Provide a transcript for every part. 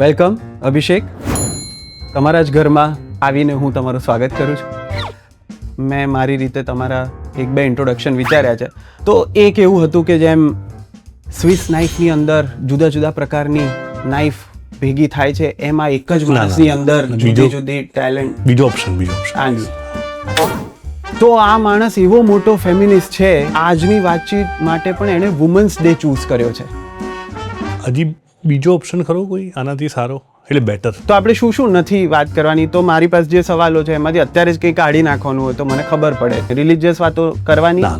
Welcome અભિષેક. તમારા જ ઘરમાં આવીને હું તમારું સ્વાગત કરું છું. મેં મારી રીતે તમારા એક બે ઇન્ટ્રોડક્શન વિચાર્યા છે. તો એક એવું હતું કે જેમ સ્વિસ નાઇફની અંદર જુદા જુદા પ્રકારની નાઇફ ભેગી થાય છે, એમાં એક જ માણસની અંદર જુદી જુદી ટેલેન્ટ. બીજો ઓપ્શન તો આ માણસ એવો મોટો ફેમિનિસ્ટ છે, આજની વાતચીત માટે પણ એણે વુમન્સ ડે ચૂઝ કર્યો છે. હજી બીજો ઓપ્શન ખરો કોઈ આનાથી સારો, એટલે બેટર? તો આપણે શું શું નથી વાત કરવાની. તો મારી પાસે જે સવાલો છે એમાંથી અત્યારે જ કંઈ કાઢી નાખવાનું હોય તો મને ખબર પડે. રિલિજિયસ વાતો કરવાની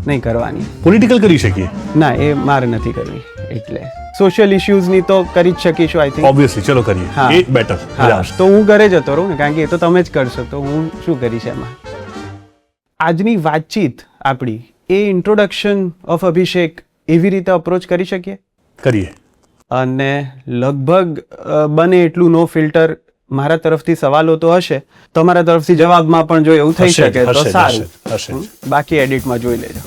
નહીં કરવાની. પોલિટિકલ કરી શકીએ? ના, એ મારે નથી કરવી. એટલે સોશિયલ ઇશ્યુઝની તો કરી જ શકીશું આઈ થિંક. ઓબ્વિયસલી, ચલો કરીએ. એ બેટર. તો હું ઘરે જતો રહું ને, કારણ કે એ તો તમે જ કરશો, તો હું શું કરીશ એમાં. આજની વાતચીત આપણી એ ઇન્ટ્રોડક્શન ઓફ અભિષેક એવી રીતે અપ્રોચ કરી શકીએ? કરીએ. અને લગભગ બને એટલું નો ફિલ્ટર મારા તરફથી સવાલો તો હશે, તમારા તરફથી જવાબમાં પણ જો એવું થઈ શકે તો સારું. બાકી એડિટમાં જોઈ લેજો.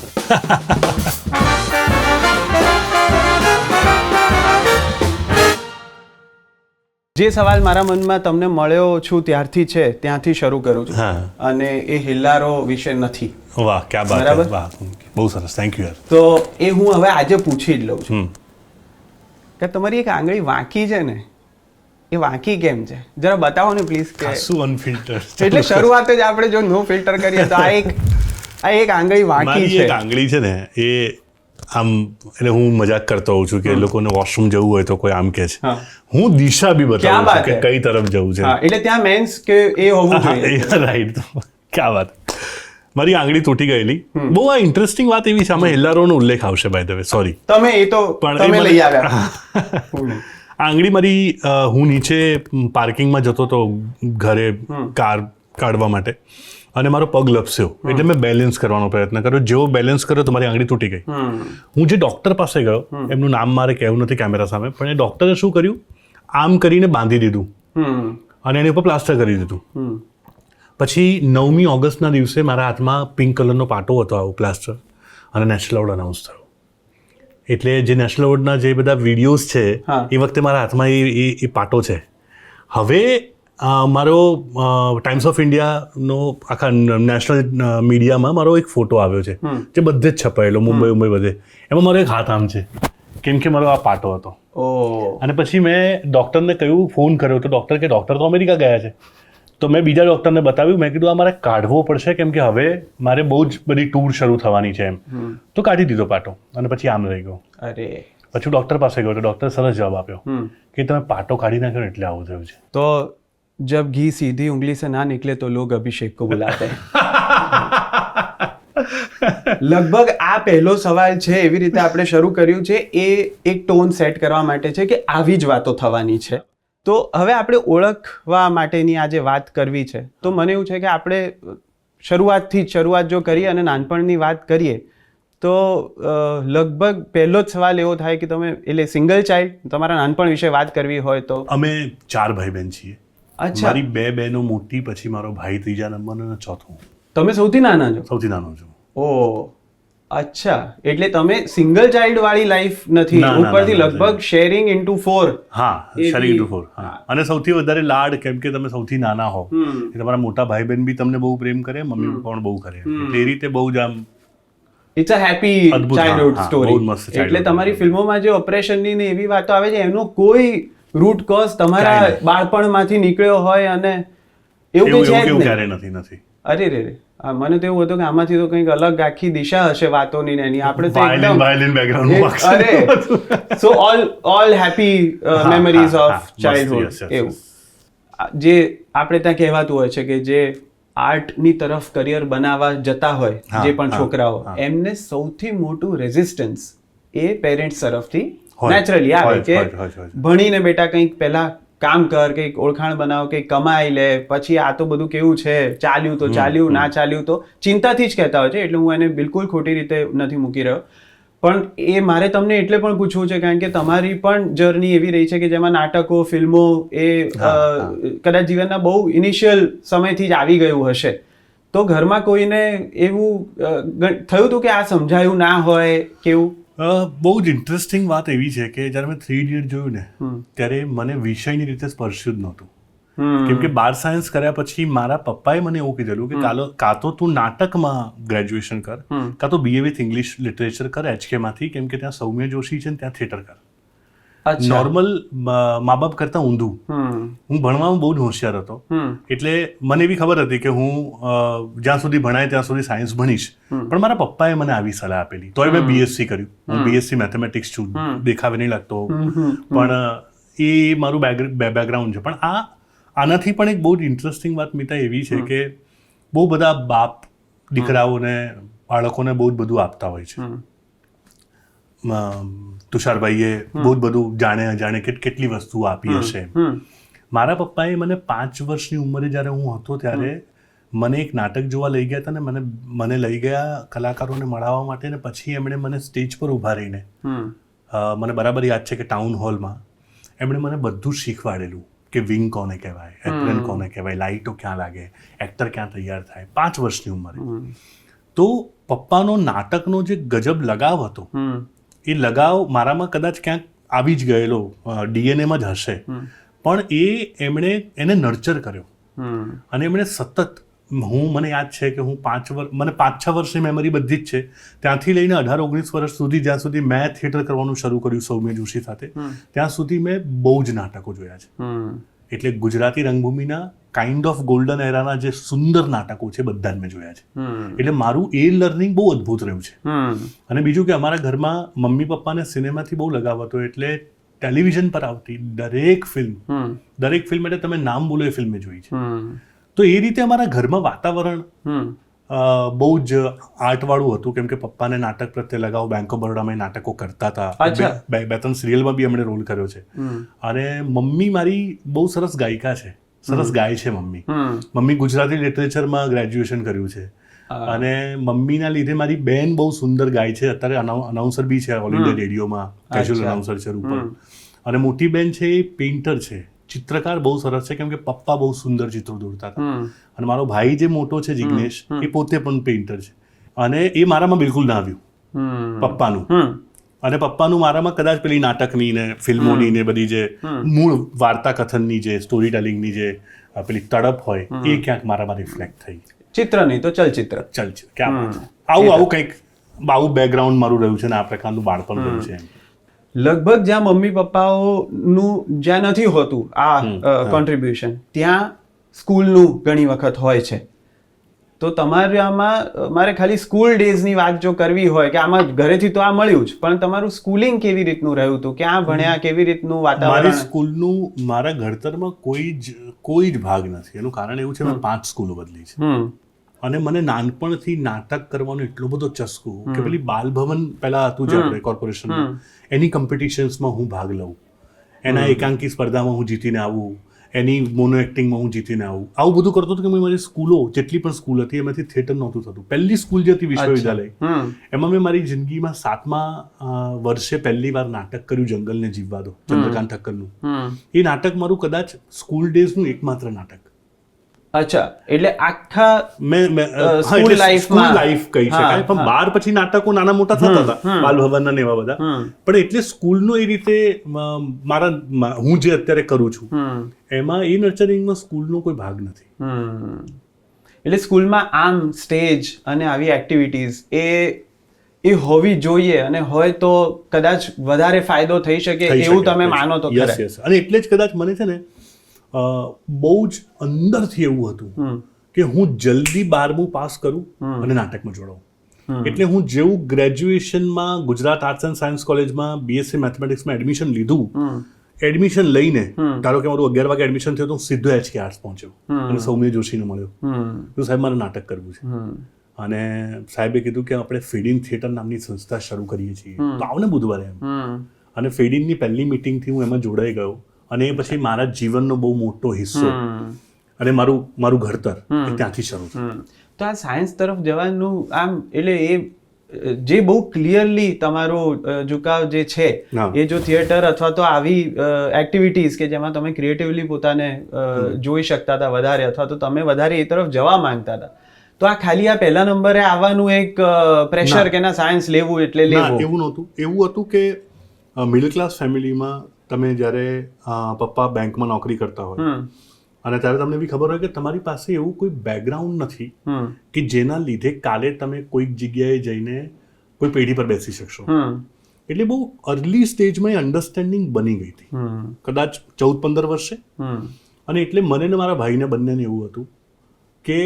જે સવાલ મારા મનમાં તમને મળ્યો છું ત્યારથી છે, ત્યાંથી શરૂ કરું છું. અને એ હિલ્લારો વિશે નથી. વાહ, ક્યા બાત છે. વાહ, બહુ સરસ, થેન્ક યુ યાર. તો એ હું હવે આજે પૂછી જ લઉં છું કે તમારી એક આંગળી વાંકી છે ને, એ વાંકી કેમ છે? જરા બતાવો ને પ્લીઝ. કે શું અનફિલ્ટર? એટલે શરૂઆત જ આપણે જો નો ફિલ્ટર કરીએ તો આ એક આંગળી વાંકી છે. એક આંગળી છે ને, એ આમ, એટલે હું મજાક કરતો હોઉં છું કે લોકોને વોશરૂમ જવું હોય તો કોઈ આમ કે છે, હું દિશા બી બતાવું છું કે કઈ તરફ જવું છે. એટલે ત્યાં મેન્સ કે એ હોવું જોઈએ. રાઈટ. ક્યાં વાત. મારી આંગળી તૂટી ગયેલી. બહુ આ ઇન્ટરેસ્ટિંગ વાત એવી છે, આમાં હિલ્લારોનો ઉલ્લેખ આવશે બાય ધ વે, સોરી. તમે એ તો તમે લઈ આવ્યા. આંગળી મારી, હું નીચે પાર્કિંગમાં જતો હતો ઘરે કાર કાઢવા માટે, અને મારો પગ લપસ્યો, એટલે મેં બેલેન્સ કરવાનો પ્રયત્ન કર્યો. જેવો બેલેન્સ કર્યો તો મારી આંગળી તૂટી ગઈ. હું જે ડોક્ટર પાસે ગયો, એમનું નામ મારે કહેવું નથી કેમેરા સામે, પણ એ ડોક્ટરે શું કર્યું, આમ કરીને બાંધી દીધું અને એની ઉપર પ્લાસ્ટર કરી દીધું. પછી 9મી ઓગસ્ટના દિવસે મારા હાથમાં પિંક કલરનો પાટો હતો, આવું પ્લાસ્ટર, અને નેશનલ એવોર્ડ અનાઉન્સ થયો. એટલે જે નેશનલ એવોર્ડના જે બધા વિડીયોઝ છે, એ વખતે મારા હાથમાં એ પાટો છે. હવે મારો ટાઈમ્સ ઓફ ઇન્ડિયાનો આખા નેશનલ મીડિયામાં મારો એક ફોટો આવ્યો છે, જે બધે જ છપાયેલો, મુંબઈ બધે. એમાં મારો એક હાથ આમ છે, કેમ કે મારો આ પાટો હતો. અને પછી મેં ડૉક્ટરને કહ્યું, ફોન કર્યો તો ડૉક્ટર તો અમેરિકા ગયા છે. તો મેં બીજા ડૉક્ટરને બતાવ્યું, મેં કીધું આ મારે કાઢવો પડશે, કેમ કે હવે મારે બહુ જ બધી ટૂર શરૂ થવાની છે એમ. તો કાઢી દીધો પાટો, અને પછી આમ રહી ગયો. પછી ડૉક્ટર પાસે ગયો તો ડૉક્ટર સરસ જવાબ આપ્યો કે તમે પાટો કાઢી નાખ્યો એટલે આવું થયું છે. તો જબ ઘી સીધી ઉંગલી સે ના નિકલે તો લોગ અભિષેક કો બુલાતે હૈ. લગભગ આ પહેલો સવાલ છે, એવી રીતે આપણે શરૂ કર્યું છે, એ એક ટોન સેટ કરવા માટે છે કે આવી જ વાતો થવાની છે. તો હવે આપણે ઓળખવા માટેની આજે વાત કરવી છે. તો મને એવું છે કે આપણે શરૂઆત જો કરીએ અને નાનપણની વાત કરીએ તો લગભગ પહેલો જ સવાલ એવો થાય કે તમે, એટલે સિંગલ ચાઇલ્ડ, તમારા નાનપણ વિશે વાત કરવી હોય તો? અમે 4 ભાઈ બહેન છીએ. મારી 2 બહેનો મોટી, પછી મારો ભાઈ 3જા નંબરનો અને ચોથો. તમે સૌથી નાના છો? સૌથી નાનો છું. ઓ અચ્છા, એટલે તમે સિંગલ ચાઇલ્ડ વાળી લાઈફ નથી, ઉપરથી લગભગ શેરિંગ ઇન્ટુ 4. હા, શેરિંગ ઇન્ટુ 4. અને સૌથી વધારે લાડ, કેમ કે તમે સૌથી નાના હો, તમારા મોટા ભાઈ બહેન બી તમને બહુ પ્રેમ કરે, મમ્મી પપ્પા પણ બહુ કરે. એટલે એ રીતે બહુ જ આમ it's a happy childhood story. એટલે તમારી ફિલ્મોમાં જે ઓપરેશનની ને એવી વાતો આવે છે, એનો કોઈ રૂટ કોઝ તમારા બાળપણમાંથી નીકળ્યો હોય અને એવું કંઈ છે ક્યારે નથી. અરે રે, મને તો એવું હતું કે આમાંથી તો કંઈક અલગ આખી દિશા હશે વાતોની ને એની. આપણે તો વાયલિન બેકગ્રાઉન્ડ. અરે, સો all happy memories of childhood. એવું જે આપણે ત્યાં કહેવાતું હોય છે કે જે આર્ટની તરફ કરિયર બનાવવા જતા હોય, જે પણ છોકરાઓ, એમને સૌથી મોટું રેઝિસ્ટન્સ એ પેરેન્ટ્સ તરફથી નેચરલી આવે કે ભણીને બેટા કંઈક પહેલા કામ કર, કંઈક ઓળખાણ બનાવ, કંઈક કમાઈ લે, પછી આ તો બધું કેવું છે, ચાલ્યું તો ચાલ્યું, ના ચાલ્યું તો, ચિંતાથી જ કહેતા હોય છે. એટલે હું એને બિલકુલ ખોટી રીતે નથી મૂકી રહ્યો, પણ એ મારે તમને એટલે પણ પૂછવું છે કારણ કે તમારી પણ જર્ની એવી રહી છે કે જેમાં નાટકો, ફિલ્મો એ કદાચ જીવનના બહુ ઇનિશિયલ સમયથી જ આવી ગયું હશે. તો ઘરમાં કોઈને એવું થયું હતું કે આ સમજાયું ના હોય કેવું? બહુ જ ઇન્ટરેસ્ટિંગ વાત એવી છે કે જ્યારે મેં 3 ઇડિયટ જોયું ને ત્યારે મને વિષયની રીતે સ્પર્શ્યું જ નહોતું. કેમ કે 12 સાયન્સ કર્યા પછી મારા પપ્પાએ મને એવું કીધેલું કે કાં તો તું નાટકમાં ગ્રેજ્યુએશન કર, કાં તો BA વિથ ઇંગ્લિશ લિટરેચર કર HK માંથી, કેમ કે ત્યાં સૌમ્ય જોશી છે ને ત્યાં થિયેટર કર. નોર્મલ મા બાપ કરતા ઊંધું. હું ભણવામાં બહુ જ હોશિયાર હતો, એટલે મને એવી ખબર હતી કે હું જ્યાં સુધી ભણાય ત્યાં સુધી સાયન્સ ભણીશ, પણ મારા પપ્પાએ મને આવી સલાહ આપેલી. તોય મેં BSc કર્યું. હું BSc મેથેમેટિક્સ છું, દેખાવે નહીં લાગતો, પણ એ મારું બેકગ્રાઉન્ડ છે. પણ આનાથી પણ એક બહુ જ ઇન્ટરેસ્ટિંગ વાત મિતા એવી છે કે બહુ બધા બાપ દીકરાઓને બાળકોને બહુ જ બધું આપતા હોય છે. તુષારભાઈએ બહુ જ બધું જાણે અજાણે કેટલી વસ્તુઓ આપી હશે. મારા પપ્પાએ મને 5 વર્ષની ઉંમરે જ્યારે હું હતો ત્યારે મને એક નાટક જોવા લઈ ગયા હતા ને મને લઈ ગયા કલાકારોને મળવા માટે, ને પછી એમણે મને સ્ટેજ પર ઊભા રહીને, મને બરાબર યાદ છે કે ટાઉન હોલમાં એમણે મને બધું શીખવાડેલું કે વિંગ કોને કહેવાય, એપ્રન કોને કહેવાય, લાઇટો ક્યાં લાગે, એક્ટર ક્યાં તૈયાર થાય, 5 વર્ષની ઉંમરે. તો પપ્પાનો નાટકનો જે ગજબ લગાવ હતો, એ લગાવ મારામાં કદાચ ક્યાંક આવી જ ગયેલો, DNAમાં જ હશે, પણ એમણે એને નર્ચર કર્યો. અને એમણે સતત, મને યાદ છે કે હું 5-6 વર્ષની મેમરી બધી જ છે, ત્યાંથી લઈને 18-19 વર્ષ સુધી, જ્યાં સુધી મેં થિયેટર કરવાનું શરૂ કર્યું સૌમ્ય જોશી સાથે, ત્યાં સુધી મેં બહુ જ નાટકો જોયા છે. એટલે ગુજરાતી રંગભૂમિના કાઇન્ડ ઓફ ગોલ્ડન એરાના જે સુંદર નાટકો છે બધા જ મેં જોયા છે. એટલે મારું એ લર્નિંગ બહુ અદ્ભુત રહ્યું છે. અને બીજું કે અમારા ઘરમાં મમ્મી પપ્પાને સિનેમાથી બહુ લગાવ હતો, એટલે ટેલિવિઝન પર આવતી દરેક ફિલ્મ એટલે તમે નામ બોલો એ ફિલ્મ મેં જોઈ છે. તો એ રીતે અમારા ઘરમાં વાતાવરણ બહુ જ આર્ટવાળું હતું, કેમ કે પપ્પાને નાટક પ્રત્યે લગાવ, બેંક ઓફ બરોડામાં નાટકો કરતા હતા, 2-3 સિરિયલમાં બી એમણે રોલ કર્યો છે. અને મમ્મી મારી બહુ સરસ ગાયિકા છે, સરસ ગાય છે મમ્મી. મમ્મી ગુજરાતી લિટરેચરમાં ગ્રેજ્યુએશન કર્યું છે, અને મમ્મીના લીધે મારી બેન બહુ સુંદર ગાય છે, અત્યારે અનાઉન્સર બી છે ઓલ ઇન્ડિયા રેડિયોમાં, કેઝ્યુઅલ અનાઉન્સર છે ઉપર. અને મોટી બેન છે એ પેઇન્ટર છે, ચિત્રકાર બહુ સરસ છે, કેમ કે પપ્પા બહુ સુંદર ચિત્રો દોરતા હતા. અને મારો ભાઈ જે મોટો છે જિગ્નેશ, એ પોતે પણ પેઇન્ટર છે. અને એ મારામાં બિલકુલ ના આવ્યું પપ્પાનું. અને પપ્પાનું મારામાં કદાચ પેલી નાટકની ને ફિલ્મોની ને બધી જે મૂળ વાર્તા કથનની જે સ્ટોરી ટેલિંગની જે પેલી તડપ હોય, એ ક્યાંક મારામાં રિફ્લેક્ટ થઈ. ચિત્ર નહીં તો ચલચિત્ર ક્યાં આવું કંઈક આવું બેકગ્રાઉન્ડ મારું રહ્યું છે ને આ પ્રકારનું બાળપણ રહ્યું છે. લગભગ જ્યાં મમ્મી પપ્પાઓનું જ્યાં નથી હોતું આ કોન્ટ્રીબ્યુશન, ત્યાં સ્કૂલનું ઘણી વખત હોય છે. તો તમારે આમાં મારે ખાલી સ્કૂલ ડેઝની વાત જો કરવી હોય કે આમાં ઘરેથી તો આ મળ્યું જ, પણ તમારું સ્કૂલિંગ કેવી રીતનું રહ્યું હતું, ક્યાં ભણ્યા, કેવી રીતનું વાતાવરણ? મારી સ્કૂલનું મારા ઘડતરમાં કોઈ જ ભાગ નથી. એનું કારણ એવું છે મેં 5 સ્કૂલો બદલી છે. અને મને નાનપણથી નાટક કરવાનો એટલો બધો ચસ્કો કે પેલી બાલભવન પહેલા હતું જે આપણે કોર્પોરેશનમાં, એની કોમ્પિટિશન્સમાં હું ભાગ લઉં, એના એકાંકી સ્પર્ધામાં હું જીતીને આવું, એની મોનો એક્ટિંગમાં હું જીતીને આવું, આવું બધું કરતો હતો. કે મારી સ્કૂલો જેટલી પણ સ્કૂલ હતી એમાંથી થિયેટર નહોતું થતું. પહેલી સ્કૂલ જે હતી વિશ્વવિદ્યાલય, એમાં મેં મારી જિંદગીમાં 7મા વર્ષે પહેલી વાર નાટક કર્યું, જંગલને જીવવા દો, ચંદ્રકાંત ઠક્કરનું. એ નાટક મારું કદાચ સ્કૂલ ડેઝનું એકમાત્ર નાટક. અચ્છા, એટલે આખા સ્કૂલ લાઈફ કહી શકાય. પણ 12 પછી નાટકો નાના મોટા થતા હતા, બાલભવનના ને એવા બધા. પણ એટલે સ્કૂલનો એ રીતે હું જે અત્યારે કરું છું એમાં એ નર્ચરિંગમાં સ્કૂલનો કોઈ ભાગ નથી. એટલે સ્કૂલમાં આમ સ્ટેજ અને આવી એક્ટિવિટીઝ એ હોવી જોઈએ, અને હોય તો કદાચ વધારે ફાયદો થઈ શકે એવું તમે માનો તો ખરા? અને એટલે જ કદાચ મને છે ને બહુ જ અંદરથી એવું હતું કે હું જલ્દી 12મું પાસ કરું અને નાટકમાં જોડાઉં. એટલે હું જેવું ગ્રેજ્યુએશનમાં ગુજરાત આર્ટ્સ એન્ડ સાયન્સ કોલેજમાં BSc મેથેમેટિક્સમાં એડમિશન લીધું, એડમિશન લઈને ધારો કે મારું 11 વાગે એડમિશન થયું તો હું સીધો HK આર્ટ્સ પહોંચ્યો અને સૌમ્ય જોશીને મળ્યો. તો સાહેબ મારે નાટક કરવું છે. અને સાહેબે કીધું કે આપણે ફીડિંગ થિયેટર નામની સંસ્થા શરૂ કરીએ છીએ, તો આવને બુધવારે એમ. અને ફીડિંગની પહેલી મિટિંગથી હું એમાં જોડાઈ ગયો, અને એ પછી મારા જીવનનો બહુ મોટો હિસ્સો અને મારું ઘડતર ત્યાંથી શરૂ થયું. તો આ સાયન્સ તરફ જવાનું આમ એટલે એ જે બહુ ક્લિયરલી તમારો ઝુકાવ જે છે એ જો થિયેટર અથવા તો આવી એક્ટિવિટીઝ કે જેમાં તમે ક્રિએટિવલી પોતાને જોઈ શકતા હતા વધારે, અથવા તો તમે વધારે એ તરફ જવા માંગતા હતા, તો આ ખાલી આ પહેલા નંબરે આવવાનું એક પ્રેશર કે ના સાયન્સ લેવું એટલે લેવું, એવું નહોતું. એવું હતું કે મિડલ ક્લાસ ફેમિલીમાં તમે જ્યારે પપ્પા બેંકમાં નોકરી કરતા હોય અને ત્યારે તમને બી ખબર હોય કે તમારી પાસે એવું કોઈ બેકગ્રાઉન્ડ નથી કે જેના લીધે કાલે તમે કોઈક જગ્યાએ જઈને કોઈ પેઢી પર બેસી શકશો. એટલે બહુ અર્લી સ્ટેજમાં એ અન્ડરસ્ટેન્ડિંગ બની ગઈ હતી, કદાચ 14-15 વર્ષે. અને એટલે મને ને મારા ભાઈને બંનેને એવું હતું કે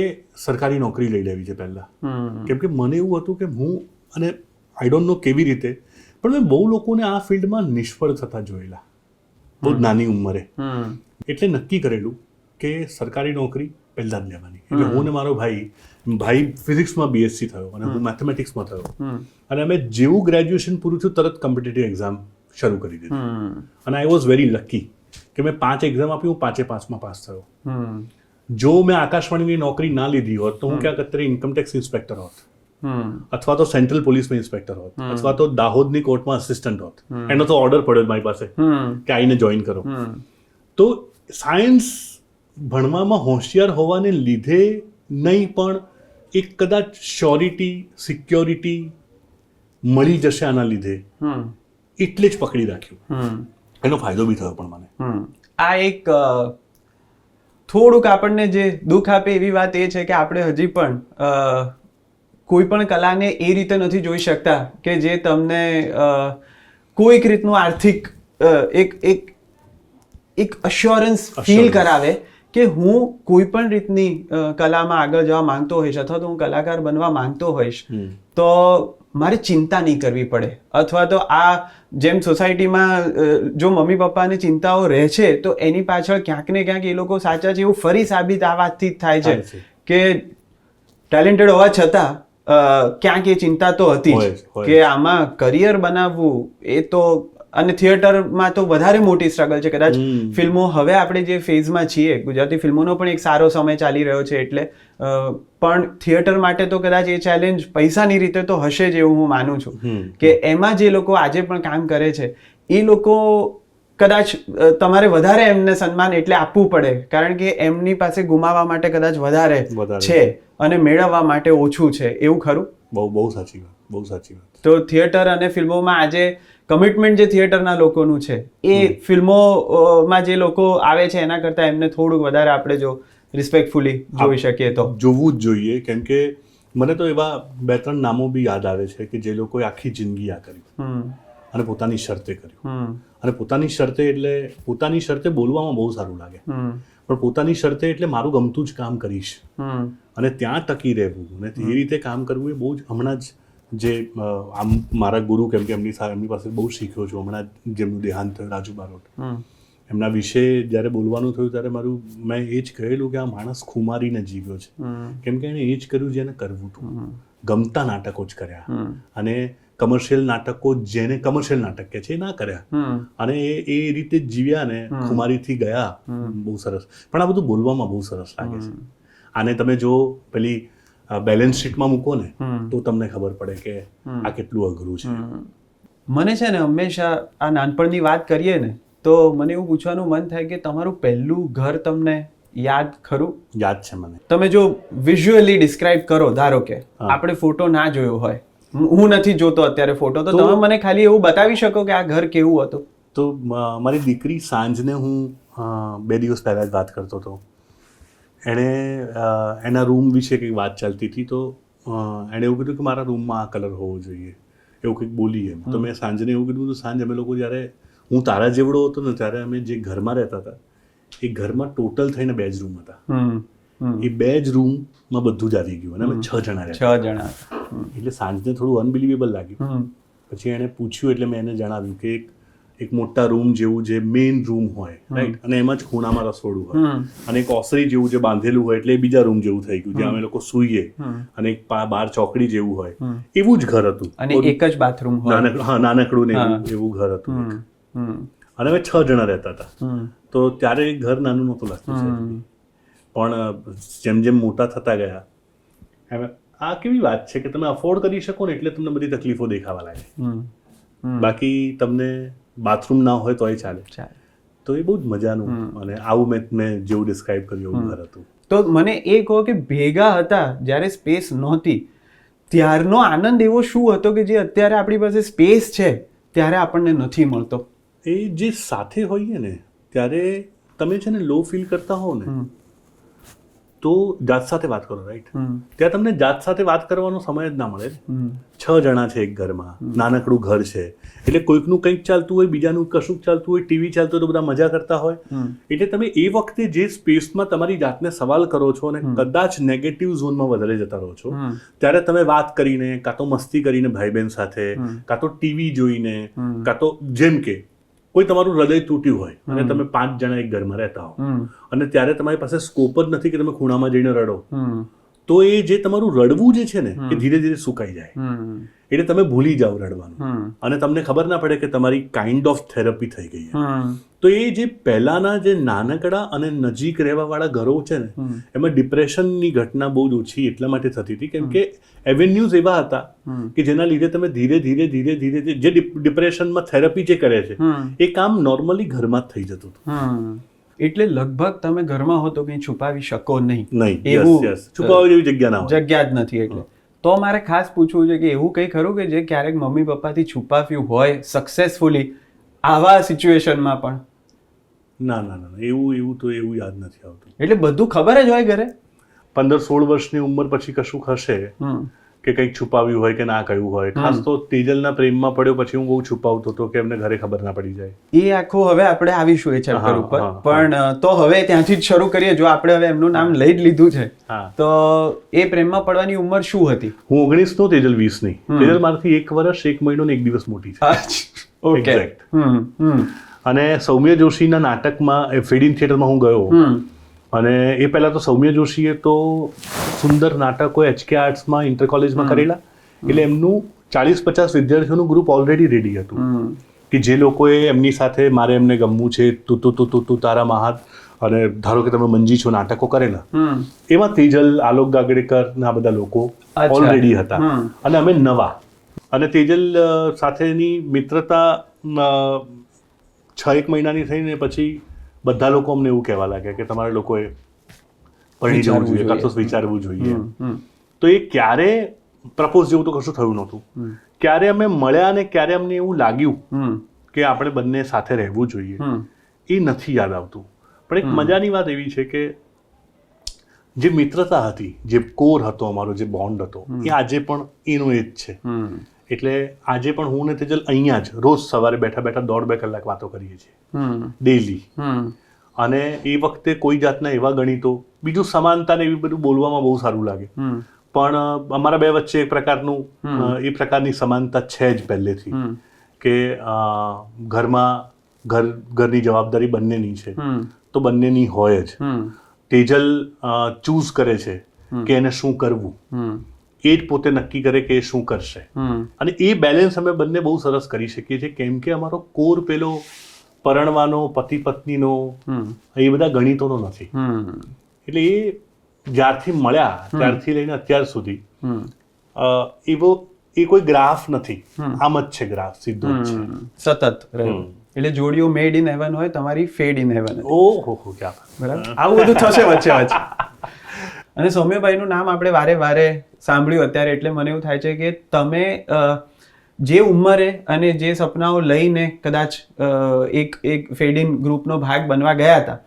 સરકારી નોકરી લઈ લેવી છે પહેલા. કેમ કે મને એવું હતું કે હું, અને આઈ ડોન્ટ નો કેવી રીતે, પણ મેં બહુ લોકોને આ ફિલ્ડમાં નિષ્ફળ થતા જોયેલા બહુ નાની ઉંમરે. એટલે નક્કી કરેલું કે સરકારી નોકરી પહેલા જ લેવાની. એટલે હું ને મારો ભાઈ ફિઝિક્સમાં BSc થયો અને હું મેથેમેટિક્સમાં થયો. અને અમે જેવું ગ્રેજ્યુએશન પૂરું થયું તરત કોમ્પિટિટિવ એક્ઝામ શરૂ કરી દીધી. અને આઈ વોઝ વેરી લકી કે મેં 5 એક્ઝામ આપી, હું 5 પાસ થયો. જો મેં આકાશવાણીની નોકરી ના લીધી હોત તો હું ક્યાંક અત્યારે ઇન્કમટેક્સ ઇન્સ્પેક્ટર હોત, અથવા તો સેન્ટ્રલ પોલીસમાં ઇન્સ્પેક્ટર હોત, અથવા તો દાહોદની કોર્ટમાં અસિસ્ટન્ટ હોત. એનો તો ઓર્ડર પડ્યો મારી પાસે કે આઈને જોઈન કરો. તો સાયન્સ ભણવામાં હોશિયાર હોવાને લીધે નહીં, પણ એક કદાચ શ્યોરિટી, સિક્યોરિટી મળી જશે આના લીધે એટલે જ પકડી રાખ્યું. એનો ફાયદો બી થયો પણ મને. આ એક થોડુંક આપણને જે દુઃખ આપે એવી વાત એ છે કે આપણે હજી પણ કોઈ પણ કલાને એ રીતે નથી જોઈ શકતા કે જે તમને કોઈક રીતનું આર્થિક એક અશ્યોરન્સ ફીલ કરાવે કે હું કોઈ પણ રીતની કલામાં આગળ જવા માંગતો હોઈશ, અથવા તો હું કલાકાર બનવા માંગતો હોઈશ, તો મારે ચિંતા નહીં કરવી પડે. અથવા તો આ જેમ સોસાયટીમાં જો મમ્મી પપ્પાની ચિંતાઓ રહે છે તો એની પાછળ ક્યાંક ને ક્યાંક એ લોકો સાચા છે એવું ફરી સાબિત આ વાતથી જ થાય છે કે ટેલેન્ટેડ હોવા છતાં ક્યાંક એ ચિંતા તો હતી જ કે આમાં કરિયર બનાવવું એ તો. અને થિયેટરમાં તો વધારે મોટી સ્ટ્રગલ છે. કદાચ ફિલ્મો હવે આપણે જે ફેઝમાં છીએ, ગુજરાતી ફિલ્મોનો પણ એક સારો સમય ચાલી રહ્યો છે, એટલે પણ થિયેટર માટે તો કદાચ એ ચેલેન્જ પૈસાની રીતે તો હશે જ એવું હું માનું છું કે એમાં જે લોકો આજે પણ કામ કરે છે એ લોકો કદાચ તમારે વધારે એમને સન્માન એટલે આપવું પડે, કારણ કે એમની પાસે ગુમાવવા માટે કદાચ વધારે છે અને મેળવવા માટે ઓછું છે. એવું ખરું? બહુ સાચી વાત, બહુ સાચી વાત. તો થિયેટર અને ફિલ્મોમાં આજે કમિટમેન્ટ જે થિયેટરના લોકોનું છે એ ફિલ્મોમાં જે લોકો આવે છે એના કરતાં એમને થોડુંક વધારે આપણે જો રિસ્પેક્ટફુલી જોઈ શકીએ તો જોવું જ જોઈએ. કેમ કે મને તો એવા 2-3 નામો બી યાદ આવે છે કે જે લોકોએ આખી જિંદગી આ કર્યું અને પોતાની શરતે કર્યું. અને પોતાની શરતે એટલે પોતાની શરતે બોલવામાં બહુ સારું લાગે, પણ પોતાની શરતે એટલે મારું ગમતું જ કામ કરીશ અને ત્યાં ટકી રહેવું અને એ રીતે કામ કરવું એ બહુ જ હમણાં જ જે આમ મારા ગુરુ, કેમ કે એમની પાસે બહુ શીખ્યો છું. હમણાં જેમનું દેહાંત થયું, રાજુ બારોટ, એમના વિશે જ્યારે બોલવાનું થયું ત્યારે મેં એ જ કહેલું કે આ માણસ ખુમારીને જીવ્યો છે. કેમ કે એણે એ જ કર્યું જેને કરવું હતું. ગમતા નાટકો જ કર્યા અને કમર્શિયલ નાટકો જેને કમર્શિયલ નાટક કહે છે એ ના કર્યા અને એ રીતે જ જીવ્યા ને ખુમારીથી ગયા. બહુ સરસ. પણ આ બધું બોલવામાં બહુ સરસ લાગે છે. આને તમે જો પેલી બેલેન્સ શીટમાં મૂકો ને તો તમને ખબર પડે કે આ કેટલું અઘરું છે. મને છે ને હંમેશા આ નાનપણની વાત કરીએ ને તો મને એવું પૂછવાનું મન થાય કે તમારું પહેલું ઘર તમને યાદ ખરું? યાદ છે મને. તમે જો વિઝ્યુઅલી ડિસ્ક્રાઇબ કરો, ધારો કે આપણે ફોટો ના જોયો હોય, હું નથી જોતો અત્યારે ફોટો, તો તમે મને ખાલી એવું બતાવી શકો કે આ ઘર કેવું હતું? તો મારી દીકરી સાંજને હું 2 દિવસ પહેલા જ વાત કરતો હતો. એણે એના રૂમ વિશે કંઈક વાત ચાલતી હતી, તો એણે એવું કીધું કે મારા રૂમમાં આ કલર હોવો જોઈએ, એવું કંઈક બોલી એમ. તો મેં સાંજને એવું કીધું તો સાંજે અમે લોકો જ્યારે હું તારા જેવડો હતો ને ત્યારે અમે જે ઘરમાં રહેતા હતા એ ઘરમાં ટોટલ થઈને 2 જ રૂમ હતા. એ 2 જ રૂમમાં બધું જ આવી ગયું અને અમે 6 જણા રહેતા. 6 જણા. એટલે સાંજને થોડું અનબિલિવેબલ લાગ્યું. પછી એણે પૂછ્યું એટલે મેં એને જણાવ્યું કે એક મોટા રૂમ જેવું જે મેઇન રૂમ હોય, રાઈટ, અને એમાં જ ખૂણામાં રસોડું હોય અને એક ઓસરી જેવું જે બાંધેલું હોય એટલે એ બીજા રૂમ જેવું થઈ ગયું જ્યાં અમે લોકો સૂઈએ, અને એક બહાર ચોકડી જેવું હોય, એવું જ ઘર હતું. અને એક જ બાથરૂમ હોય, નાનકડું ને એવું ઘર હતું. અને અમે 6 જણા રહેતા હતા. તો ત્યારે ઘર નાનું નહોતું લાગતું, પણ જેમ જેમ મોટા થતા ગયા એમ આ કેવી વાત છે કે તમે અફોર્ડ કરી શકો ને એટલે તમને બધી તકલીફો દેખાવા લાગે. બાકી તમને બાથરૂમ ના હોય તોય ચાલે, તો એ બહુ જ મજાનું અને આવું મેં જેવું ડિસ્ક્રાઇબ કર્યું એવું ઘર હતું. તો મને એ કહો કે ભેગા હતા જ્યારે સ્પેસ નહોતી ત્યારનો આનંદ એવો શું હતો કે જે અત્યારે આપણી પાસે સ્પેસ છે ત્યારે આપણને નથી મળતો? એ જે સાથે હોઈએ ને ત્યારે તમે છે ને લો ફીલ કરતા હોવ ને તો જાત સાથે વાત કરો, રાઈટ? ત્યાં તમને જાત સાથે વાત કરવાનો સમય જ ના મળે. 6 જણા છે એક ઘરમાં, નાનકડું ઘર છે, એટલે કોઈકનું કંઈક ચાલતું હોય, બીજાનું કશુંક ચાલતું હોય, ટીવી ચાલતું હોય તો બધા મજા કરતા હોય. એટલે તમે એ વખતે જે સ્પેસમાં તમારી જાતને સવાલ કરો છો અને કદાચ નેગેટિવ ઝોનમાં વધારે જતા રહો છો, ત્યારે તમે વાત કરીને, કાં તો મસ્તી કરીને ભાઈ બહેન સાથે, કાં તો ટીવી જોઈને, કાં તો જેમ કે કોઈ તમારું હૃદય તૂટ્યું હોય અને તમે 5 જણા એક ઘરમાં રહેતા હો અને ત્યારે તમારી પાસે સ્કોપ જ નથી કે તમે ખૂણામાં જઈને રડો, તો એ જે તમારું રડવું જે છે ને એ ધીરે ધીરે સુકાઈ જાય. એટલે તમે ભૂલી જાઓ રડવાનું અને તમને ખબર ના પડે કે તમારી કાઇન્ડ ઓફ થેરપી થઈ ગઈ. તો એ જે પહેલાના જે નાનકડા અને નજીક રહેવાવાળા ઘરો છે ને એમાં ડિપ્રેશનની ઘટના બહુ જ ઓછી એટલા માટે થતી હતી કેમ કે એવેન્યુઝ એવા હતા કે જેના લીધે તમે ધીરે ધીરે ધીરે ધીરે જે ડિપ્રેશનમાં થેરપી જે કરે છે એ કામ નોર્મલી ઘરમાં જ થઈ જતું હતું. એટલે લગભગ તમે ઘરમાં હો તો કંઈ છુપાવી શકો નહીં. એવું છુપાવવા જેવી જગ્યા ના હોય, જગ્યા જ નથી. એટલે તો મારે ખાસ પૂછવું છે કે એવું કંઈ ખરું કે જે ક્યારેક મમ્મી પપ્પાથી છુપાવ્યું હોય સક્સેસફુલી આવા સિચ્યુએશનમાં પણ? ના ના ના, એવું તો એવું યાદ નથી આવતું. એટલે બધું ખબર જ હોય ઘરે? 15-16 વર્ષની ઉંમર પછી કશું હશે કે કંઈક છુપાવ્યું હોય કે ના કહ્યું હોય. ખાસ તો તેજલના પ્રેમમાં પડ્યો પછી હું બહુ છુપાવતો હતો કે એમને ઘરે ખબર ના પડી જાય. એ આખું હવે આપણે આવીશું એ ચેપ્ટર ઉપર, પણ તો હવે ત્યાંથી જ શરૂ કરીએ. જો આપણે હવે એમનું નામ લઈ જ લીધું છે તો એ પ્રેમમાં પડવાની ઉંમર શું હતી? હું 19 નો, તેજલ 20 ની. તેજલ મારાથી 1 વર્ષ 1 મહિનો ને 1 દિવસ મોટી છે. ઓકે. અને સૌમ્ય જોશીના નાટકમાં ફીડિંગ થિયેટરમાં હું ગયો અને એ પહેલા તો સૌમ્ય જોશીએ તો સુંદર નાટકો HK આર્ટ્સમાં ઇન્ટર કોલેજમાં કરેલા, એટલે એમનું 40-50 વિદ્યાર્થીઓનું ગ્રુપ ઓલરેડી રેડી હતું કે જે લોકોએ એમની સાથે મારે એમને ગમવું છે, તું તારા મહાત અને ધારો કે તમે મંજી છો નાટકો કરેલા, એમાં તેજલ, આલોક ગાગડેકર ના બધા લોકો ઓલરેડી હતા અને અમે નવા. અને તેજલ સાથેની મિત્રતા 6-1 મહિનાની થઈને પછી બધા લોકો અમને એવું કહેવા લાગ્યા કે તમારે લોકોએ પરણી જવું જોઈએ, કાં તો વિચારવું જોઈએ. તો એ ક્યારે પ્રપોઝ જેવું તો કશું થયું નહોતું. ક્યારે અમે મળ્યા અને ક્યારે અમને એવું લાગ્યું કે આપણે બંને સાથે રહેવું જોઈએ એ નથી યાદ આવતું. પણ એક મજાની વાત એવી છે કે જે મિત્રતા હતી, જે કોર હતો અમારો, જે બોન્ડ હતો, એ આજે પણ એનો એ જ છે. એટલે આજે પણ હું ને તેજલ અહીંયા જ રોજ સવારે બેઠા બેઠા 1.5-2 કલાક વાતો કરીએ છીએ ડેઈલી. અને એ વખતે કોઈ જાતના એવા ગણિતો, બીજું સમાનતા ને એવી બધું બોલવામાં બહુ સારું લાગે, પણ અમારા બે વચ્ચે એક પ્રકારનું એ પ્રકારની સમાનતા છે જ પહેલેથી કે ઘરમાં ઘરની જવાબદારી બંનેની છે તો બંનેની હોય જ. તેજલ ચૂઝ કરે છે કે એને શું કરવું, એ જ પોતે નક્કી કરે કે એ શું કરશે, અને એ બેલેન્સ અમે બંને બહુ સરસ કરી શકીએ છીએ કેમ કે અમારો કોર પેલો પરણવાનો, પતિ પત્નીનો, એ બધા ગણિતોનો નથી. એટલે એ જ્યારથી મળ્યા ત્યારથી લઈને અત્યાર સુધી એવો એ કોઈ ગ્રાફ નથી, આમ જ છે ગ્રાફ, સીધો જ છે, સતત રહ્યું. એટલે જોડીઓ મેડ ઇન હેવન હોય, તમારી ફેડ ઇન હેવન. ઓહો ક્યાં બરાબર, આવું બધું થશે વચ્ચે વચ્ચે. અને સૌમ્યભાઈનું નામ આપણે વારે વારે સાંભળ્યું અત્યારે, એટલે મને એવું થાય છે કે તમે જે ઉંમરે અને જે સપનાઓ લઈને કદાચ એક ફેડિન ગ્રુપનો ભાગ બનવા ગયા હતા,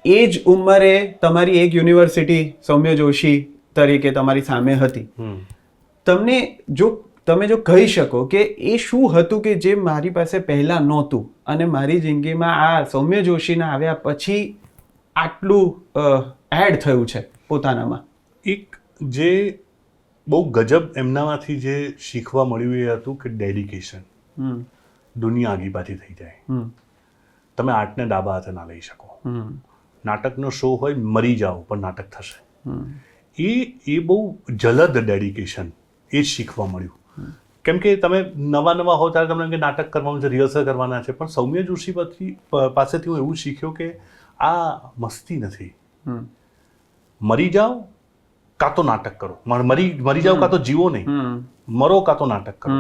એ જ ઉંમરે તમારી એક યુનિવર્સિટી સૌમ્ય જોશી તરીકે તમારી સામે હતી. તમે જો કહી શકો કે એ શું હતું કે જે મારી પાસે પહેલા નહોતું અને મારી જિંદગીમાં આ સૌમ્ય જોશીના આવ્યા પછી આટલું એડ થયું છે પોતાનામાં. એક જે બહુ ગજબ એમનામાંથી જે શીખવા મળ્યું એ હતું કે ડેડિકેશન. દુનિયા આગી પાછી થઈ જાય, તમે આર્ટને ડાબા હાથે ના લઈ શકો. નાટકનો શો હોય, મરી જાઓ પણ નાટક થશે. એ બહુ જલદ ડેડિકેશન, એ જ શીખવા મળ્યું. કેમ કે તમે નવા હો ત્યારે તમને નાટક કરવાનું છે, રિહર્સલ કરવાના છે, પણ સૌમ્ય જોશી પાસેથી હું એવું શીખ્યો કે આ મસ્તી નથી. મરી જાઓ કાં તો નાટક કરો, મરી જાઓ કાં તો જીવો નહીં, મરો કાં તો નાટક કરો.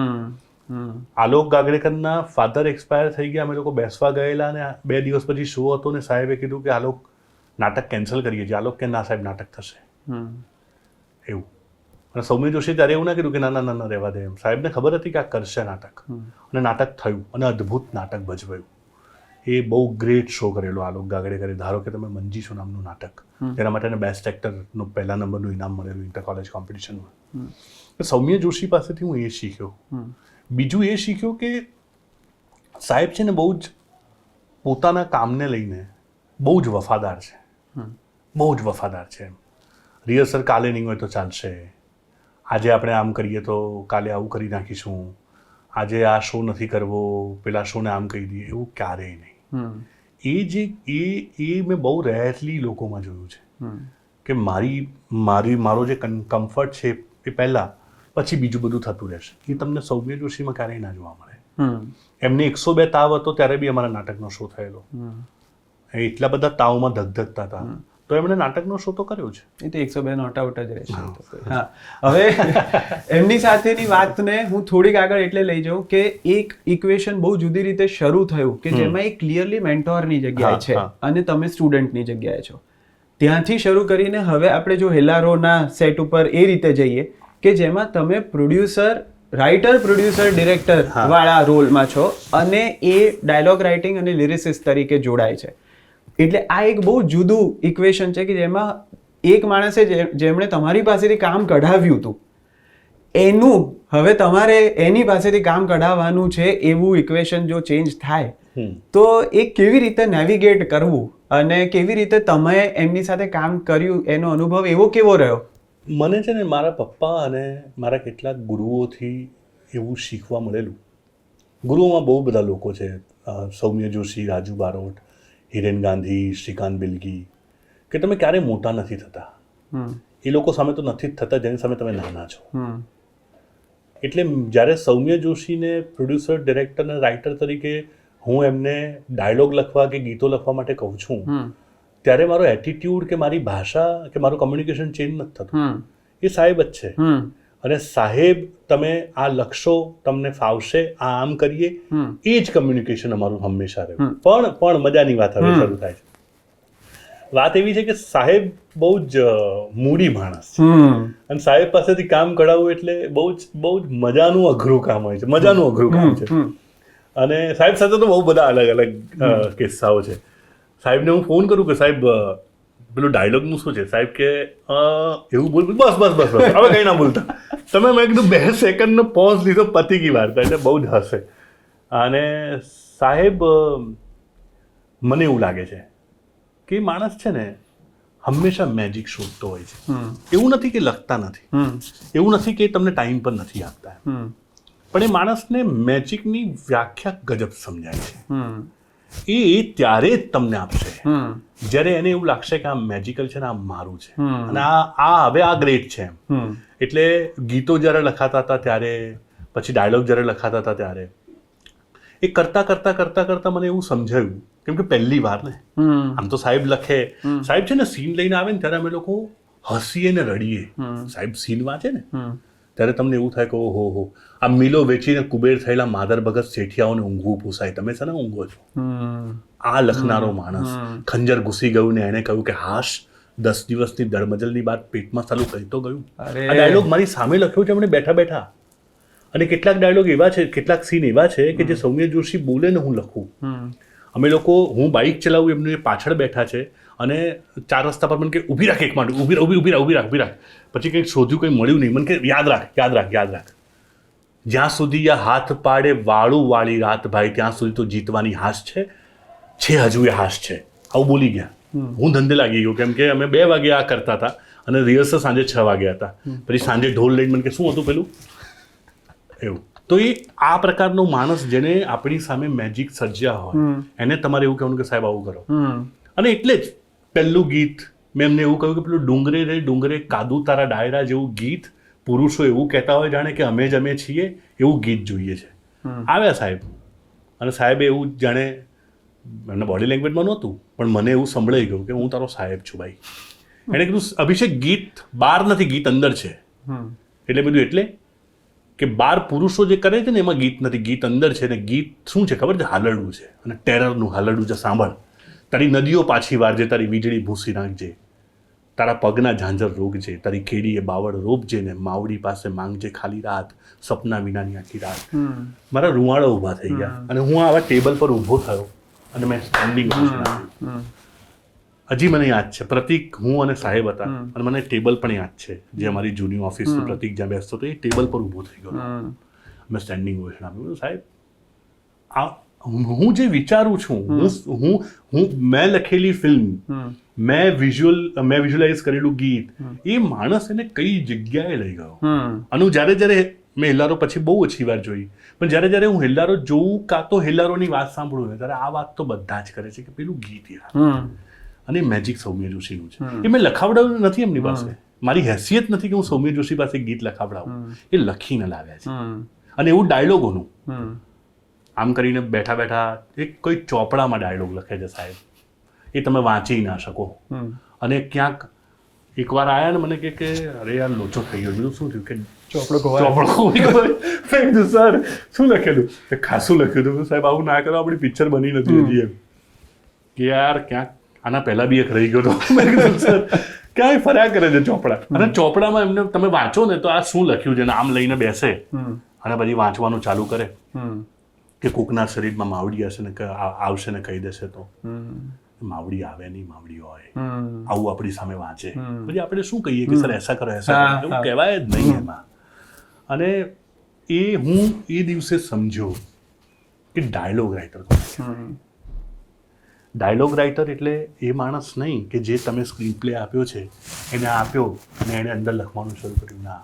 આલોક ગાગડેકરના ફાધર એક્સપાયર થઈ ગયા, અમે લોકો બેસવા ગયેલા અને 2 દિવસ પછી શો હતો ને સાહેબે કીધું કે આલોક નાટક કેન્સલ કરીએ છીએ. આલોક કે ના સાહેબ નાટક થશે એવું. અને સૌમ્ય જોશી ત્યારે એવું ના કીધું કે ના ના ના રહેવા દે એમ. સાહેબને ખબર હતી કે આ કરશે નાટક, અને નાટક થયું અને અદ્ભુત નાટક ભજવાયું. એ બહુ ગ્રેટ શો કરેલો આલોક ગાગડેકરે. ધારો કે તમે મંજીશો નામનું નાટક, તેના માટે બેસ્ટ એક્ટરનું 1લા નંબરનું ઇનામ મળેલું ઇન્ટર કોલેજ કોમ્પિટિશનમાં. સૌમ્ય જોશી પાસેથી હું એ શીખ્યો. બીજું એ શીખ્યો કે સાહેબ છે ને બહુ જ પોતાના કામને લઈને બહુ જ વફાદાર છે, બહુ જ વફાદાર છે એમ. રિહર્સલ કાલે નહીં હોય તો ચાલશે, આજે આપણે આમ કરીએ તો કાલે આવું કરી નાખીશું, આજે આ શો નથી કરવો, પેલા શોને આમ કહી દઈએ, એવું ક્યારેય નહીં. એ મેં બહુ રેરલી લોકોમાં જોયું છે કે મારો જે કમ્ફર્ટ છે એ પહેલાં, પછી બીજું બધું થતું રહેશે. એ તમને સૌમ્ય જોશીમાં ક્યારેય ના જોવા મળે. એમને 102 તાવ હતો ત્યારે બી અમારા નાટકનો શો થયેલો. એટલા બધા તાવમાં ધગધગતા હતા તો એમણે નાટકનો શો તો કર્યો છે. એ તો 102 નોટ આઉટ જ રહેશે. હા, હવે એમની સાથેની વાતને હું થોડીક આગળ એટલે લઈ જાઉં કે એક ઇક્વેશન બહુ જુદી રીતે શરૂ થયું કે જેમાં એક ક્લિયરલી મેન્ટોરની જગ્યાએ છે અને તમે સ્ટુડન્ટની જગ્યાએ છો. ત્યાંથી શરૂ કરીને હવે આપણે જો હેલારોના સેટ ઉપર એ રીતે જઈએ કે જેમાં તમે પ્રોડ્યુસર, રાઇટર, પ્રોડ્યુસર, ડિરેક્ટર વાળા રોલમાં છો અને એ ડાયલોગ રાઇટિંગ અને લિરિસિસ્ટ તરીકે જોડાય છે. એટલે આ એક બહુ જુદું ઇક્વેશન છે કે જેમાં એક માણસે જેમણે તમારી પાસેથી કામ કઢાવ્યું હતું એનું હવે તમારે એની પાસેથી કામ કઢાવવાનું છે એવું ઇક્વેશન જો ચેન્જ થાય તો એ કેવી રીતે નેવિગેટ કરવું અને કેવી રીતે તમે એમની સાથે કામ કર્યું એનો અનુભવ એવો કેવો રહ્યો? મને છે ને મારા પપ્પા અને મારા કેટલાક ગુરુઓથી એવું શીખવા મળેલું. ગુરુઓમાં બહુ બધા લોકો છે, સૌમ્ય જોશી, રાજુ બારોટ, હિરેન ગાંધી, શ્રીકાંત બિલગી, કે તમે ક્યારેય મોટા નથી થતા. એ લોકો સામે તો નથી જ થતા જેની સામે તમે નાના છો. એટલે જ્યારે સૌમ્ય જોશીને પ્રોડ્યુસર, ડિરેક્ટર અને રાઇટર તરીકે હું એમને ડાયલોગ લખવા કે ગીતો લખવા માટે કહું છું ત્યારે મારો એટીટ્યુડ કે મારી ભાષા કે મારું કમ્યુનિકેશન ચેન્જ નથી થતું. એ સાહેબ જ છે. અને સાહેબ તમે આ લખશો, તમને ફાવશે, આ આમ કરીએ, એ જ કમ્યુનિકેશન અમારું હંમેશા રહ્યું. પણ મજાની વાત હવે શરૂ થાય છે. વાત એવી છે કે સાહેબ બહુ જ મૂડી માણસ છે અને સાહેબ પાસેથી કામ કઢાવવું એટલે બહુ જ મજાનું અઘરું કામ હોય છે. મજાનું અઘરું કામ છે. અને સાહેબ સાથે તો બહુ બધા અલગ અલગ કિસ્સાઓ છે. સાહેબને હું ફોન કરું કે સાહેબ પેલું ડાયલોગનું શું છે? સાહેબ કે એવું બોલ, બસ બસ બસ બસ હવે કંઈ ના બોલતા તમે. મેં કીધું 2 સેકન્ડનો પોઝ લીધો, પતી ગઈ વાર્તા. એટલે બહુ જ હસે. અને સાહેબ મને એવું લાગે છે કે માણસ છે ને હંમેશા મેજિક શોધતો હોય છે. એવું નથી કે લખતા નથી, એવું નથી કે તમને ટાઈમ પર નથી આપતા, પણ એ માણસને મેજિકની વ્યાખ્યા ગજબ સમજાય છે. એ ત્યારે જ તમને આપશે જ્યારે એને એવું લાગશે કે આ મેજિકલ છે ને આ મારું છે અને આ હવે આ ગ્રેટ છે એમ. એટલે ગીતો જ્યારે લખાતા હતા ત્યારે, પછી ડાયલોગ જ્યારે લખાતા હતા ત્યારે એ કરતા કરતા કરતા કરતા મને એવું સમજાયું, કેમ કે પહેલી વાર ને આમ તો સાહેબ લખે, સાહેબ છે ને સીન લઈને આવે ને ત્યારે અમે લોકો હસીએ ને રડીએ. સાહેબ સીન વાંચે ને ત્યારે તમને એવું થાય કે ઓહો હો, આ મિલો વેચીને કુબેર થયેલા માદર ભગત શેઠિયાઓને ઊંઘવું પૂછાય, તમે છે ને ઊંઘો છો. આ લખનારો માણસ ખંજર ઘૂસી ગયું ને એણે કહ્યું કે હાશ 10 દિવસની દળમજલની બાદ પેટમાં સાલું કહી તો ગયું. આ ડાયલોગ મારી સામે લખ્યો છે એમણે બેઠા બેઠા. અને કેટલાક ડાયલોગ એવા છે, કેટલાક સીન એવા છે કે જે સૌમ્ય જોશી બોલે ને હું લખું. અમે લોકો, હું બાઇક ચલાવું, એમને પાછળ બેઠા છે અને 4 રસ્તા પર મને કે ઊભી રાખ, એક માટે ઊભી રાખ. પછી કંઈક શોધ્યું, કંઈ મળ્યું નહીં. મને કે યાદ રાખ જ્યાં સુધી આ હાથ પાડે વાળું વાળી રાત ભાઈ, ત્યાં સુધી તો જીતવાની હાશ છે હજુ એ હાશ છે. આવું બોલી ગયા. હું ધંધે લાગી ગયો, કેમ કે અમે 2 વાગે આ કરતા હતા અને રિહર્સલ સાંજે 6 વાગ્યા હતા. પછી સાંજે ઢોલ લઈને મને કે શું હતું પેલું એવું. તો એ આ પ્રકારનો માણસ જેને આપણી સામે મેજિક સર્જ્યા હોય એને તમારે એવું કહેવાનું કે સાહેબ આવું કરો. અને એટલે જ પહેલું ગીત મેં એમને એવું કહ્યું કે પેલું ડુંગરે રે ડુંગરે કાદુ તારા ડાયરા જેવું ગીત પુરુષો એવું કહેતા હોય જાણે કે અમે જ અમે છીએ, એવું ગીત જોઈએ છે. આવ્યા સાહેબ અને સાહેબે એવું જાણે એમના બોડી લેંગ્વેજમાં નહોતું પણ મને એવું સંભળાઈ ગયું કે હું તારો સાહેબ છું ભાઈ. એણે કીધું અભિષેક ગીત બહાર નથી, ગીત અંદર છે. એટલે બધું એટલે કે 12 પુરુષો જે કરે છે ને એમાં ગીત નથી, ગીત અંદર છે. ને ગીત શું છે ખબર છે? હાલરડું છે. અને ટેરરનું હાલરડું છે. સાંભળ, તારી નદીઓ પાછી વારજે, તારી વીજળી ભૂસી નાખજે, તારા પગના ઝાંઝર રોકજે, તારી કેડીએ બાવળ રોપજે, ને માવડી પાસે માંગજે ખાલી રાત, સપના વિનાની આખી રાત. મારા રૂવાડા ઊભા થઈ ગયા અને હું આવા ટેબલ પર ઊભો થયો અને મેં સ્ટેન્ડિંગ હજી મને યાદ છે. પ્રતિક, હું અને સાહેબ હતા અને મને ટેબલ પણ યાદ છે, જે અમારી જૂની ઓફિસનું પ્રતિક જ્યાં બેસતો હતો એ ટેબલ પર ઊભો થઈ ગયો. મેં સ્ટેન્ડિંગ ઓવેશન આપ્યું. સાહેબ, હું જે વિચારું છું, મેં લખેલી ફિલ્મ, મેં વિઝ્યુઅલાઇઝ કરેલું ગીત, એ માણસ એને કઈ જગ્યાએ લઈ ગયો. અને હું જ્યારે મેં હેલ્લારો પછી બહુ ઓછી વાર જોઈ, પણ જ્યારે હું હેલ્લારો જોઉં કાં તો હેલ્લારોની વાત સાંભળું ને, ત્યારે આ વાત તો બધા જ કરે છે કે પેલું ગીત યાર. અને મેજિક સૌમ્ય જોશીનું છે. એ મેં લખાવડાવ્યું નથી એમની પાસે, મારી હેસિયત નથી કે હું સૌમ્ય જોશી પાસે ગીત લખાવડાવું. એ લખીને લાવ્યા છે. અને એવું ડાયલોગોનું, આમ કરીને બેઠા બેઠા એક કોઈ ચોપડામાં ડાયલોગ લખે છે સાહેબ, એ તમે વાંચી ના શકો. અને ક્યાંક એકવાર આયા ને મને કે અરે યાર લોચો થઈ ગયો. બીજું શું થયું કે ચોપડો સર શું લખેલું? ખાસું લખ્યું હતું. સાહેબ આવું ના કરો, આપણી પિક્ચર બની નથી હજી. એમ કે યાર ક્યાંક આના પહેલા બી એક રહી ગયો હતો. મેં કીધું સર ક્યાંય ફર્યા કરે છે ચોપડા. અને ચોપડામાં એમને તમે વાંચો ને તો આ શું લખ્યું છે, આમ લઈને બેસે અને પછી વાંચવાનું ચાલુ કરે કે કોકના શરીરમાં માવડી હશે ને આવશે ને કહી દેશે તો માવડી આવે નહીં, માવડી હોય, આવું આપણી સામે વાંચે. પછી આપણે શું કહીએ કે સર એસા કરો, એસા કરો, એવું કહેવાય જ નહીં એમાં. અને હું એ દિવસે સમજ્યો કે ડાયલોગ રાઇટર કોણ. ડાયલોગ રાઇટર એટલે એ માણસ નહીં કે જે તમે સ્ક્રીન પ્લે આપ્યો છે એને આપ્યો અને એણે અંદર લખવાનું શરૂ કર્યું. ના,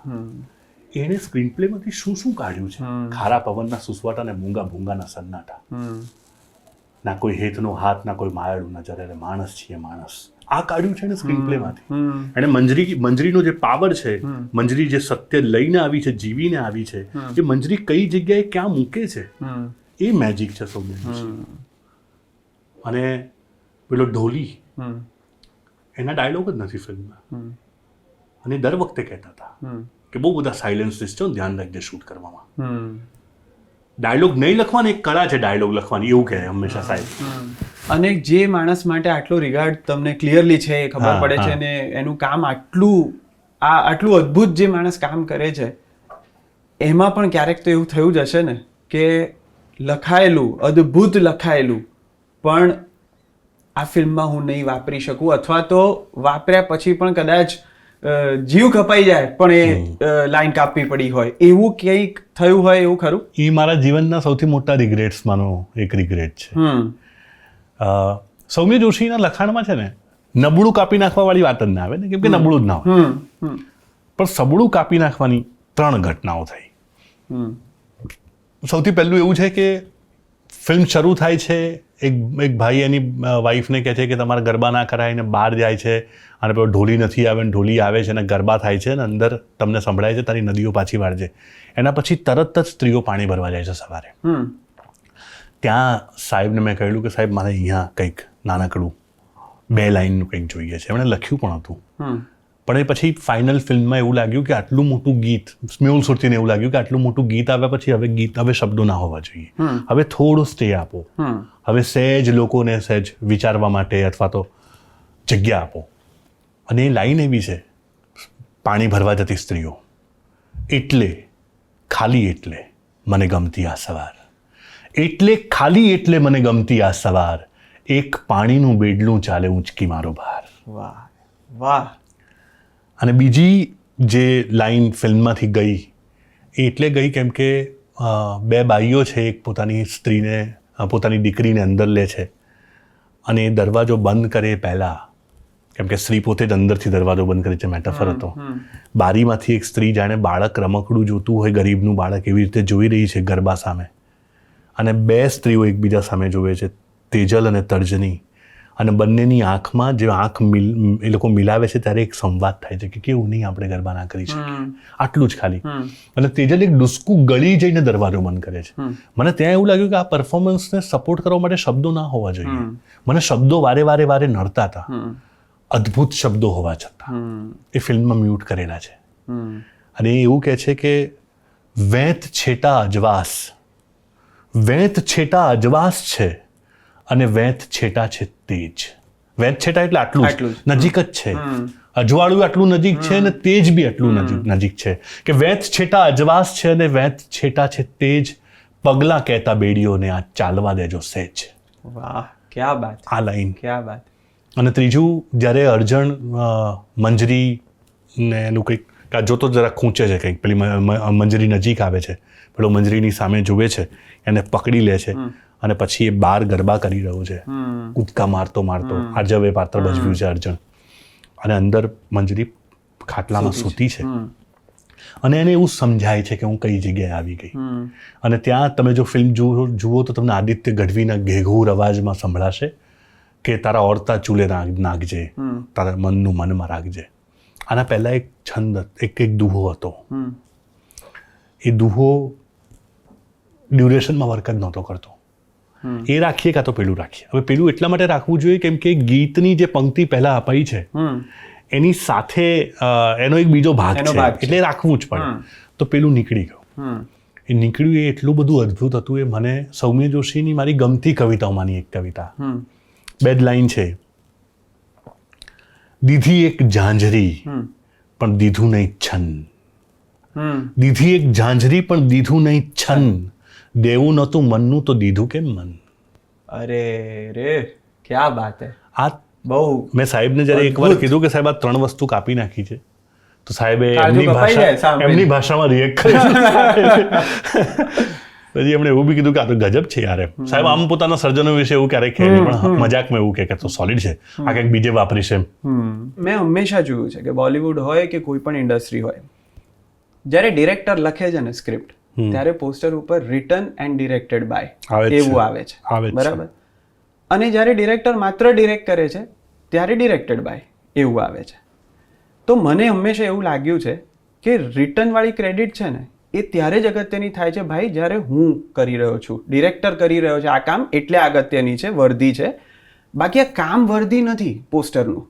એણે સ્ક્રીન પ્લેમાંથી શું કાઢ્યું છે? ખારા પવનના સુસવાટા ને મૂંગા ભૂંગાના સન્નાટા. ના કોઈ હેતનો હાથ, ના કોઈ માયાળું નજર, એટલે માણસ છીએ માણસ. આ કાઢ્યું છે ને સ્ક્રીન પ્લેમાંથી. એણે મંજરીનો જે પાવર છે, મંજરી જે સત્ય લઈને આવી છે, જીવીને આવી છે, એ મંજરી કઈ જગ્યાએ ક્યાં મૂકે છે, એ મેજિક છે સૌમ્ય. અને પેલો ઢોલી, એના ડાયલોગ જ નથી ફિલ્મમાં. અને દર વખતે કહેતા હતા કે બહુ બધા સાયલેન્સીસ છે, ધ્યાન રાખજે શૂટ કરવામાં. ડાયલોગ નહીં લખવાની એક કળા છે, ડાયલોગ લખવાની, એવું કહે હંમેશા સાહેબ. અને જે માણસ માટે આટલો રિગાર્ડ તમને ક્લિયરલી છે, એ ખબર પડે છે, ને એનું કામ આટલું અદ્ભુત જે માણસ કામ કરે છે, એમાં પણ ક્યારેક તો એવું થયું જ હશે ને કે લખાયેલું, અદ્ભુત લખાયેલું, પણ આ ફિલ્મમાં હું નહીં વાપરી શકું, અથવા તો વાપર્યા પછી પણ કદાચ જીવ કપાઈ જાય પણ એ લાઈન કાપવી પડી હોય, એવું કંઈક થયું હોય એવું ખરું? એ મારા જીવનના સૌથી મોટા રિગ્રેટ્સમાંનો એક રિગ્રેટ છે. સૌમ્ય જોશીના લખાણમાં છે ને નબળું કાપી નાખવા વાળી વાત જ ના આવે ને, કેમ કે નબળું જ ના હોય, પણ સબળું કાપી નાખવાની 3 ઘટનાઓ થઈ. સૌથી પહેલું એવું છે કે ફિલ્મ શરૂ થાય છે, એક ભાઈ એની વાઈફને કહે છે કે તમારા ગરબા ના કરાય, ને બહાર જાય છે અને પેલો ઢોલી નથી આવે ને ઢોલી આવે છે અને ગરબા થાય છે, અને અંદર તમને સંભળાય છે તારી નદીઓ પાછી વાળજે. એના પછી તરત જ સ્ત્રીઓ પાણી ભરવા જાય છે સવારે. ત્યાં સાહેબને મેં કહ્યું કે સાહેબ મારે અહીંયા કંઈક નાનકડું 2 લાઈનનું કંઈક જોઈએ છે. એમણે લખ્યું પણ હતું, પણ એ પછી ફાઇનલ ફિલ્મમાં એવું લાગ્યું કે આટલું મોટું ગીત, મેહુલ સુરતીને એવું લાગ્યું કે આટલું મોટું ગીત આવ્યા પછી હવે શબ્દો ના હોવા જોઈએ, હવે થોડો સ્ટે આપો, હવે સહેજ લોકોને સહેજ વિચારવા માટે અથવા તો જગ્યા આપો. અને એ લાઈન એવી છે, પાણી ભરવા જતી સ્ત્રીઓ, એટલે ખાલી એટલે મને ગમતી આ સવાર, એટલે ખાલી એટલે મને ગમતી આ સવાર, એક પાણીનું બેડલું ચાલે ઊંચકી મારો ભાર. વાહ વાહ. અને બીજી જે લાઈન ફિલ્મમાંથી ગઈ એ એટલે ગઈ કેમ કે 2 બાઈઓ છે, એક પોતાની સ્ત્રીને, પોતાની દીકરીને અંદર લે છે અને એ દરવાજો બંધ કરે પહેલાં, કેમ કે સ્ત્રી પોતે જ અંદરથી દરવાજો બંધ કરે છે, મેટાફર હતો, બારીમાંથી એક સ્ત્રી જાણે બાળક રમકડું જોતું હોય, ગરીબનું બાળક, એવી રીતે જોઈ રહી છે ગરબા સામે. અને 2 સ્ત્રીઓ એકબીજા સામે જોવે છે, તેજલ અને તર્જની, અને બંનેની આંખમાં જે એ લોકો મિલાવે છે ત્યારે એક સંવાદ થાય છે કે કેવું નહીં આપણે ગરબા ના કરી શકીએ, આટલું જ ખાલી. અને તેજલ એક ડુસકું ગળી જઈને દરવાજો બંધ કરે છે. મને ત્યાં એવું લાગ્યું કે આ પરફોર્મન્સને સપોર્ટ કરવા માટે શબ્દો ના હોવા જોઈએ. મને શબ્દો વારે નડતા હતા, અદ્ભુત શબ્દો હોવા છતાં એ ફિલ્મમાં મ્યુટ કરેલા છે. અને એ એવું કહે છે કે વેંત છેટા અજવાસ, વેંત છેટા અજવાસ છે અને વેંત છેટા છે તેજ. વેંત છેટા એટલે આટલું જ, નજીક જ છે. અજવાળું આટલું નજીક છે અને તેજ બી આટલું નજીક છે કે વેંત છેટા અજવાસ છે અને વેંત છેટા છે તેજ. પગલા કહેતા બેડીઓને આ ચાલવા દેજો સહેજ. વાહ, ક્યા બાત, આ લાઈન. ક્યા બાત. અને ત્રીજું, જ્યારે અર્જણ મંજરી ને એનું કંઈક જોતો જરા ખૂંચે છે કંઈક, પેલી મંજરી નજીક આવે છે, પેલો મંજરીની સામે જુએ છે, એને પકડી લે છે અને પછી એ બહાર ગરબા કરી રહ્યો છે, કૂદકા મારતો મારતો. આર્જવે પાત્ર ભજવ્યું છે અર્જણ. અને અંદર મંજરી ખાટલામાં સૂતી છે અને એને એવું સમજાય છે કે હું કઈ જગ્યાએ આવી ગઈ. અને ત્યાં તમે જો ફિલ્મ જુઓ તો તમને આદિત્ય ગઢવીના ઘેઘૂર અવાજમાં સંભળાશે કે તારા ઓરતા ચૂલે નાખજે, તારા મનનું મનમાં રાખજે. આના પહેલાં એક છંદ, એક દુહો હતો. એ દુહો ડ્યુરેશનમાં વર્ક જ નહોતો કરતો. એ રાખીએ કાં તો પેલું રાખીએ. હવે પેલું એટલા માટે રાખવું જોઈએ કેમ કે ગીતની જે પંક્તિ પહેલાં અપાઈ છે એની સાથે એનો એક બીજો ભાગ છે, એટલે રાખવું જ પડે. તો પેલું નીકળી ગયું. એ નીકળ્યું એ એટલું બધું અદ્ભુત હતું. એ મને સૌમ્ય જોશીની મારી ગમતી કવિતાઓમાંની એક કવિતા. 2 લાઈન છે. દીધી એક ઝાંઝરી પણ દીધું નહીં છન, દીધી એક ઝાંઝરી પણ દીધું નહીં છન, દેવું નહોતું મનનું તો દીધું કેમ મન. અરે રે, ક્યા બાત હે. આ બહુ મેં સાહેબને જ્યારે એકવાર કીધું કે સાહેબ આ 3 વસ્તુ કાપી નાખી છે, તો સાહેબે એમની ભાષામાં રિએક્ટ કર્યું. પછી એમણે એવું બી કીધું કે આ તો ગજબ છે યાર. સાહેબ આમ પોતાના સર્જનો વિશે એવું ક્યારેક કહે નહીં, પણ મજાકમાં એવું કે તો સોલિડ છે, આ કંઈક બીજે વાપરી છે. મેં હંમેશા જોયું છે કે બોલિવૂડ હોય કે કોઈ પણ ઇન્ડસ્ટ્રી હોય, જ્યારે ડિરેક્ટર લખે છે ને સ્ક્રિપ્ટ, ત્યારે પોસ્ટર ઉપર રિટન એન્ડ ડિરેક્ટેડ બાય એવું આવે છે, બરાબર. અને જ્યારે ડિરેક્ટર માત્ર ડિરેક્ટ કરે છે ત્યારે ડિરેક્ટેડ બાય એવું આવે છે. તો મને હંમેશા એવું લાગ્યું છે કે રિટર્ન વાળી ક્રેડિટ છે ને એ ત્યારે જ અગત્યની થાય છે ભાઈ, જ્યારે હું કરી રહ્યો છું, ડિરેક્ટર કરી રહ્યો છે આ કામ, એટલે અગત્યની છે, વર્ધી છે. બાકી આ કામ વર્ધી નથી પોસ્ટરનું,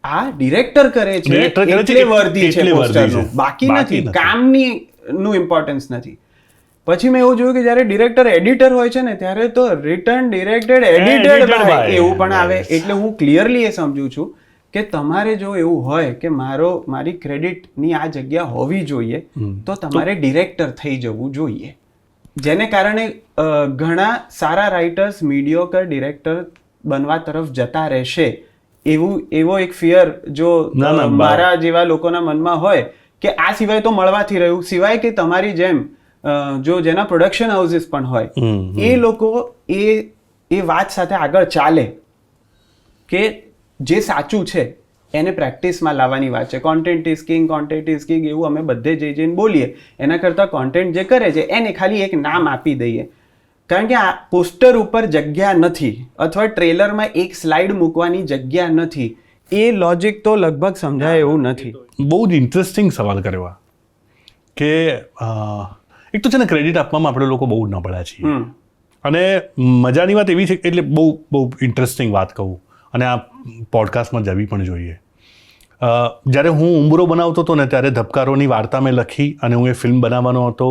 આ ડિરેક્ટર કરે છે એટલે વર્ધી છે પોસ્ટરનું, બાકી નથી. કામની નું ઇમ્પોર્ટન્સ નથી. પછી મેં એવું જોયું કે જ્યારે ડિરેક્ટર એડિટર હોય છે ને ત્યારે તો રિટર્ન ડિરેક્ટેડ એડિટેડ બાય એવું પણ આવે. એટલે હું ક્લિયરલી એ સમજુ છું કે તમારે જો એવું હોય કે મારી ક્રેડિટની આ જગ્યા હોવી જોઈએ તો તમારે ડિરેક્ટર થઈ જવું જોઈએ. જેને કારણે ઘણા સારા રાઇટર્સ મીડિયોકર ડિરેક્ટર બનવા તરફ જતા રહેશે એવો એક ફિયર જો મારા જેવા લોકોના મનમાં હોય કે આ સિવાય તો મળવાથી રહ્યું, સિવાય કે તમારી જેમ જો જેના પ્રોડક્શન હાઉસીસ પણ હોય એ લોકો એ વાત સાથે આગળ ચાલે કે જે સાચું છે એને પ્રેક્ટિસમાં લાવવાની વાત છે. Content is king, content is king એવું અમે બધે જઈને બોલીએ, એના કરતાં કોન્ટેન્ટ જે કરે છે એને ખાલી એક નામ આપી દઈએ. કારણ કે આ પોસ્ટર ઉપર જગ્યા નથી અથવા ટ્રેલરમાં એક સ્લાઇડ મૂકવાની જગ્યા નથી. એ લોજિક તો લગભગ સમજાય એવું નથી. બહુ જ ઇન્ટરેસ્ટિંગ સવાલ કર્યો કે એક તો છે ને ક્રેડિટ આપવામાં આપણે લોકો બહુ નબળા છીએ. અને મજાની વાત એવી છે, એટલે બહુ ઇન્ટરેસ્ટિંગ વાત કહું અને આ પોડકાસ્ટમાં જવી પણ જોઈએ. જ્યારે હું ઉંબરો બનાવતો હતો ને ત્યારે ધબકારોની વાર્તા મેં લખી અને હું એ ફિલ્મ બનાવવાનો હતો.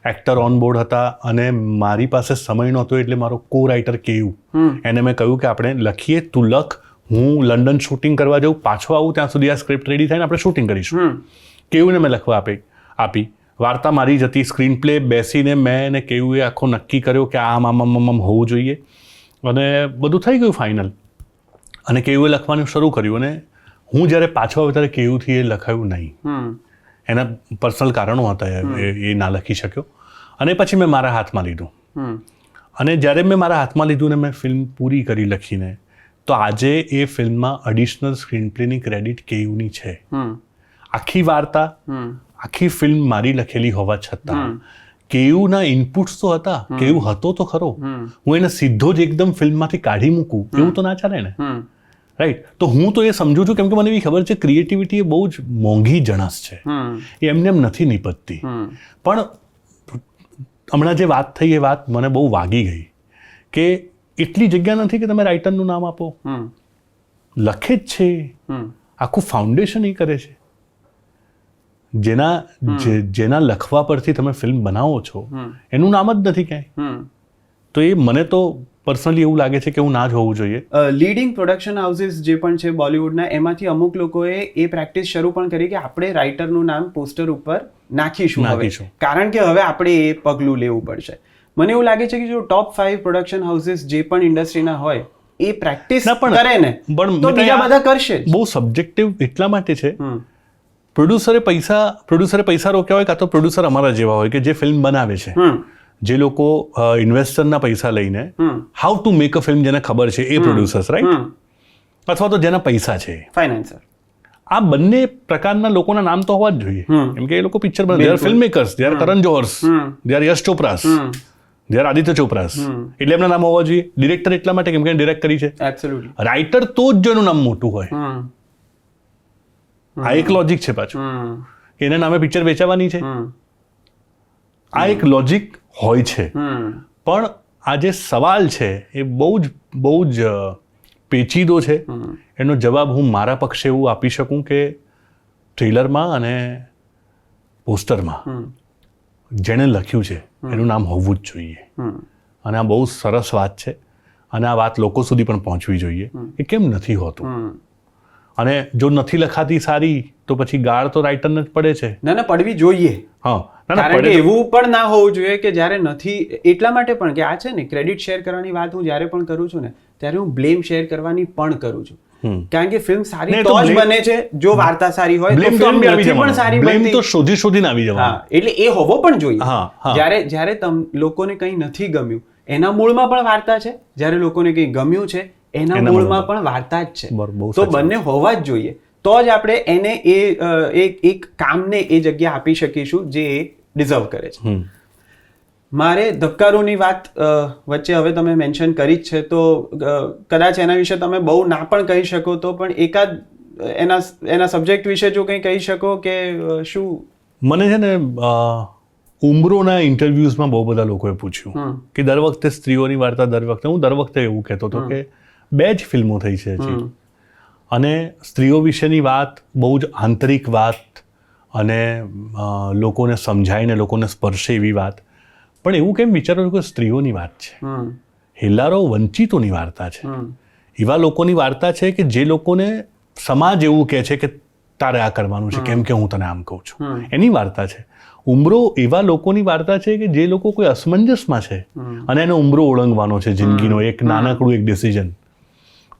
એક્ટર ઓન બોર્ડ હતા અને મારી પાસે સમય નહોતો, એટલે મારો કો રાઇટર કેયુ એને મેં કહ્યું કે આપણે લખીએ, તું લખ, હું લંડન શૂટિંગ કરવા જાઉં, પાછો આવું ત્યાં સુધી આ સ્ક્રિપ્ટ રેડી થાય ને આપણે શૂટિંગ કરીશું. કેયુને મેં લખવા આપી. વાર્તા મારી જ હતી. સ્ક્રીન પ્લે બેસીને મેં એને કેયુએ આખો નક્કી કર્યો કે આમ હોવું જોઈએ અને બધું થઈ ગયું ફાઇનલ. અને કેયુએ લખવાનું શરૂ કર્યું અને હું જ્યારે પાછો આવ્યો ત્યારે કેયુથી એ લખાયું નહીં. એના પર્સનલ કારણો હતા, એ ના લખી શક્યો. અને પછી મેં મારા હાથમાં લીધું. અને જ્યારે મેં મારા હાથમાં લીધું ને મેં ફિલ્મ પૂરી કરી લખીને, તો આજે એ ફિલ્મમાં એડિશનલ સ્ક્રીન પ્લેની ક્રેડિટ કેયુની છે. આખી વાર્તા, આખી ફિલ્મ મારી લખેલી હોવા છતાં કેયુના ઇનપુટ્સ તો હતા. કેયુ હતો તો ખરો, હું એને સીધો જ એકદમ ફિલ્મમાંથી કાઢી મૂકું એવું તો ના ચાલે ને, રાઈટ? તો હું તો એ સમજુ છું કેમ કે મને એવી ખબર છે ક્રિએટિવિટી એ બહુ જ મોંઘી જણસ છે, એ એમને એમ નથી નીપજતી. પણ હમણાં જે વાત થઈ એ વાત મને બહુ વાગી ગઈ કે એટલી જગ્યા નથી કે તમે રાઇટરનું નામ આપો. લખે જ છે, આખું ફાઉન્ડેશન એ કરે છે, જેના લખવા પરથી તમે ફિલ્મ બનાવો છો એનું નામ જ નથી ક્યાંય. તો એ મને તો પર્સનલી એવું લાગે છે કે એવું ના જ હોવું જોઈએ. લીડિંગ પ્રોડક્શન હાઉસીસ જે પણ છે બોલિવૂડના, એમાંથી અમુક લોકોએ એ પ્રેક્ટિસ શરૂ પણ કરી કે આપણે રાઇટરનું નામ પોસ્ટર ઉપર નાખીશું હવે, કારણ કે હવે આપણે એ પગલું લેવું પડશે. મને એવું લાગે છે કે જો ટોપ 5 પ્રોડક્શન હાઉસીસ જે પણ ઇન્ડસ્ટ્રીના હોય એ પ્રેક્ટિસ કરે ને તો બીજા બધા કરશે. બહુ સબ્જેક્ટિવ એટલા માટે છે, પ્રોડ્યુસરે પૈસા રોક્યા હોય કાં તો પ્રોડ્યુસર અમારા જેવા હોય કે જે ફિલ્મ બનાવે છે, જે લોકો ઇન્વેસ્ટરના પૈસા લઈને how to make a film જેને ખબર છે એ પ્રોડ્યુસર્સ, રાઈટ, અથવા તો જેના પૈસા છે, ફાઇનાન્સર. આ બંને પ્રકારના લોકોના નામ તો હોવા જ જોઈએ, કેમ કે એ લોકો પિક્ચર બનાવે. They are film makers, they are Karan Johars, they are Yash Chopras, they are Aditya Chopras, એટલે એમના નામ હોવા જોઈએ. ડિરેક્ટર એટલા માટે કેમ કે ડિરેક્ટ કરી છે. એબ્સોલ્યુટલી. રાઇટર તો જ જો એનું નામ મોટું હોય. આ એક લોજિક છે પાછું, કે એના નામે પિક્ચર વેચાવાની છે. આ એક લોજિક હોય છે, પણ આ જે સવાલ છે એ બહુ જ પેચીદો છે. એનો જવાબ હું મારા પક્ષે એવું આપી શકું કે ટ્રેલરમાં અને પોસ્ટરમાં જેણે લખ્યું છે એનું નામ હોવું જ જોઈએ. અને આ બહુ સરસ વાત છે, અને આ વાત લોકો સુધી પણ પહોંચવી જોઈએ કે કેમ નથી હોતું. અને જો નથી લખાતી સારી તો પછી ગાળ તો રાઇટરને જ પડે છે. ના પડવી જોઈએ. હા, કારણ કે એવું પણ ના હોવું જોઈએ કે જ્યારે નથી, એટલા માટે પણ કે આ છે ને ક્રેડિટ શેર કરવાની વાત હું જ્યારે પણ કરું છું ને ત્યારે હું બ્લેમ શેર કરવાની પણ કરું છું. કારણ કે ફિલ્મ સારી તો જ બને છે જો વાર્તા સારી હોય. તો ફિલ્મ નથી પણ સારી બનતી તો શોધીને આવી જવાનું. એટલે એ હોવો પણ જોઈએ. જ્યારે લોકોને કંઈ નથી ગમ્યું એના મૂળમાં પણ વાર્તા છે, જ્યારે લોકોને કંઈ ગમ્યું છે એના મૂળમાં પણ વાર્તા જ છે. તો બંને હોવા જ જોઈએ, તો જ આપણે એને એક કામને એ જગ્યા આપી શકીશું જે એ ડિઝર્વ કરે છે. મારે ધબકારોની વાત વચ્ચે હવે તમે મેન્શન કરી જ છે, તો કદાચ એના વિશે તમે બહુ ના પણ કહી શકો, તો પણ એકાદ એના સબ્જેક્ટ વિશે જો કંઈ કહી શકો કે શું? મને છે ને ઉમરોના ઇન્ટરવ્યુઝમાં બહુ બધા લોકોએ પૂછ્યું કે દર વખતે સ્ત્રીઓની વાર્તા, હું દર વખતે એવું કહેતો હતો કે 2 જ ફિલ્મો થઈ છે હજી, અને સ્ત્રીઓ વિશેની વાત બહુ જ આંતરિક વાત અને લોકોને સમજાઈને લોકોને સ્પર્શે એવી વાત. પણ એવું કેમ વિચારો કે સ્ત્રીઓની વાત છે? હેલ્લારો વંચિતોની વાર્તા છે, એવા લોકોની વાર્તા છે કે જે લોકોને સમાજ એવું કહે છે કે તારે આ કરવાનું છે કેમ કે હું તને આમ કહું છું, એની વાર્તા છે. ઉમરો એવા લોકોની વાર્તા છે કે જે લોકો કોઈ અસમંજસમાં છે અને એને ઉમરો ઓળંગવાનો છે જિંદગીનો, એક નાનકડું એક ડિસિઝન.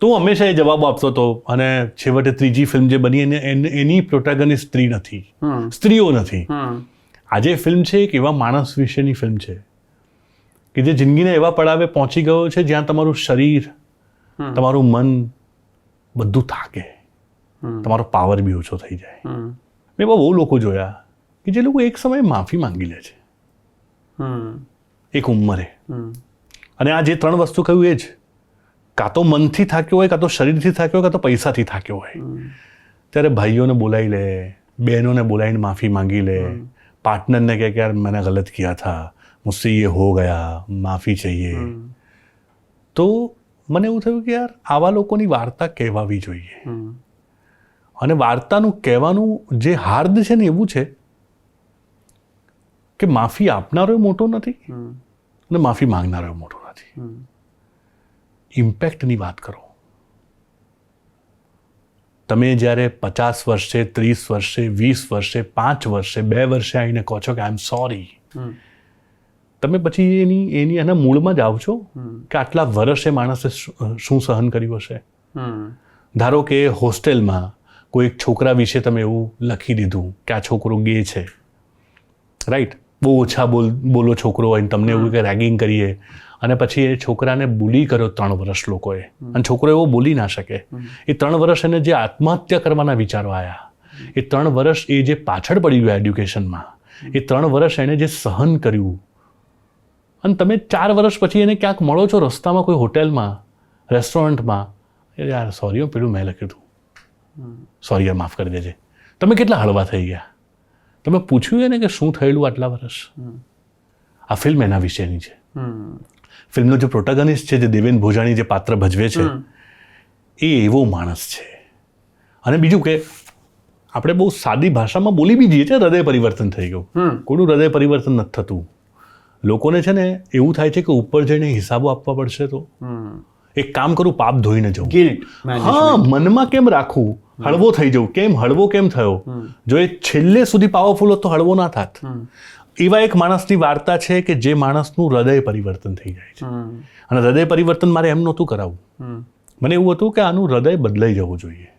તો હું હંમેશા એ જવાબ આપતો હતો, અને છેવટે ત્રીજી ફિલ્મ જે બની એની પ્રોટેગનિસ્ટ સ્ત્રી નથી, સ્ત્રીઓ નથી. આજે ફિલ્મ છે એક એવા માણસ વિશેની ફિલ્મ છે કે જે જિંદગીને એવા પડાવે પહોંચી ગયો છે જ્યાં તમારું શરીર, તમારું મન બધું થાકે, તમારો પાવર બી ઓછો થઈ જાય. મેં બહુ લોકો જોયા કે જે લોકો એક સમયે માફી માંગી લે છે એક ઉંમરે. અને આ જે 3 વસ્તુ કહ્યું એ જ, કાં તો મનથી થાક્યો હોય, કાં તો શરીરથી થાક્યો હોય, કાં તો પૈસાથી થાક્યો હોય, ત્યારે ભાઈઓને બોલાવી લે, બહેનોને બોલાવીને માફી માંગી લે, पार्टनर ने कहा कि यार मैंने गलत किया था, मुझसे ये हो गया, माफ़ी चाहिए. તો મને એવું થયું કે યાર આવા લોકોની વાર્તા કહેવાવી જોઈએ. અને વાર્તાનું કહેવાનું જે હાર્દ છે ને એવું છે કે માફી આપનારો મોટો નથી અને માફી માંગનારો મોટો નથી. ઇમ્પેક્ટની વાત કરો. તમે જ્યારે 50 વર્ષે, 30 વર્ષે, 20 વર્ષે, 5 વર્ષે, 2 વર્ષે આવીને કહો છો કે આઈ એમ સોરી, તમે પછી એના મૂળમાં જ આવશો કે આટલા વર્ષે માણસે શું સહન કર્યું હશે. ધારો કે હોસ્ટેલમાં કોઈ એક છોકરા વિશે તમે એવું લખી દીધું કે આ છોકરો ગે છે, રાઈટ, બહુ ઓછા બોલો છોકરો હોય ને તમને એવું કે રેગિંગ કરીએ, અને પછી એ છોકરાને બુલી કર્યો 3 વર્ષ લોકોએ, અને છોકરો એવો બોલી ના શકે. એ 3 વર્ષ એને જે આત્મહત્યા કરવાના વિચારો આવ્યા, એ 3 વર્ષ એ જે પાછળ પડી ગયો એડ્યુકેશનમાં, એ 3 વર્ષ એને જે સહન કર્યું, અને તમે 4 વર્ષ પછી એને ક્યાંક મળો છો રસ્તામાં, કોઈ હોટેલમાં, રેસ્ટોરન્ટમાં, યાર સોરી પેલું મેં લખ્યું હતું, સોરી યાર માફ કરી દેજે. તમે કેટલા હળવા થઈ ગયા. તમે પૂછ્યું એને કે શું થયેલું આટલા વર્ષ. આ ફિલ્મ એના વિશેની છે. ફિલ્મનો જે પ્રોટેગનિસ્ટ છે, જે દેવેન ભોજાણી જે પાત્ર ભજવે છે, એ એવો માણસ છે. અને બીજું કે આપણે બહુ સાદી ભાષામાં બોલી બી જઈએ છીએ હૃદય પરિવર્તન થઈ ગયું. કોઈનું હૃદય પરિવર્તન નથી થતું. લોકોને છે ને એવું થાય છે કે ઉપર જઈને હિસાબો આપવા પડશે, તો એક કામ કરું, પાપ ધોઈને જવું. ગિલ્ટ. હા, મનમાં કેમ રાખવું, હળવો થઈ જવું. કેમ હળવો કેમ થયો? જો એ છેલ્લે સુધી પાવરફુલ હોત તો હળવો ના થાત. એવા એક માણસની વાર્તા છે કે જે માણસનું હૃદય પરિવર્તન થઈ જાય છે. અને હૃદય પરિવર્તન મારે એમ નહોતું કરાવવું. મને એવું હતું કે આનું હૃદય બદલાઈ જવું જોઈએ.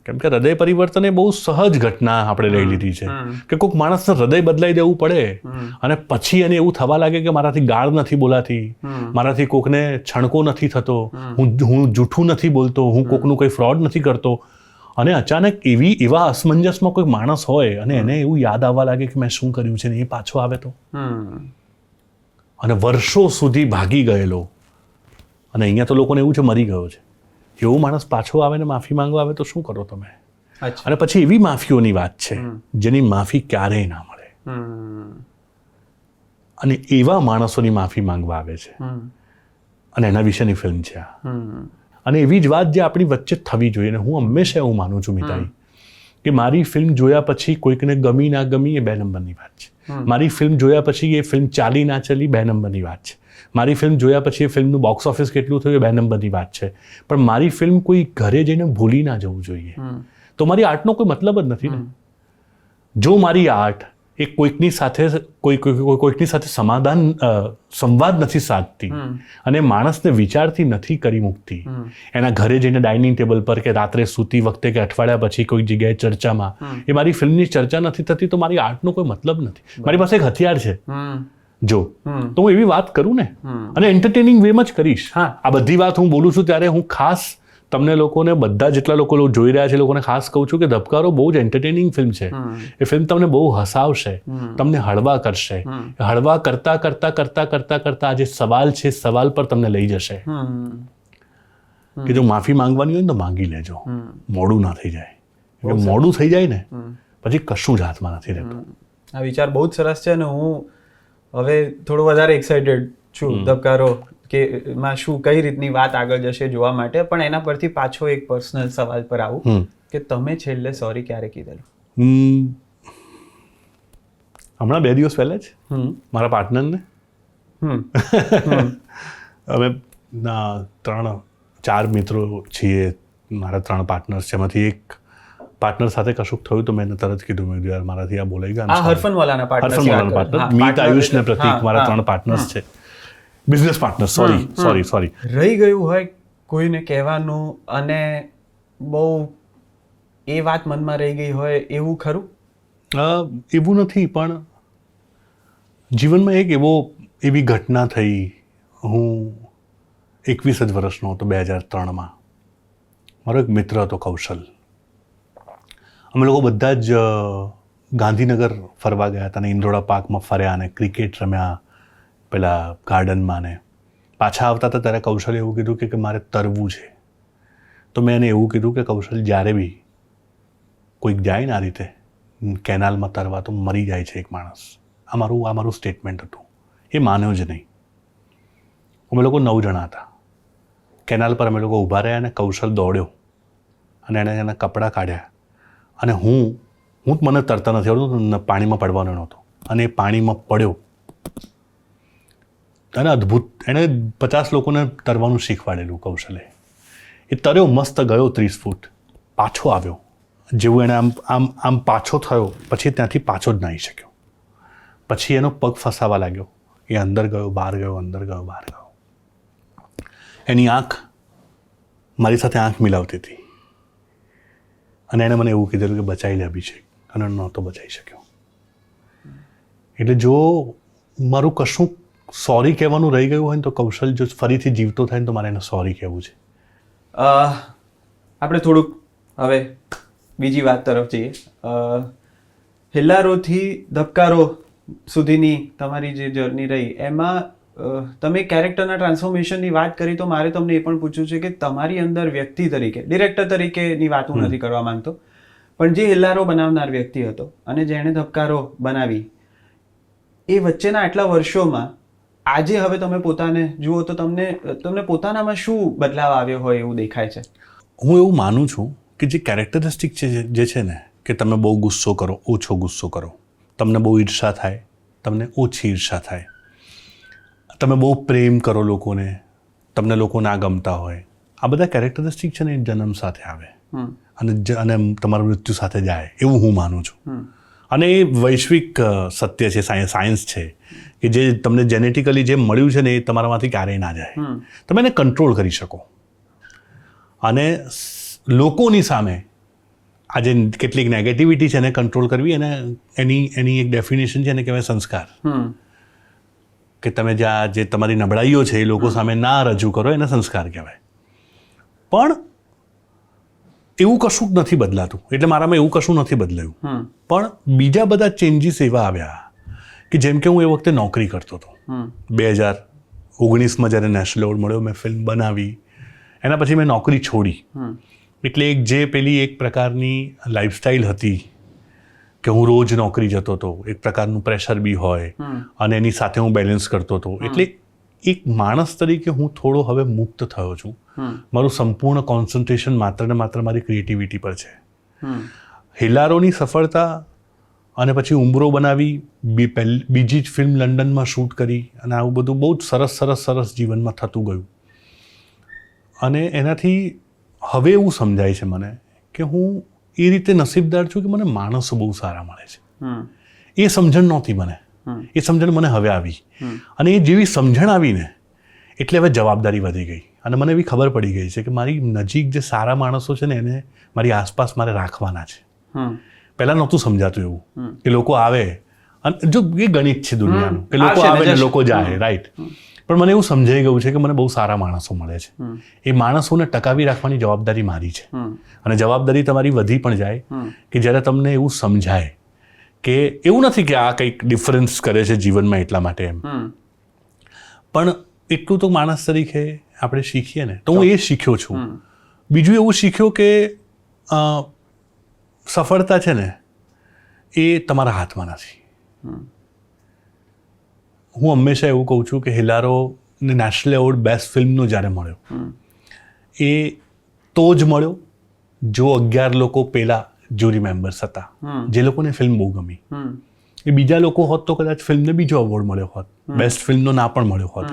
કેમ કે હૃદય પરિવર્તન એ બહુ સહજ ઘટના આપણે લઈ લીધી છે કે કોઈક માણસને હૃદય બદલાઈ દેવું પડે અને પછી એને એવું થવા લાગે કે મારાથી ગાળ નથી બોલાતી, મારાથી કોકને છણકો નથી થતો, હું જૂઠું નથી બોલતો, હું કોકનું કોઈ ફ્રોડ નથી કરતો. અને અચાનક એવા અસમંજસમાં કોઈ માણસ હોય અને એને એવું યાદ આવવા લાગે કે મેં શું કર્યું છે ને એ પાછો આવે તો, અને વર્ષો સુધી ભાગી ગયેલો, અને અહીંયા તો લોકોને એવું છે મરી ગયો છે, એવો માણસ પાછો આવે ને માફી માંગવા આવે તો શું કરો તમે? અને પછી એવી માફીઓની વાત છે જેની માફી ક્યારેય ના મળે, અને એવા માણસોની માફી માંગવા આવે છે, અને એના વિશેની ફિલ્મ છે આ. અને એવી જ વાત જે આપણી વચ્ચે થવી જોઈએ. અને હું હંમેશા એવું માનું છું મિતાઈ કે મારી ફિલ્મ જોયા પછી કોઈકને ગમી ના ગમી એ 2 નંબરની વાત છે. મારી ફિલ્મ જોયા પછી એ ફિલ્મ ચાલી ના ચાલી 2 નંબરની વાત છે. મારી ફિલ્મ જોયા પછી એ ફિલ્મનું બોક્સ ઓફિસ કેટલું થયું એ 2 નંબરની વાત છે. પણ મારી ફિલ્મ કોઈ ઘરે જઈને ભૂલી ના જવું જોઈએ. તો મારી આર્ટનો કોઈ મતલબ જ નથી ને. જો મારી આર્ટ એ કોઈકની સાથે કોઈકની સાથે સંવાદ નથી સાધતી અને માણસને વિચારથી નથી કરી મૂકતી, એના ઘરે જઈને ડાઇનિંગ ટેબલ પર કે રાત્રે સૂતી વખતે કે અઠવાડિયા પછી કોઈ જગ્યાએ ચર્ચામાં એ મારી ફિલ્મની ચર્ચા નથી થતી, તો મારી આર્ટનો કોઈ મતલબ નથી. મારી પાસે એક હથિયાર છે જો, તો હું એવી વાત કરું ને, અને એન્ટરટેનિંગ વેમાં જ કરીશ. હા, આ બધી વાત હું બોલું છું ત્યારે હું ખાસ તમને લોકોને, બધા જેટલા લોકો જોઈ રહ્યા છે લોકોને ખાસ કહું છું કે ધબકારો બહુ જ એન્ટરટેનિંગ ફિલ્મ છે. એ ફિલ્મ તમને બહુ હસાવશે, તમને હળવા કરશે. હળવા કરતા કરતા કરતા કરતા કરતા આ જે સવાલ છે સવાલ પર તમને લઈ જશે કે જો માફી માંગવાની હોય ને તો માંગી લેજો, મોડું ના થઈ જાય. મોડું થઈ જાય ને પછી કશું જ હાથમાં નથી રહેતું. આ વિચાર બહુ જ સરસ છે, અને હું હવે થોડું વધારે એક્સાઇટેડ છું ધબકારો કે માં શું કઈ રીતની વાત આગળ જશે જોવા માટે. પણ એના પરથી પાછો એક પર્સનલ સવાલ પર આવું કે તમે છેલ્લે સોરી ક્યારે કીધેલું? હમણાં 2 દિવસ પહેલા જ મારા પાર્ટનરને અમે 4 મિત્રો છીએ, મારા 3 પાર્ટનર્સ છે, એમાંથી એક પાર્ટનર સાથે કશુંક થયું તો મેં તરત કીધું, મેં યાર મારાથી આ બોલાઈ ગયા. હરફનવાલાના પાર્ટનર મીત, આયુષ ને પ્રતીક, મારા 3 પાર્ટનર્સ છે, બિઝનેસ પાર્ટનર. સોરી રહી ગયું હોય કોઈને કહેવાનું અને બહુ એ વાત મનમાં રહી ગઈ હોય એવું ખરું? એવું નથી, પણ જીવનમાં એક એવી ઘટના થઈ. હું 21 જ વર્ષનો હતો 2003માં. મારો એક મિત્ર હતો કૌશલ. અમે લોકો બધા જ ગાંધીનગર ફરવા ગયા હતા, અને ઇન્દ્રોડા પાર્કમાં ફર્યા અને ક્રિકેટ રમ્યા પેલા ગાર્ડનમાં. ને પાછા આવતા હતા ત્યારે કૌશલે એવું કીધું કે મારે તરવું છે. તો મેં એને એવું કીધું કે કૌશલ, જ્યારે બી કોઈક જાય ને આ રીતે કેનાલમાં તરવા તો મરી જાય છે એક માણસ. આ મારું સ્ટેટમેન્ટ હતું. એ માન્યો જ નહીં. અમે લોકો 9 જણા હતા. કેનાલ પર અમે લોકો ઊભા રહ્યા અને કૌશલ દોડ્યો અને એણે એના કપડાં કાઢ્યા, અને હું મને તરતા નથી આવડતું, પાણીમાં પડવાનો નહોતો, અને એ પાણીમાં પડ્યો. અને અદ્ભુત, એણે 50 લોકોને તરવાનું શીખવાડેલું કૌશલે. એ તર્યો, મસ્ત ગયો 30 ફૂટ, પાછો આવ્યો. જેવું એણે આમ પાછો થયો પછી ત્યાંથી પાછો જ નાહી શક્યો. પછી એનો પગ ફસાવા લાગ્યો. એ અંદર ગયો, બહાર ગયો, અંદર ગયો, બહાર ગયો. એની આંખ મારી સાથે આંખ મિલાવતી હતી, અને એણે મને એવું કીધેલું કે બચાવી લે અભિષેક, અને નહોતો બચાવી શક્યો. એટલે જો મારું કશું સોરી કહેવાનું રહી ગયું હોય ને તો કૌશલ જો ફરીથી જીવતો થાય ને તો મારે એને સોરી કહેવું છે. આપણે થોડુંક હવે બીજી વાત તરફ જઈએ. હેલ્લારોથી ધબકારો સુધીની તમારી જે જર્ની રહી એમાં તમે કેરેક્ટરના ટ્રાન્સફોર્મેશનની વાત કરી, તો મારે તમને એ પણ પૂછવું છે કે તમારી અંદર વ્યક્તિ તરીકે, ડિરેક્ટર તરીકેની વાત હું નથી કરવા માંગતો, પણ જે હેલ્લારો બનાવનાર વ્યક્તિ હતો અને જેણે ધબકારો બનાવી, એ વચ્ચેના આટલા વર્ષોમાં આજે હવે તમે પોતાને જુઓ તો તમને પોતાનામાં શું બદલાવ આવ્યો હોય એવું દેખાય છે? હું એવું માનું છું કે જે કેરેક્ટરિસ્ટિક જે છે ને કે તમે બહુ ગુસ્સો કરો, ઓછો ગુસ્સો કરો, તમને બહુ ઈર્ષા થાય, તમને ઓછી ઈર્ષા થાય, તમે બહુ પ્રેમ કરો લોકોને, તમને લોકો ના ગમતા હોય, આ બધા કેરેક્ટરિસ્ટિક છે ને એ જન્મ સાથે આવે અને તમારું મૃત્યુ સાથે જાય એવું હું માનું છું. અને એ વૈશ્વિક સત્ય છે, સાયન્સ છે કે જે તમને જેનેટિકલી જે મળ્યું છે ને એ તમારામાંથી ક્યારેય ના જાય. તમે એને કંટ્રોલ કરી શકો. અને લોકોની સામે આ જે કેટલીક નેગેટિવિટી છે એને કંટ્રોલ કરવી, અને એની એક ડેફિનેશન છે એને કહેવાય સંસ્કાર. કે તમે જે તમારી નબળાઈઓ છે એ લોકો સામે ના રજૂ કરો એને સંસ્કાર કહેવાય. પણ એવું કશું જ નથી બદલાતું, એટલે મારામાં એવું કશું નથી બદલાયું. પણ બીજા બધા ચેન્જીસ એવા આવ્યા કે જેમ કે હું એ વખતે નોકરી કરતો હતો. 2019માં જ્યારે નેશનલ એવોર્ડ મળ્યો, મેં ફિલ્મ બનાવી, એના પછી મેં નોકરી છોડી. એટલે પેલી એક પ્રકારની લાઈફસ્ટાઈલ હતી કે હું રોજ નોકરી જતો હતો, એક પ્રકારનું પ્રેશર બી હોય અને એની સાથે હું બેલેન્સ કરતો હતો. એટલે એક માણસ તરીકે હું થોડો હવે મુક્ત થયો છું. મારું સંપૂર્ણ કોન્સન્ટ્રેશન માત્ર ને માત્ર મારી ક્રિએટિવિટી પર છે. હેલારોની સફળતા અને પછી ઉંબરો બનાવી, બીજી જ ફિલ્મ લંડનમાં શૂટ કરી, અને આવું બધું બહુ જ સરસ જીવનમાં થતું ગયું. અને એનાથી હવે એવું સમજાય છે મને કે હું એ રીતે નસીબદાર છું કે મને માણસો બહુ સારા મળે છે. એ સમજણ નહોતી મને, એ સમજણ મને હવે આવી. અને એ જેવી સમજણ આવીને એટલે હવે જવાબદારી વધી ગઈ. અને મને એવી ખબર પડી ગઈ છે કે મારી નજીક જે સારા માણસો છે ને એને મારી આસપાસ મારે રાખવાના છે. પહેલાં નહોતું સમજાતું એવું કે લોકો આવે, અને જો એ ગણિત છે દુનિયાનું કે લોકો આવે ને લોકો જાય, રાઈટ. પણ મને એવું સમજાઈ ગયું છે કે મને બહુ સારા માણસો મળે છે. એ માણસોને ટકાવી રાખવાની જવાબદારી મારી છે. અને જવાબદારી તમારી વધી પણ જાય કે જ્યારે તમને એવું સમજાય કે એવું નથી કે આ કંઈક ડિફરન્સ કરે છે જીવનમાં એટલા માટે એમ, પણ એટલું તો માણસ તરીકે આપણે શીખીએ ને, તો હું એ શીખ્યો છું. બીજું એવું શીખ્યો કે સફળતા છે ને એ તમારા હાથમાં નથી. હું હંમેશા એવું કહું છું કે હેલારોને નેશનલ એવોર્ડ બેસ્ટ ફિલ્મનો જ્યારે મળ્યો, એ તો જ મળ્યો જો 11 લોકો પહેલા જ્યુરી મેમ્બર્સ હતા, જે લોકોને ફિલ્મ બહુ ગમી. એ બીજા લોકો હોત તો કદાચ ફિલ્મને બીજો એવોર્ડ મળ્યો હોત, બેસ્ટ ફિલ્મનો ના પણ મળ્યો હોત.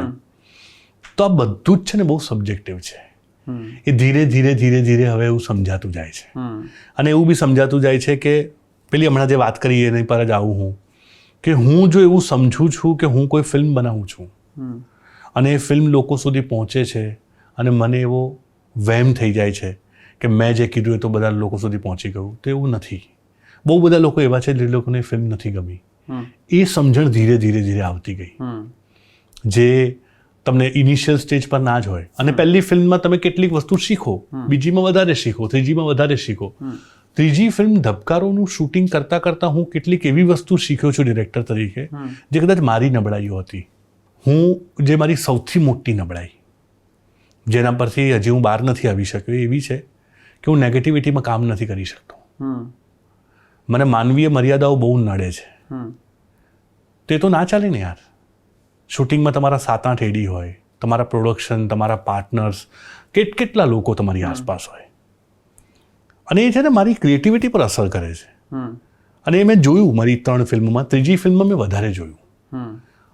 તો આ બધું જ છે ને બહુ સબ્જેક્ટિવ છે. એ ધીરે ધીરે હવે એવું સમજાતું જાય છે. અને એવું બી સમજાતું જાય છે કે પેલી હમણાં જે વાત કરી એની પર જ આવું હું કે હું જો એવું સમજું છું કે હું કોઈ ફિલ્મ બનાવું છું અને એ ફિલ્મ લોકો સુધી પહોંચે છે અને મને એવો વહેમ થઈ જાય છે કે મેં જે કીધું એ તો બધા લોકો સુધી પહોંચી ગયું, તો એવું નથી. બહુ બધા લોકો એવા છે જે લોકોને ફિલ્મ નથી ગમી. એ સમજણ ધીરે ધીરે આવતી ગઈ, જે તમને ઇનિશિયલ સ્ટેજ પર ના જ હોય. અને પહેલી ફિલ્મમાં તમે કેટલીક વસ્તુ શીખો, બીજીમાં વધારે શીખો, ત્રીજીમાં વધારે શીખો. ત્રીજી ફિલ્મ ધબકારોનું શૂટિંગ કરતાં હું કેટલીક એવી વસ્તુ શીખ્યો છું ડિરેક્ટર તરીકે જે કદાચ મારી નબળાઈઓ હતી. જે મારી સૌથી મોટી નબળાઈ, જેના પરથી હજી હું બહાર નથી આવી શક્યો, એવી છે કે હું નેગેટિવિટીમાં કામ નથી કરી શકતો. મને માનવીય મર્યાદાઓ બહુ નડે છે. તે તો ના ચાલે ને યાર. શૂટિંગમાં તમારા 7-8 એડી હોય, તમારા પ્રોડક્શન, તમારા પાર્ટનર્સ, કેટલા લોકો તમારી આસપાસ હોય, અને એ છે ને મારી ક્રિએટિવિટી પર અસર કરે છે. અને એ મેં જોયું મારી 3 ફિલ્મોમાં. ત્રીજી ફિલ્મમાં મેં વધારે જોયું.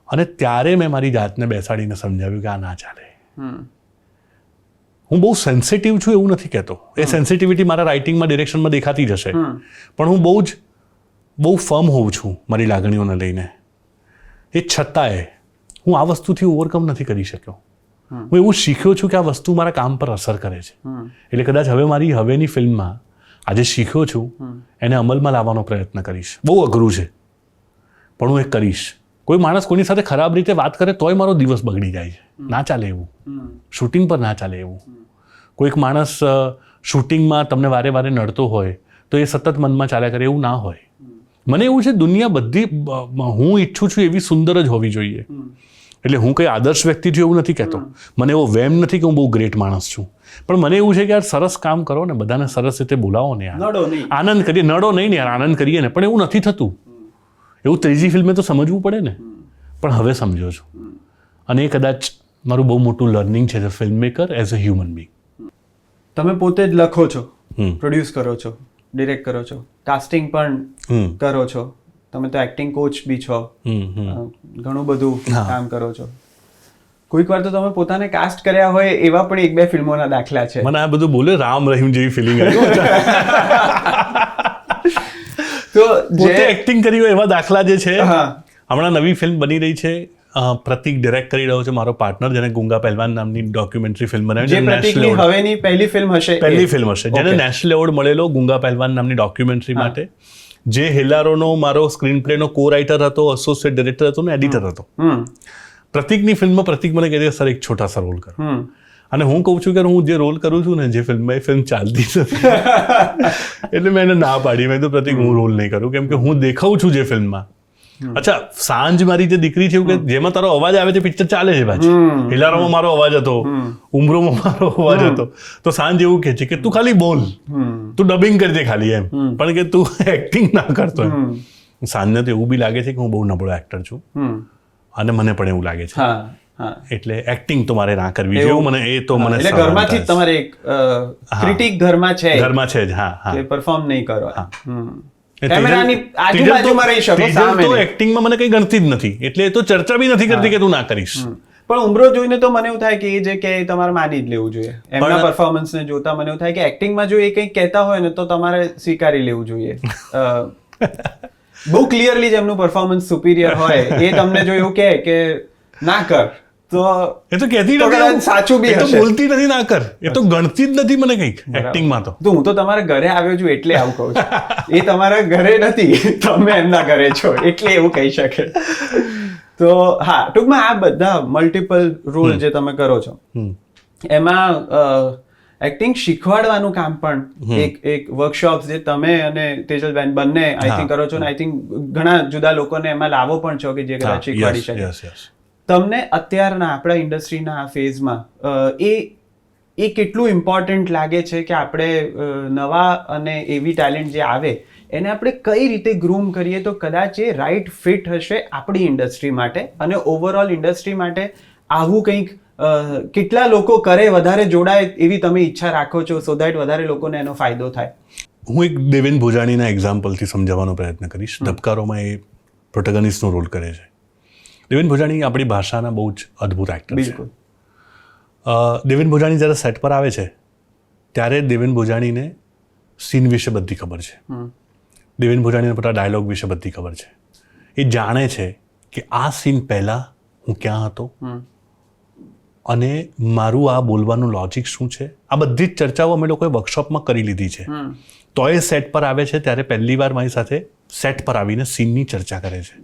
અને ત્યારે મેં મારી જાતને બેસાડીને સમજાવ્યું કે આ ના ચાલે. હું બહુ સેન્સિટિવ છું એવું નથી કહેતો, એ સેન્સિટિવિટી મારા રાઇટિંગમાં, ડિરેક્શનમાં દેખાતી જશે, પણ હું બહુ ફર્મ હોઉં છું મારી લાગણીઓને લઈને. એ છતાંય હું આ વસ્તુથી ઓવરકમ નથી કરી શક્યો. હું એવું શીખ્યો છું કે આ વસ્તુ મારા કામ પર અસર કરે છે. એટલે કદાચ હવે મારી હવેની ફિલ્મમાં આજે શીખ્યો છું એને અમલમાં લાવવાનો પ્રયત્ન કરીશ. બહુ અઘરું છે પણ હું એ કરીશ. કોઈ માણસ કોઈની સાથે ખરાબ રીતે વાત કરે તોય મારો દિવસ બગડી જાય છે. ના ચાલે એવું. શૂટિંગ પર ના ચાલે એવું. કોઈક માણસ શૂટિંગમાં તમને વારે નડતો હોય તો એ સતત મનમાં ચાલ્યા કરે, એવું ના હોય. મને એવું છે દુનિયા બધી હું ઈચ્છું છું એવી સુંદર જ હોવી જોઈએ. એટલે હું કંઈ આદર્શ વ્યક્તિ છું એવું નથી કહેતો. મને એવો વહેમ નથી કે હું બહુ ગ્રેટ માણસ છું, પણ મને એવું છે કે યાર સરસ કામ કરો ને, બધાને સરસ રીતે બોલાવો ને યાર, આનંદ કરીએ. નડો નહીં ને યાર, આનંદ કરીએ ને. પણ એવું નથી થતું. એવું ત્રીજી ફિલ્મે તો સમજવું પડે ને, પણ હવે સમજો છું. અને એ કદાચ મારું બહુ મોટું લર્નિંગ છે as a film maker, as a human being. તમે પોતે જ લખો છો, પ્રોડ્યુસ કરો છો, ડિરેક્ટ કરો છો, કાસ્ટિંગ પણ કરો છો, તમે તો એક્ટિંગ કોચ બી છો, ઘણું બધું કામ કરો છો. કોઈક વાર તો તમે પોતાને કાસ્ટ કર્યા હોય એવા પણ 1-2 ફિલ્મોના દાખલા છે. મને આ બધું બોલે રામ રહીમ જેવી ફિલિંગ આવી. તો પોતે એક્ટિંગ કરી હોય એવા દાખલા જે છે. હમણાં નવી ફિલ્મ બની રહી છે, પ્રતિક ડિરેક્ટ કરી રહ્યો છે, મારો પાર્ટનર, જેને ગુંગા પહેલવાન નામની ડોક્યુમેન્ટરી ફિલ્મ બનાવી છે. પ્રતિકની હવેની પહેલી ફિલ્મ હશે, જેને નેશનલ એવોર્ડ મળેલો ગુંગા પહેલવાન નામની ડોક્યુમેન્ટરી માટે. જે હેલારોનો મારો સ્ક્રીન પ્લેનો કો રાઇટર હતો, એસોસિએટ ડાયરેક્ટર હતો ને એડિટર હતો. પ્રતિકની ફિલ્મમાં પ્રતિક મને કહે છે સર એક છોટા સા રોલ કરો, અને હું કહું છું કે હું જે રોલ કરું છું ને જે ફિલ્મમાં, એ ફિલ્મ ચાલતી નથી. એટલે મેં એને ના પાડી. મેં તો પ્રતિક હું રોલ નહીં કરું, કેમ કે હું દેખાઉં છું જે ફિલ્મમાં. અચ્છા, સાંજ મારી જે દીકરી છે, જેમાં તારો અવાજ આવે છે પિક્ચર ચાલે છે પાછું. હિલારોમાં મારો અવાજ હતો, ઉમરોમાં મારો અવાજ હતો, તો સાંજ એવું કહે છે કે તું ખાલી બોલ, તું ડબિંગ કરજે ખાલી એમ, પણ કે તું એક્ટિંગ ના કરતો એમ. સાંજને તો એવું બી લાગે છે કે હું બહુ નબળો એક્ટર છું, અને મને પણ એવું લાગે છે. એટલે એક્ટિંગ તો મારે ના કરવી જોઈએ, મને એ તો મને ઘરમાંથી જ તમારે એક ક્રિટિક ઘરમાં છે જ. હા, કે પરફોર્મ નહીં કરો. કેમેરાની આજુબાજુમાં રહી શકો, સામે તો એક્ટિંગમાં મને કંઈ ગણતી જ નથી, એટલે એ તો ચર્ચા બી નથી કરતી કે તું ના કરીશ. પણ ઉમરો જોઈને તો મને એવું થાય કે એ જે કે તમારે માની જ લેવું જોઈએ. એમના પરફોર્મન્સને જોતા મને એવું થાય કે એક્ટિંગમાં જો એ કંઈક કહેતા હોય ને તો તમારે સ્વીકારી લેવું જોઈએ. બહુ ક્લિયરલી જ એમનું પરફોર્મન્સ સુપીરિયર હોય, એ તમને જો એવું કહે કે ના કર, તો એ તો કહેતી નથી, સાચું બી હશે, બોલતી નથી ના કર, એ તો ગણતી જ નથી મને કંઈક એક્ટિંગમાં. તો હું તો તમારા ઘરે આવ્યો છું એટલે આવું કહું છું. એ તમારા ઘરે નથી, તમે એમના ઘરે છો એટલે એવું કહી શકે. તો હા, ટૂંકમાં આ બધા મલ્ટિપલ રોલ જે તમે કરો છો એમાં એક્ટિંગ શીખવાડવાનું કામ પણ એક વર્કશોપ જે તમે અને તેજલબેન બંને આઈ થિંક કરો છો, ને આઈ થિંક ઘણા જુદા લોકોને એમાં લાવો પણ છો કે જે કદાચ શીખવાડી શકે. તમને અત્યારના આપણા ઇન્ડસ્ટ્રીના આ ફેઝમાં એ કેટલું ઇમ્પોર્ટન્ટ લાગે છે કે આપણે નવા અને એવી ટેલેન્ટ જે આવે એને આપણે કઈ રીતે ગ્રૂમ કરીએ તો કદાચ એ રાઈટ ફિટ હશે આપણી ઇન્ડસ્ટ્રી માટે અને ઓવરઓલ ઇન્ડસ્ટ્રી માટે? આવું કંઈક કેટલા લોકો કરે, વધારે જોડાય એવી તમે ઈચ્છા રાખો છો, સો દેટ વધારે લોકોને એનો ફાયદો થાય? હું એક દેવેન ભોજાણીના એક્ઝામ્પલથી સમજાવવાનો પ્રયત્ન કરીશ. ધબકારોમાં એ પ્રોટેગનિસ્ટનો રોલ કરે છે. દેવેન ભોજાણી આપણી ભાષાના બહુ જ અદ્ભુત એક્ટર છે. દેવેન ભોજાણી જ્યારે સેટ પર આવે છે ત્યારે દેવેન ભોજાણીને સીન વિશે બધી ખબર છે. દેવેન ભોજાણીને પોતા ડાયલોગ વિશે બધી ખબર છે. એ જાણે છે કે આ સીન પહેલાં હું ક્યાં હતો અને મારું આ બોલવાનું લોજિક શું છે. આ બધી જ ચર્ચાઓ અમે લોકોએ વર્કશોપમાં કરી લીધી છે. તો એ સેટ પર આવે છે ત્યારે પહેલી વાર મારી સાથે સેટ પર આવીને સીનની ચર્ચા કરે છે.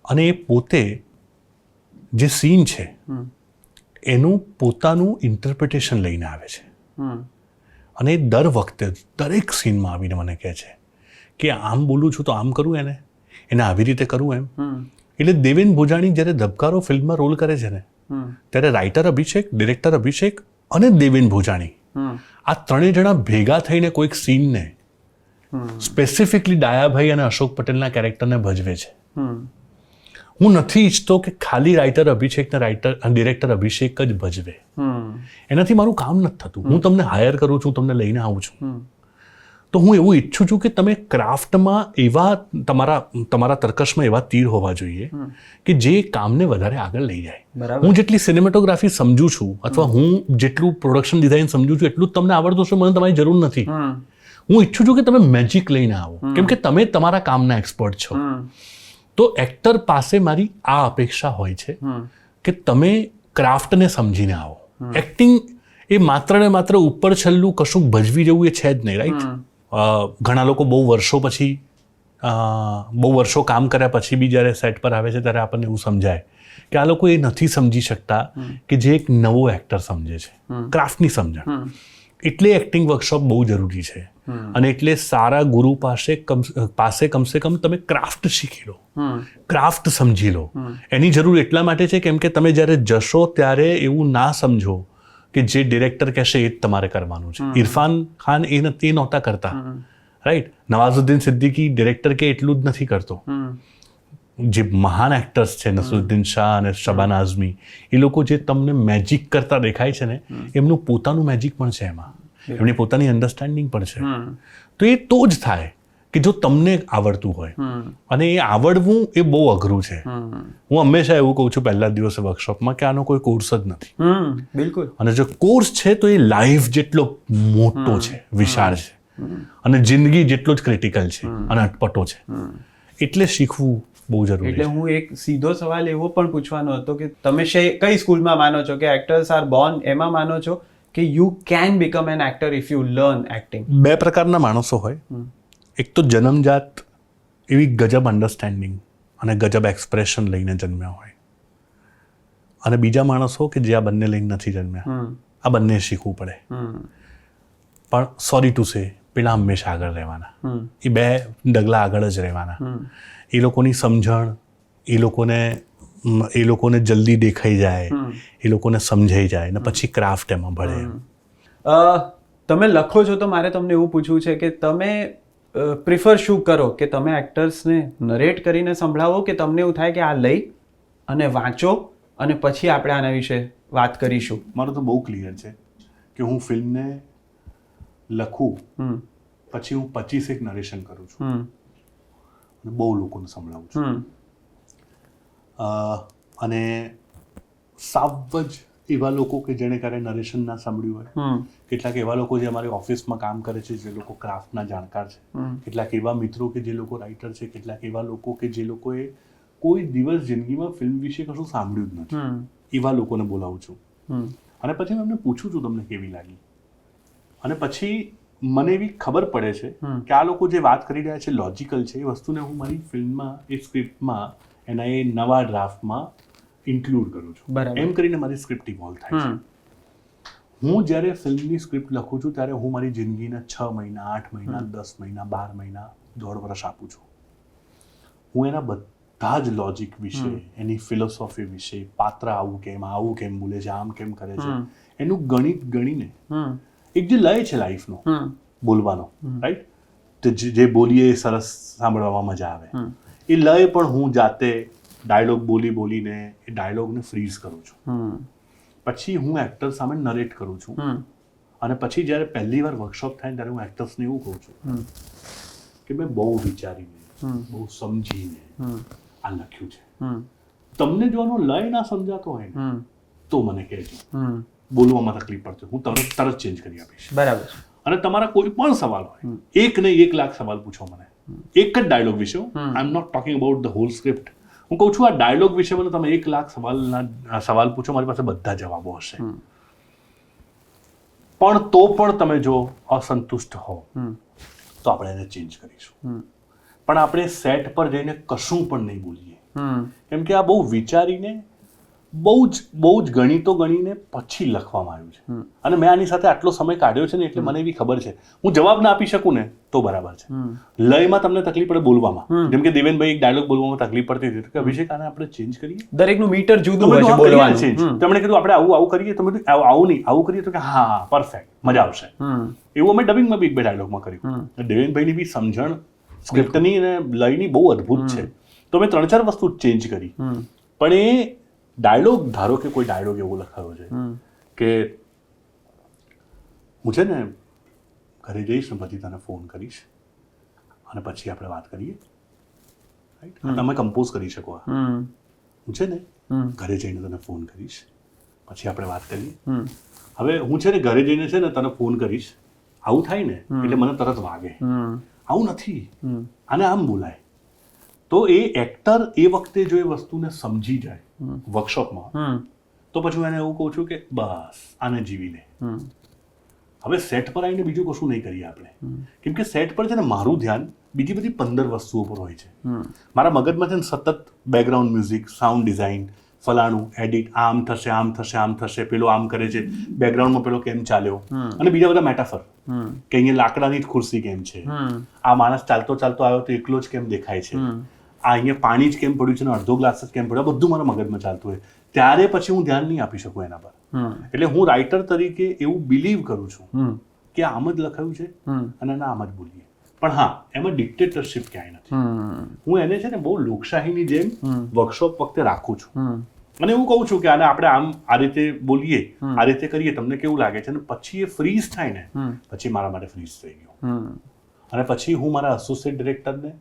અને એ પોતે જે સીન છે એનું પોતાનું ઇન્ટરપ્રિટેશન લઈને આવે છે. અને એ દર વખતે દરેક સીનમાં આવીને મને કહે છે કે આમ બોલું છું તો આમ કરું, એને આવી રીતે કરું એમ. એટલે દેવેન ભોજાણી જ્યારે ધબકારો ફિલ્મમાં રોલ કરે છે ને ત્યારે રાઇટર અભિષેક, ડિરેક્ટર અભિષેક અને દેવેન ભોજાણી આ ત્રણેય જણા ભેગા થઈને કોઈક સીનને સ્પેસિફિકલી ડાયાભાઈ અને અશોક પટેલના કેરેક્ટરને ભજવે છે. હું નથી ઈચ્છતો કે ખાલી રાઇટર અભિષેક ને ડિરેક્ટર અભિષેક જ ભજવે. એનાથી મારું કામ નથી થતું. હું તમને હાયર કરું છું, તમને લઈને આવું છું, તો હું એવું ઈચ્છું છું કે તમે ક્રાફ્ટમાં એવા તમારા તર્કશમાં એવા તીર હોવા જોઈએ કે જે કામને વધારે આગળ લઈ જાય. હું જેટલી સિનેમેટોગ્રાફી સમજુ છું અથવા હું જેટલું પ્રોડક્શન ડિઝાઇન સમજુ છું એટલું જ તમને આવડતું છે, મને તમારી જરૂર નથી. હું ઈચ્છું છું કે તમે મેજિક લઈને આવો, કેમ કે તમે તમારા કામના એક્સપર્ટ છો. તો એક્ટર પાસે મારી આ અપેક્ષા હોય છે કે તમે ક્રાફ્ટને સમજીને આવો. એક્ટિંગ એ માત્ર ને માત્ર ઉપર છલ્લું કશું ભજવી જવું એ છે જ નહીં, રાઈટ? ઘણા લોકો બહુ વર્ષો કામ કર્યા પછી બી જ્યારે સેટ પર આવે છે ત્યારે આપણને એવું સમજાય કે આ લોકો એ નથી સમજી શકતા કે જે એક નવો એક્ટર સમજે છે, ક્રાફ્ટની સમજણ. એટલે એક્ટિંગ વર્કશોપ બહુ જરૂરી છે. અને એટલે સારા ગુરુ પાસે કમસે કમ તમે ક્રાફ્ટ શીખી લો, ક્રાફ્ટ સમજી લો. એની જરૂર એટલા માટે છે કેમ કે તમે જ્યારે જશો ત્યારે એવું ના સમજો કે જે ડિરેક્ટર કહેશે એ જ તમારે કરવાનું છે. ઇરફાન ખાન એ નહોતા કરતા, રાઈટ? નવાઝુદ્દીન સિદ્દીકી ડિરેક્ટર કે એટલું જ નથી કરતો. જે મહાન એક્ટર્સ છે નસરુદ્દીન શાહ અને શબાના આઝમી, એ લોકો જે તમને મેજિક કરતા દેખાય છે ને એમનું પોતાનું મેજિક પણ છે એમાં. એમની પોતાની અન્ડરસ્ટેન્ડિંગ પણ છે. તો એ તો જ થાય કે જો તમને આવડતું હોય, અને એ આવડવું એ બહુ અઘરું છે. હું હંમેશા એવું કહું છું પહેલા દિવસે વર્કશોપમાં કે આનો કોઈ કોર્સ જ નથી. બિલકુલ. અને જો કોર્સ છે તો એ લાઈફ જેટલો મોટો છે, વિશાળ છે, અને જિંદગી જેટલો જ ક્રિટિકલ છે અને અટપટો છે. એટલે શીખવું બહુ જરૂરી એટલે છે. હું એક સીધો સવાલ એવો પણ પૂછવાનો હતો કે તમે કઈ સ્કૂલમાં માનો છો કે એક્ટર્સ આર બોર્ન, એમાં માનો છો કે you can become N actor if you learn acting? બે પ્રકારના માણસો હોય. એક તો જન્મજાત એવી ગજબ અન્ડરસ્ટેન્ડિંગ અને ગજબ એક્સપ્રેશન લઈને જન્મ્યા હોય, અને બીજા માણસો કે જે આ બંને લઈને નથી જન્મ્યા. આ બંને શીખવું પડે. પણ સોરી ટુ સે, પેલા હંમેશા આગળ રહેવાના. એ બે ડગલા આગળ જ રહેવાના. એ લોકોની સમજણ, એ લોકોને જલ્દી દેખાઈ જાય, એ લોકોને સમજાઈ જાય, ને પછી ક્રાફ્ટ એમાં ભળે. તમે લખો છો તો મારે તમને એવું પૂછવું છે કે તમે પ્રિફર શું કરો, કે તમે એક્ટર્સને નરેટ કરીને સંભળાવો, કે તમને એવું થાય કે આ લઈ અને વાંચો અને પછી આપણે આના વિશે વાત કરીશું? મારું તો બહુ ક્લિયર છે કે હું ફિલ્મને લખું પછી હું 25 નરેશન કરું છું અને બહુ લોકોને સંભળાવું છું. અને સાવ જ એવા લોકો કે જેણે ક્યારેય નરેશન ના સાંભળ્યું હોય, કેટલાક એવા લોકો જે અમારી ઓફિસમાં કામ કરે છે જે લોકો ક્રાફ્ટના જાણકાર છે, કેટલાક એવા મિત્રો કે જે લોકો રાઇટર છે, કેટલાક એવા લોકો કે જે લોકોએ કોઈ દિવસ જિંદગીમાં ફિલ્મ વિશે કશું સાંભળ્યું જ નથી, એવા લોકોને બોલાવું છું. અને પછી હું એમને પૂછું છું તમને કેવી લાગી, અને પછી મને એવી ખબર પડે છે કે આ લોકો જે વાત કરી રહ્યા છે લોજિકલ છે. એ વસ્તુને હું મારી ફિલ્મમાં, એ સ્ક્રિપ્ટમાં, એના એ નવા ડ્રાફ્ટમાં ઇન્ક્લુડ કરું છું. એમ કરીને મારી સ્ક્રિપ્ટ ઇવોલ્વ થાય છે. હું જ્યારે ફિલ્મની સ્ક્રિપ્ટ લખું છું ત્યારે હું મારી જિંદગીના 6 મહિના, 8 મહિના, 10 મહિના, 12 મહિના, 1.5 વર્ષ આપું છું. હું એના બધા જ લોજિક વિશે, એની ફિલોસોફી વિશે, પાત્ર આવું કેમ બોલે છે, આમ કેમ કરે છે, એનું ગણિત ગણીને, એક જે લય છે લાઈફનો બોલવાનો, રાઈટ, તો જે બોલીએ એ સરસ સાંભળવામાં મજા આવે, એ લય પણ હું જાતે ડાયલોગ બોલીને એ ડાયલોગને ફ્રીઝ કરું છું. પછી હું એક્ટર સામે નરેટ કરું છું. અને પછી જ્યારે પહેલી વાર વર્કશોપ થાય ત્યારે હું એક્ટર્સને એવું કહું છું કે મેં બહુ વિચારીને, બહુ સમજીને આ લખ્યું છે. તમને જો આનો લય ના સમજાતો હોય ને તો મને કહેજો. બોલવામાં તકલીફ પડશે, હું તરત ચેન્જ કરી આપીશ. બરાબર. અને તમારા કોઈ પણ સવાલ હોય, એક નહીં 1 લાખ સવાલ પૂછો મને, એક જ ડાયલોગ વિશે. I am not talking about the whole script. હું કહું છું આ ડાયલોગ વિશે મને તમે 1 લાખ સવાલ પૂછો, મારી પાસે બધા જવાબો હશે. પણ તો પણ તમે જો અસંતુષ્ટ હો તો આપણે એને ચેન્જ કરીશું. પણ આપણે સેટ પર જઈને કશું પણ નહીં બોલીએ, કેમ કે આ બહુ વિચારીને, બહુ જ ગણિતો ગણીને પછી લખવામાં આવ્યું છે. અને મેં આની સાથે આટલો સમય કાઢ્યો છે ને, એટલે મને એવી ખબર છે હું જવાબ ના આપી શકું ને તો બરાબર છે. લયમાં તમને તકલીફ પડે બોલવામાં, જેમ કે દેવેનભાઈ એક ડાયલોગ બોલવામાં તકલીફ પડતી હતી કે અભિષેક આને આપણે ચેન્જ કરીએ. દરેકનું મીટર જુદું હોય છે બોલવાનું. તેમણે કીધું આપણે આવું કરીએ, તો મેં કીધું આવું નહીં, આવું કરીએ તો કે હા પરફેક્ટ, મજા આવશે. એવું અમે ડબિંગમાં બી 2 ડાયલોગમાં કર્યું. દેવેનભાઈની બી સમજણ સ્ક્રિપ્ટની અને લયની બહુ અદ્ભુત છે. તો મેં 3-4 વસ્તુ ચેન્જ કરી. પણ એ ડાયલોગ, ધારો કે કોઈ ડાયલોગ એવો લખાયો છે કે હું છે ને ઘરે જઈશ ને પછી તને ફોન કરીશ અને પછી આપણે વાત કરીએ, રાઈટ, તમે કમ્પોઝ કરી શકો. હું છે ને ઘરે જઈને તને ફોન કરીશ પછી આપણે વાત કરીએ. હવે હું છે ને ઘરે જઈને છે ને તને ફોન કરીશ, આવું થાય ને એટલે મને તરત વાગે. આવું નથી, આને આમ બોલાય. તો એ એક્ટર એ વખતે જો એ વસ્તુને સમજી જાય વર્કશોપમાં, તો પછી હું એને એવું કહું છું કે બસ આને જીવી લે. હવે સેટ પર આવીને બીજું કશું નહીં કરીએ આપણે, કેમ કે સેટ પર છે ને મારું ધ્યાન બીજી બધી 15 વસ્તુઓ પર હોય છે. મારા મગજમાં છે ને સતત બેકગ્રાઉન્ડ મ્યુઝિક, સાઉન્ડ ડિઝાઇન, ફલાણું, એડિટ, આમ થશે, પેલો આમ કરે છે, બેકગ્રાઉન્ડમાં પેલો કેમ ચાલ્યો, અને બીજા બધા મેટાફર કે અહીંયા લાકડાની જ ખુરશી કેમ છે, આ માણસ ચાલતો આવ્યો તો એકલો જ કેમ દેખાય છે, આ અહીંયા પાણી જ કેમ પડ્યું છે ને અડધો ગ્લાસ જ કેમ પડ્યો, બધું મારા મગજમાં ચાલતું હોય. ત્યારે પછી હું ધ્યાન નહીં આપી શકું એના પર. એટલે હું રાઇટર તરીકે એવું બિલીવ કરું છું કે આમ જ લખાયું છે અને આમ જ બોલીએ. પણ હા, એમાં ડિક્ટેટરશિપ ક્યાંય નથી. હું એને છે ને બહુ લોકશાહીની જેમ વર્કશોપ વખતે રાખું છું મને એવું કહું છું કે આને આપણે આમ આ રીતે બોલીએ, આ રીતે કરીએ, તમને કેવું લાગે છે? અને પછી એ ફ્રીઝ થાય ને, પછી મારા માટે ફ્રીઝ થઈ ગયું. અને પછી હું મારા એસોસિએટ ડિરેક્ટરને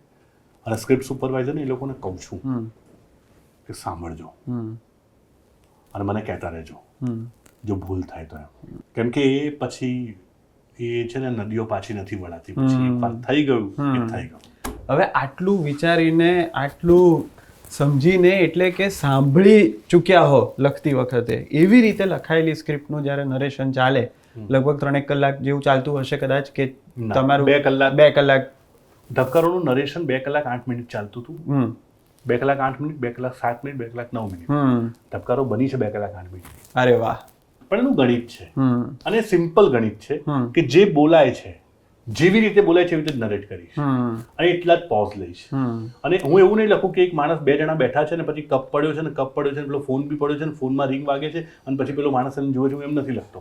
અને સ્ક્રિપ્ટ સુપરવાઇઝરને એ લોકોને કહું છું કે સાંભળજો અને મને કહેતા રહેજો જો ભૂલ થાય તો એમ. કેમ કે એ પછી એ છે ને નદીઓ પાછી નથી વળાતી, પછી એકવાર થઈ ગયું એ થઈ ગયું. હવે આટલું વિચારીને, આટલું સમજીને, એટલે કે સાંભળી ચૂક્યા હો લખતી વખતે, એવી રીતે લખાયેલી સ્ક્રિપ્ટનું જ્યારે નરેશન ચાલે, લગભગ 3 કલાક જેવું ચાલતું હશે કદાચ, કે તમારું 2 કલાક 2 કલાક ધબકારોનું નરેશન 2 કલાક 8 મિનિટ ચાલતું હતું. 2 કલાક 8 મિનિટ, 2 કલાક 7 મિનિટ, 2 કલાક 9 મિનિટ. ધબકારો બની છે 2 કલાક 8 મિનિટ. અરે વાહ. પણ એનું ગણિત છે અને સિમ્પલ ગણિત છે કે જે બોલાય છે, જેવી રીતે બોલાય છે એવી રીતે નરેટ કરીશ અને એટલા જ પોઝ લઈશ. અને હું એવું નહીં લખું કે એક માણસ 2 જણા બેઠા છે ને પછી કપ પડ્યો છે ને કપ પડ્યો છે ને પેલો ફોન બી પડ્યો છે ને ફોનમાં રિંગ વાગે છે અને પછી પેલો માણસ એને જુએ છે, હું એમ નથી લખતો.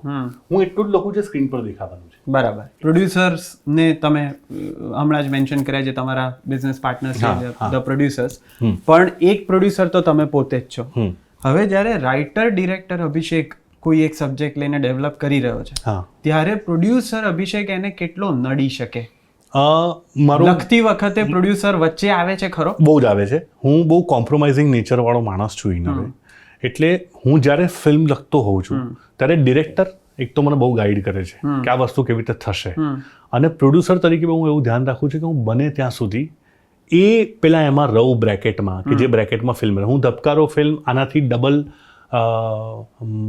હું એટલું જ લખું છે સ્ક્રીન પર દેખાવાનું છે. બરાબર. પ્રોડ્યુસર્સને તમે હમણાં જ મેન્શન કર્યા છે, તમારા બિઝનેસ પાર્ટનર્સ છે ધ પ્રોડ્યુસર્સ, પણ એક પ્રોડ્યુસર તો તમે પોતે જ છો. હવે જ્યારે રાઇટર ડિરેક્ટર અભિષેક કોઈ એક સબ્જેક્ટ લઈને ડેવલપ કરી રહ્યો છે, ત્યારે પ્રોડ્યુસર અભિષેક એને કેટલો નડી શકે? લખતી વખતે પ્રોડ્યુસર વચ્ચે આવે છે ખરો? બહુ જ આવે છે. હું બહુ કોમ્પ્રોમાઇઝિંગ નેચર વાળો માણસ છું ઇન હવે. એટલે હું જ્યારે ફિલ્મ લખતો હોઉં છું ત્યારે ડિરેક્ટર એક તો મને બહુ ગાઈડ કરે છે કે આ વસ્તુ કેવી રીતે થશે, અને પ્રોડ્યુસર તરીકે હું એવું ધ્યાન રાખું છું કે હું બને ત્યાં સુધી એ પેલા એમાં રહું બ્રેકેટમાં, કે જે બ્રેકેટમાં ફિલ્મ. હું ધબકારો ફિલ્મ આનાથી ડબલ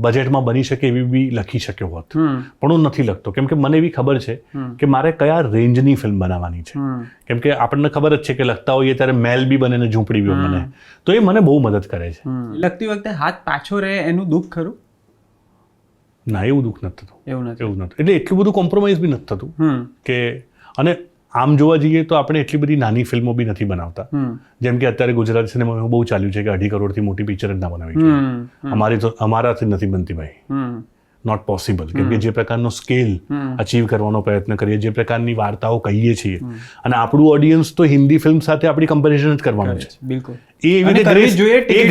બજેટમાં બની શકે એવી બી લખી શક્યો હોત, પણ હું નથી લખતો. કેમ કે મને એવી ખબર છે કે મારે કયા રેન્જની ફિલ્મ બનાવવાની છે. કેમ કે આપણને ખબર જ છે કે લખતા હોઈએ ત્યારે મહેલ બી બને ને ઝૂંપડી બી બને, તો એ મને બહુ મદદ કરે છે. લખતી વખતે હાથ પાછો રહે એનું દુઃખ ખરું? ના, એવું દુઃખ નથી થતું. એવું નથી. એટલે એટલું બધું કોમ્પ્રોમાઇઝ બી નથી થતું કે. અને આમ જોવા જઈએ તો આપણે એટલી બધી નાની ફિલ્મો બી નથી બનાવતા. જેમ કે અત્યારે ગુજરાતી સિનેમામાં બહુ ચાલ્યું છે કે 2.5 કરોડથી મોટી પિક્ચર જ ના બનાવી જોઈએ. અમારાથી નથી બનતી ભાઈ, નોટ પોસિબલ. કેમ કે જે પ્રકારનો સ્કેલ અચીવ કરવાનો પ્રયત્ન કરીએ, જે પ્રકારની વાર્તાઓ કહીએ છીએ, અને આપણું ઓડિયન્સ તો હિન્દી ફિલ્મ સાથે આપણી કમ્પેરિઝન જ કરવાનું છે. બિલકુલ. એ એવી રીતે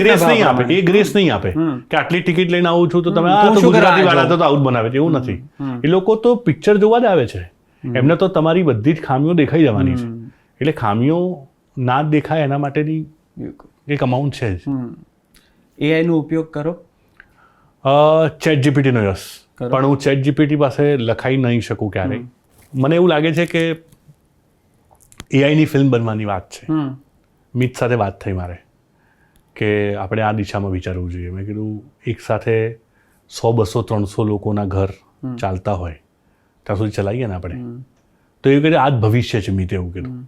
ગ્રેસ નહીં આપે, એ ગ્રેસ નહીં આપે કે આટલી ટિકિટ લઈને આવું છું તો તમે ગુજરાતી વાળા તો આવું જ બનાવે છે. એવું નથી. એ લોકો તો પિક્ચર જોવા જ આવે છે. એમને તો તમારી બધી જ ખામીઓ દેખાઈ જવાની છે. એટલે ખામીઓ ના દેખાય એના માટેની એક અમાઉન્ટ છે જ. એઆઈ નો ઉપયોગ કરો? ચેટ જીપીટીનો યસ, પણ હું ચેટ જીપીટી પાસે લખાઈ નહીં શકું ક્યારેય. મને એવું લાગે છે કે એઆઈની ફિલ્મ બનવાની વાત છે. મિત સાથે વાત થઈ મારે કે આપણે આ દિશામાં વિચારવું જોઈએ. મેં કીધું એક સાથે 100, 200, 300 લોકોના ઘર ચાલતા હોય ત્યાં સુધી ચલાવીએ ને આપણે, તો એવું કહે આ જ ભવિષ્ય છે. મિતે એવું કીધું.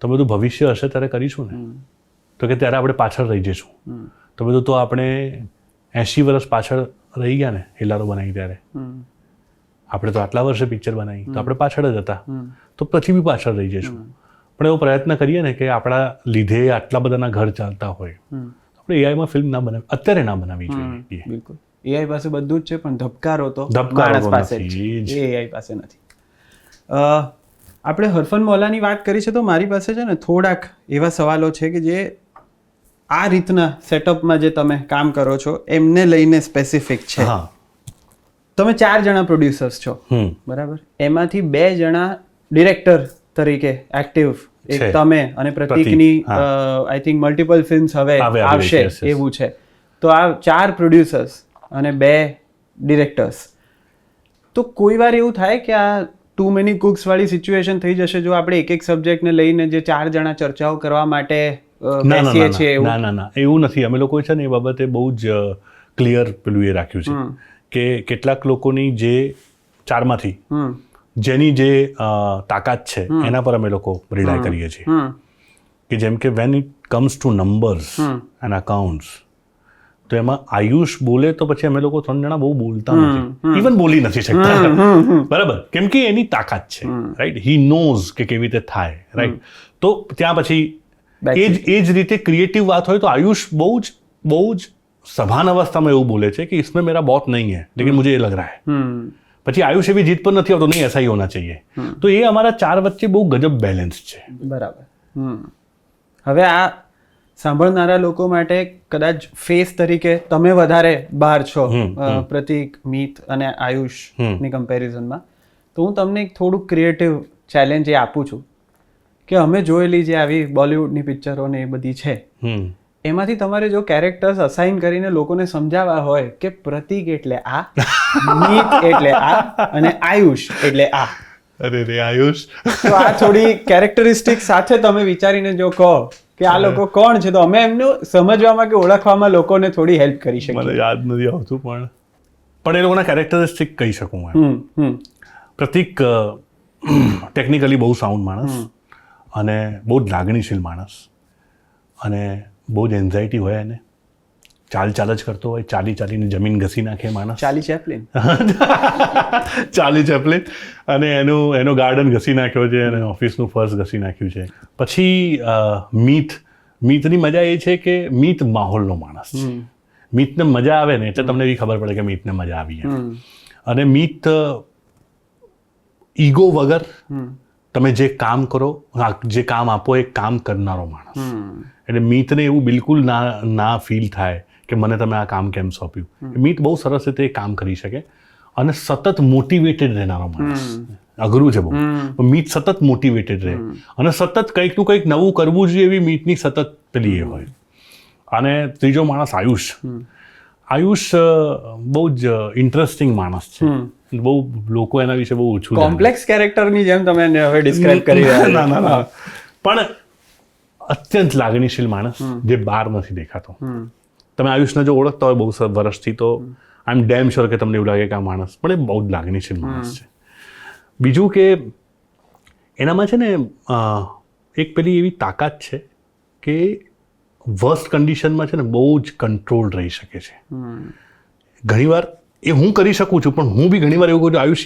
તો બધું ભવિષ્ય હશે ત્યારે કરીશું ને. તો કે ત્યારે આપણે પાછળ રહી જઈશું. તો બધું તો આપણે 80 વર્ષ પાછળ રહી ગયા ને હેલારો બનાવી ત્યારે. આપણે તો આટલા વર્ષે પિક્ચર બનાવી તો આપણે પાછળ જ હતા, તો પછી બી પાછળ રહી જઈશું. પણ એવો પ્રયત્ન કરીએ ને કે આપણા લીધે આટલા બધાના ઘર ચાલતા હોય, આપણે એઆઈમાં ફિલ્મ ના બનાવી, અત્યારે ના બનાવવી જોઈએ. બિલકુલ. એઆઈ પાસે બધું જ છે, પણ ધબકારો તો માણસ પાસે જ, એઆઈ પાસે નથી. આપણે હરફન મૌલાની વાત કરી છે, તો મારી પાસે છે ને થોડાક એવા સવાલો છે કે જે આ રીતના સેટઅપમાં જે તમે કામ કરો છો એમને લઈને સ્પેસિફિક છે. તમે 4 જણા પ્રોડ્યુસર્સ છો, બરાબર? એમાંથી 2 જણા ડિરેક્ટર તરીકે એક્ટિવ, એક તમે અને પ્રતીકની આઈ થિંક મલ્ટિપલ ફિલ્મ્સ હવે આવશે એવું છે. તો આ 4 પ્રોડ્યુસર્સ અને 2 ડિરેક્ટર્સ, તો કોઈ વાર એવું થાય કે આ ટુ મેની કુક્સ વાળી સિચ્યુએશન થઈ જશે જો આપણે એક સબ્જેક્ટને લઈને જે 4 જણા ચર્ચાઓ કરવા માટે બેસીએ છીએ? ના, એવું નથી. અમે લોકો છે ને એ બાબતે બહુ જ ક્લિયર પેલું એ રાખ્યું છે કે કેટલાક લોકોની જે 4માંથી જેની જે તાકાત છે એના પર અમે લોકો રિલાય કરીએ છીએ. કે જેમ કે when it comes to numbers and accounts, તો એમાં આયુષ બોલે તો પછી અમે લોકો 3 જણા બહુ બોલતા નથી, ઇવન બોલી નથી શકતા. બરાબર? કેમ કે એની તાકાત છે, રાઈટ? હી નોઝ કે કેવી રીતે થાય, રાઈટ? તો ત્યાં પછી એ જ રીતે ક્રિએટિવ વાત હોય તો આયુષ બહુ જ સભાન અવસ્થામાં એવું બોલે છે કે इसमें मेरा बहुत नहीं है लेकिन मुझे ये लग रहा है. પછી આયુષ એવી જીત પર નથી આવતો, નહીં ऐसा ही होना चाहिए. તો એ અમારા 4 વચ્ચે બહુ ગજબ બેલેન્સ છે. બરાબર. હવે આ સાંભળનારા લોકો માટે કદાચ ફેસ તરીકે તમે વધારે બહાર છો, પ્રતિક, મીત અને આયુષની કમ્પેરિઝનમાં, તો હું તમને એક થોડુંક ક્રિએટિવ ચેલેન્જ એ આપું છું કે અમે જોયેલી જે આવી બોલિવૂડની પિક્ચરો ને એ બધી છે, એમાંથી તમારે જો કેરેક્ટર્સ અસાઇન કરીને લોકોને સમજાવવા હોય કે પ્રતિક એટલે આ, મીત એટલે આ અને આયુષ એટલે આ, અરે રે આયુષ, તો આ થોડી કેરેક્ટરિસ્ટિક સાથે તમે વિચારીને જો કહો કે આ લોકો કોણ છે, તો અમે એમનું સમજવામાં કે ઓળખવામાં લોકોને થોડી હેલ્પ કરી શકીએ. મને યાદ નથી આવતું પણ એ લોકોના કેરેક્ટરિસ્ટિક કહી શકું હું. પ્રતિક ટેકનિકલી બહુ સાઉન્ડ માણસ અને બહુ જ લાગણીશીલ માણસ અને બહુ જ એન્ઝાયટી હોય એને, ચાલ જ કરતો હોય, ચાલીને જમીન ઘસી નાખે માણસ, ચાર્લી ચેપ્લિન, અને એનો ગાર્ડન ઘસી નાખ્યો છે અને ઓફિસનું ફર્શ ઘસી નાખ્યું છે. પછી મીતની મજા એ છે કે મીત માહોલનો માણસ છે. મીતને મજા આવે ને એટલે તમને એવી ખબર પડે કે મીતને મજા આવી એમ. અને મીત ઈગો વગર તમે જે કામ કરો, જે કામ આપો એ કામ કરનારો માણસ. એટલે મીતને એવું બિલકુલ ના ફીલ થાય કે મને તમે આ કામ કેમ સોંપ્યું. મીત બહુ સરસ રીતે એ કામ કરી શકે અને સતત મોટિવેટેડ રહેનારો માણસ. અઘરું છે બહુ, મીત સતત મોટિવેટેડ રહે અને સતત કંઈકનું કંઈક નવું કરવું જોઈએ એવી મીતની સતત પેલી એ હોય. અને ત્રીજો માણસ આયુષ બહુ જ ઇન્ટરેસ્ટિંગ માણસ છે. બહુ લોકો એના વિશે બહુ ઓછું, કોમ્પ્લેક્સ કેરેક્ટરની જેમ તમે હવે ડિસ્ક્રાઇબ કરી રહ્યા. ના પણ અત્યંત લાગણીશીલ માણસ જે બહાર નથી દેખાતો. તમે આયુષને જો ઓળખતા હોય બહુ વર્ષથી તો આઈ એમ ડેમ શ્યોર કે તમને એવું લાગે કે આ માણસ પણ એ બહુ જ લાગણીશીલ માણસ છે. બીજું કે એનામાં છે ને એક પેલી એવી તાકાત છે કે વર્સ્ટ કન્ડિશનમાં છે ને બહુ જ કંટ્રોલ રહી શકે છે. ઘણીવાર એ હું કરી શકું છું પણ હું બી ઘણીવાર એવું કહું છું આયુષ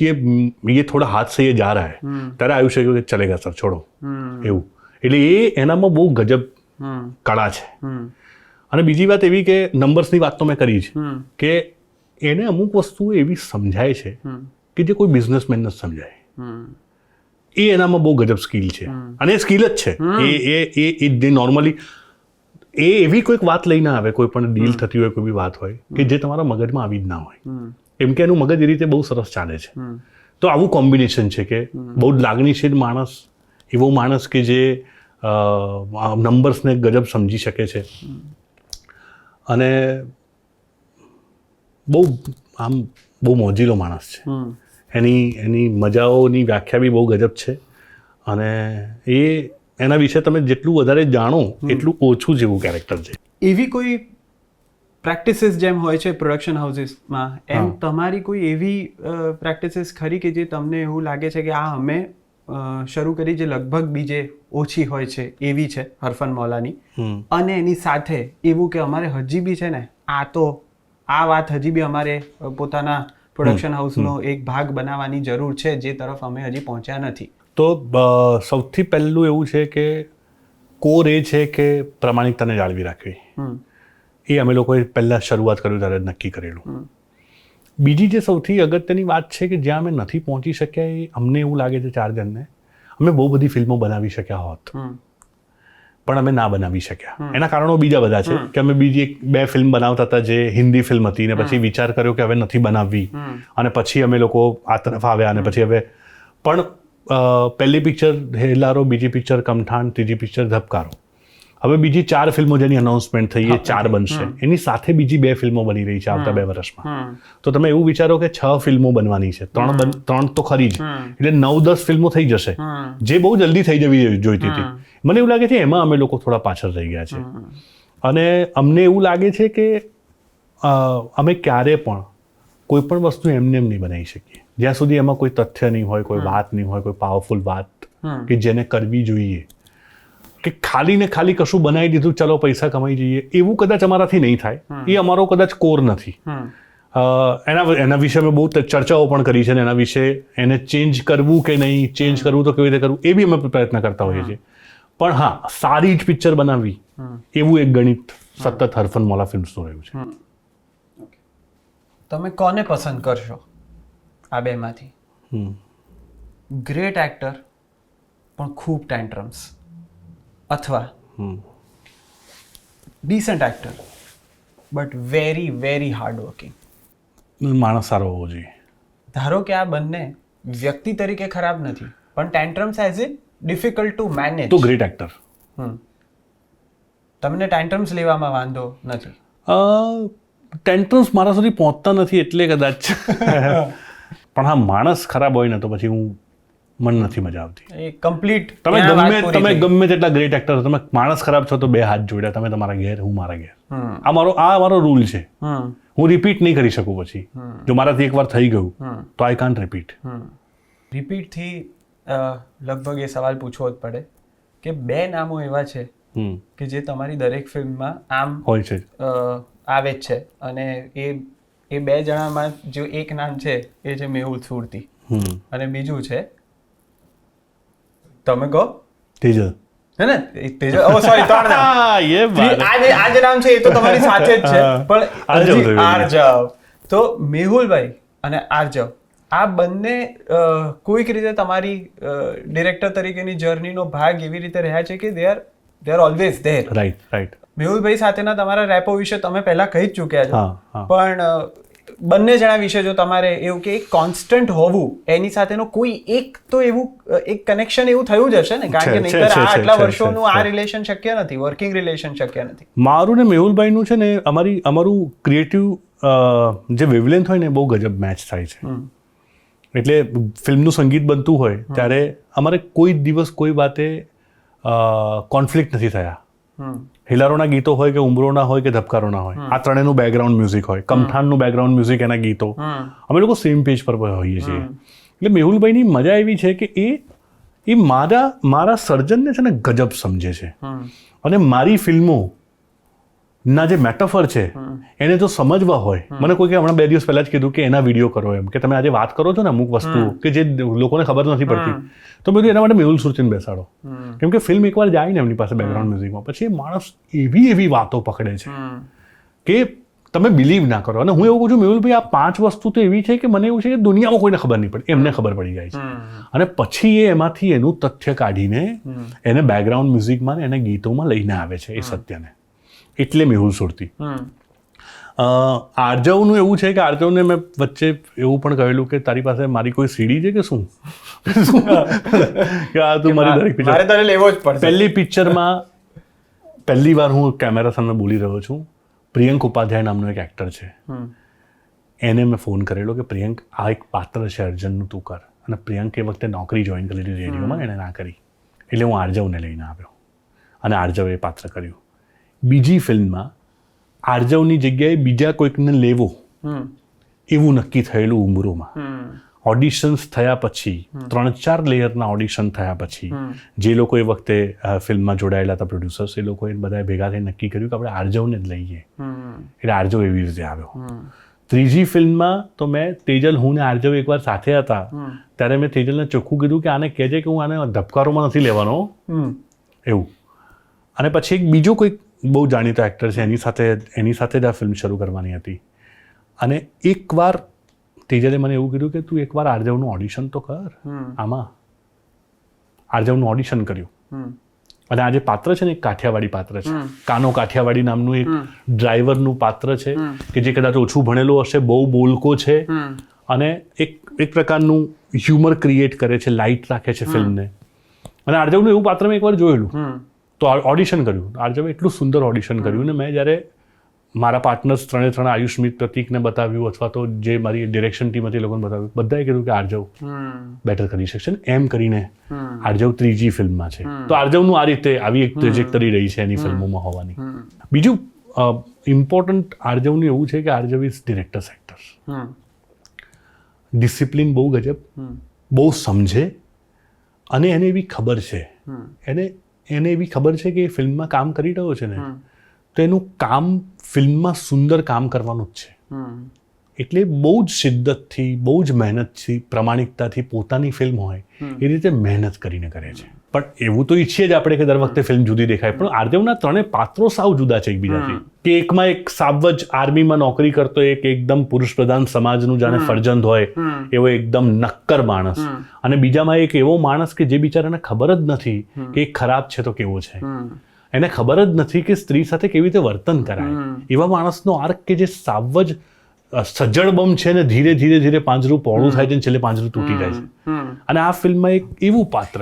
ये थोड़ा हाथ से ये जा रहा है, ત્યારે આયુષ કહ્યું કે ચલેગા સર છોડો એવું. એટલે એનામાં બહુ ગજબ કળા છે. અને બીજી વાત એવી કે નંબર્સની વાત તો મેં કરી જ કે એને અમુક વસ્તુઓ એવી સમજાય છે કે જે કોઈ બિઝનેસમેન નથી સમજાય. એ એનામાં બહુ ગજબ સ્કિલ છે અને એ સ્કિલ જ છે. એ જે નોર્મલી એ એવી કોઈક વાત લઈને આવે, કોઈ પણ ડીલ થતી હોય, કોઈ બી વાત હોય કે જે તમારા મગજમાં આવી જ ના હોય, કેમ કે એનું મગજ એ રીતે બહુ સરસ ચાલે છે. તો આવું કોમ્બિનેશન છે કે બહુ જ લાગણીશીલ માણસ, એવો માણસ કે જે નંબર્સને ગજબ સમજી શકે છે અને બહુ મોજીલો માણસ છે. એની મજાઓની વ્યાખ્યા બી બહુ ગજબ છે અને એના વિશે તમે જેટલું વધારે જાણો એટલું ઓછું જેવું કેરેક્ટર છે. એવી કોઈ પ્રેક્ટિસીસ જેમ હોય છે પ્રોડક્શન હાઉસીસમાં, એમ તમારી કોઈ એવી પ્રેક્ટિસીસ ખરી કે જે તમને એવું લાગે છે કે આ અમે શરૂ કરી જે લગભગ બીજે ઓછી હોય છે એવી છે હરફન મૌલાની, અને એની સાથે એવું કે અમારે હજી બી છે ને આ વાત હજી બી અમારે પોતાના પ્રોડક્શન હાઉસનો એક ભાગ બનાવવાની જરૂર છે જે તરફ અમે હજી પહોંચ્યા નથી? તો સૌથી પહેલું એવું છે કે કોર એ છે કે પ્રામાણિકતાને જાળવી રાખવી. એ અમે લોકોએ પહેલાં શરૂઆત કર્યું ત્યારે નક્કી કરેલું. બીજી જે સૌથી અગત્યની વાત છે કે જ્યાં અમે નથી પહોંચી શક્યા એ અમને એવું લાગે છે 4 જણને, અમે બહુ બધી ફિલ્મો બનાવી શક્યા હોત પણ અમે ના બનાવી શક્યા. એના કારણો બીજા બધા છે કે અમે બીજી 2 ફિલ્મ બનાવતા હતા જે હિન્દી ફિલ્મ હતી ને પછી વિચાર કર્યો કે હવે નથી બનાવવી અને પછી અમે લોકો આ તરફ આવ્યા અને પછી હવે પણ પહેલી પિક્ચર હેલારો, બીજી પિક્ચર કમઠાણ, ત્રીજી પિક્ચર ધબકારો, હવે બીજી 4 ફિલ્મો જેની અનાઉન્સમેન્ટ થઈ એ 4 બનશે. એની સાથે બીજી 2 ફિલ્મો બની રહી છે આવતા 2 વર્ષમાં. તો તમે એવું વિચારો કે 6 ફિલ્મો બનવાની છે, 3 તો ખરી જ, એટલે 9-10 ફિલ્મો થઈ જશે જે બહુ જલ્દી થઈ જવી જોઈતી હતી. મને એવું લાગે છે એમાં અમે લોકો થોડા પાછળ રહી ગયા છે અને અમને એવું લાગે છે કે અમે ક્યારે પણ કોઈ પણ વસ્તુ એમને એમ નહીં બનાવી શકીએ જ્યાં સુધી એમાં કોઈ તથ્ય નહીં હોય, કોઈ વાત નહીં હોય, કોઈ પાવરફુલ વાત કે જેને કરવી જોઈએ. કે ખાલી ને ખાલી કશું બનાવી દીધું ચલો પૈસા કમાઈ જઈએ એવું કદાચ અમારાથી નહીં થાય. એ અમારો કદાચ કોર નથી. એના વિશે અમે બહુ ચર્ચાઓ પણ કરી છે અને એના વિશે એને ચેન્જ કરવું કે નહીં, ચેન્જ કરવું તો કેવી રીતે કરવું એ બી અમે પ્રયત્ન કરતા હોઈએ છીએ. પણ હા, સારી જ પિક્ચર બનાવવી એવું એક ગણિત સતત હરફન મૌલા ફિલ્મ્સનું રહ્યું છે. તમે કોને પસંદ કરશો આ બેમાંથી? ગ્રેટ એક્ટર પણ ખૂબ ટેન્ટ્રમ્સ, અથવા decent actor but very very hard working. માણસ સારો હોવો જોઈએ. ધારો કે આ બંને વ્યક્તિ તરીકે ખરાબ નથી પણ tantrums as it difficult to manage. તો ગ્રેટ એક્ટર. તમને ટેન્ટ્રમ્સ લેવામાં વાંધો નથી? ટેન્ટ્રમ્સ મારા સુધી પહોંચતા નથી એટલે કદાચ. પણ હા, માણસ ખરાબ હોય ને તો પછી મને નથી મજા આવતી. એ કમ્પ્લીટ. તમે ગમે તેટલા ગ્રેટ એક્ટર તમે માણસ ખરાબ છો તો 2 હાથ જોડ્યા, તમે તમારા ઘેર, હું મારા ઘેર. આ મારો રૂલ છે. હું રિપીટ નહીં કરી શકું. પછી જો મારાથી એકવાર થઈ ગયું તો આઈ કાન્ટ રિપીટ. રિપીટથી લગભગ એ સવાલ પૂછવો જ પડે કે 2 નામો એવા છે કે જે તમારી દરેક ફિલ્મમાં આમ હોય છે, આવે જ છે, અને એ 2 જણામાં જો એક નામ છે એ છે મેહુલ સુરતી અને બીજું છે તમે કહો તેજલ. હે ને? તેજલ. ઓ સોરી, 3 નામ. આ જે નામ છે એ તો તમારી સાથે જ છે પણ આર્જવ. તો મેહુલભાઈ અને આર્જવ આ બંને કોઈક રીતે તમારી ડિરેક્ટર તરીકેની જર્નીનો ભાગ એવી રીતે રહ્યા છે કે they are always there. Right. મેહુલભાઈ સાથેના તમારા રેપો વિશે તમે પહેલા કહી જ ચૂક્યા છો, પણ બંને જણા વિશે જો તમારે એવું કે એક કોન્સ્ટન્ટ હોવું એની સાથેનો કોઈ એક તો એવું એક કનેક્શન એવું થયું જ હશે ને, કારણ કે નહીંતર આ આટલા વર્ષોનું આ રિલેશન શક્ય નથી, વર્કિંગ રિલેશન શક્ય નથી. મારું ને મેહુલભાઈનું છે ને અમારું ક્રિએટિવ જે વેવલેન્થ હોય ને બહુ ગજબ મેચ થાય છે. એટલે ફિલ્મનું સંગીત બનતું હોય ત્યારે અમારે કોઈ દિવસ કોઈ વાતે કોન્ફ્લિક્ટ નથી થયા. હિલારોના ગીતો હોય કે ઉમરોના હોય કે ધબકારોના હોય, આ ત્રણેયનું બેકગ્રાઉન્ડ મ્યુઝિક હોય, કમઠાનનું બેકગ્રાઉન્ડ મ્યુઝિક, એના ગીતો, અમે લોકો સેમ પેજ પર હોઈએ છીએ. એટલે મેહુલભાઈની મજા એવી છે કે એ મારા સર્જનને છે ને ગજબ સમજે છે અને મારી ફિલ્મો ના જે મેટાફર છે એને જો સમજવા હોય, મને કોઈ હમણાં 2 દિવસ પહેલા જ કીધું કે એના વિડીયો કરો, એમ કે તમે આજે વાત કરો છો ને અમુક વસ્તુ કે જે લોકોને ખબર નથી પડતી, તો મેં એના માટે મેહુલ સુરતીને બેસાડો. કેમ કે ફિલ્મ એકવાર જાય ને એમની પાસે બેકગ્રાઉન્ડ મ્યુઝિકમાં, પછી એ માણસ એવી વાતો પકડે છે કે તમે બિલીવ ના કરો. અને હું એવું કહું છું મેહુલભાઈ આ 5 વસ્તુ તો એવી છે કે મને એવું છે કે દુનિયામાં કોઈને ખબર નહીં પડે, એમને ખબર પડી જાય છે. અને પછી એ એમાંથી એનું તથ્ય કાઢીને એને બેકગ્રાઉન્ડ મ્યુઝિકમાં ને એને ગીતોમાં લઈને આવે છે એ સત્યને. એટલે મેહુલ સુરતી. આર્જવનું એવું છે કે આર્જવને મેં વચ્ચે એવું પણ કહેલું કે તારી પાસે મારી કોઈ સીડી છે કે શું, કે આ તું મારી દરેક પિક્ચર લેવો જ પડશે. પહેલી પિક્ચરમાં પહેલી વાર હું કેમેરા સામે બોલી રહ્યો છું. પ્રિયંક ઉપાધ્યાય નામનો એક એક્ટર છે, એને મેં ફોન કરેલો કે પ્રિયંક આ એક પાત્ર છે અર્જુનનું, તું કર. અને પ્રિયંક એ વખતે નોકરી જોઈન કરેલી રેડિયોમાં, એણે ના કરી. એટલે હું આર્જવને લઈને આવ્યો અને આર્જવે એ પાત્ર કર્યું. બીજી ફિલ્મમાં આર્જવની જગ્યાએ બીજા કોઈકને લેવો એવું નક્કી થયેલું ઉમરોમાં. ઓડિશન્સ થયા પછી 3-4 લેયરના ઓડિશન થયા પછી જે લોકો એ વખતે ફિલ્મમાં જોડાયેલા હતા પ્રોડ્યુસર્સ, એ લોકોએ બધાએ ભેગા થઈને નક્કી કર્યું કે આપણે આર્જવને જ લઈએ. એટલે આર્જવ એવી રીતે આવ્યો. ત્રીજી ફિલ્મમાં તો મેં તેજલ, હું ને આર્જવ એકવાર સાથે હતા ત્યારે મેં તેજલને ચોખ્ખું કીધું કે આને કહેજે કે હું આને ધબકારોમાં નથી લેવાનો એવું. અને પછી એક બીજો કોઈક બહુ જાણીતો એક્ટર છે, એની સાથે જ આ ફિલ્મ શરૂ કરવાની હતી. અને એકવાર તેજલે મને એવું કીધું કે તું એકવાર આર્જવનું ઓડિશન તો કર. આમાં આર્જવનું ઓડિશન કર્યું અને આ જે પાત્ર છે ને એક કાઠિયાવાડી પાત્ર છે, કાનો કાઠિયાવાડી નામનું એક ડ્રાઈવરનું પાત્ર છે કે જે કદાચ ઓછું ભણેલો હશે, બહુ બોલકો છે અને એક પ્રકારનું હ્યુમર ક્રિએટ કરે છે, લાઇટ રાખે છે ફિલ્મને. અને આર્જવનું એવું પાત્ર મેં એકવાર જોયેલું તો ઓડિશન કર્યું. આર્જવે એટલું સુંદર ઓડિશન કર્યું ને મેં જ્યારે મારા પાર્ટનર્સ 3 આયુષ મિત, પ્રતિકને બતાવ્યું અથવા તો જે મારી ડિરેક્શન ટીમ હતી એ લોકોને બતાવ્યું, બધાએ કીધું કે આર્જવ બેટર કરી શકશે. એમ કરીને આર્જવ ત્રીજી ફિલ્મમાં છે. તો આર્જવનું આ રીતે આવી એક ટ્રેજેક્ટરી રહી છે એની ફિલ્મોમાં હોવાની. બીજું ઇમ્પોર્ટન્ટ આર્જવનું એવું છે કે આર્જવ ઇઝ ડિરેક્ટર્સ એક્ટર. ડિસિપ્લિન બહુ ગજબ, બહુ સમજે અને એને એવી ખબર છે, એને એવી ખબર છે કે એ ફિલ્મમાં કામ કરી રહ્યો છે ને તો એનું કામ ફિલ્મમાં સુંદર કામ કરવાનું જ છે. એટલે બહુ જ શિદ્દતથી, બહુ જ મહેનતથી, પ્રામાણિકતાથી પોતાની ફિલ્મ હોય એ રીતે મહેનત કરીને કરે છે. પણ એવું તો ઈચ્છીએ જ આપણે કે દર વખતે ફિલ્મ જુદી દેખાય, પણ આર્જવના 3 પાત્રો સાવ જુદા છે એકબીજાથી. કે એકમાં એક સાવજ આર્મીમાં નોકરી કરતો એક એકદમ પુરુષ પ્રધાન સમાજનું જાણે ફરજંદ હોય એવો એકદમ નક્કર માણસ, અને બીજામાં એક એવો માણસ કે જે બિચારાને ખબર જ નથી કે ખરાબ છે તો કેવો છે. એને ખબર જ નથી કે સ્ત્રી સાથે કેવી રીતે વર્તન કરાય. એવા માણસનો આર્ક કે જે સાવ જ સજ્જડ બમ છે ને ધીરે ધીરે ધીરે પાંજરું પહોળું થાય છે ને છેલ્લે પાંજરું તૂટી જાય છે. અને આ ફિલ્મમાં એક એવું પાત્ર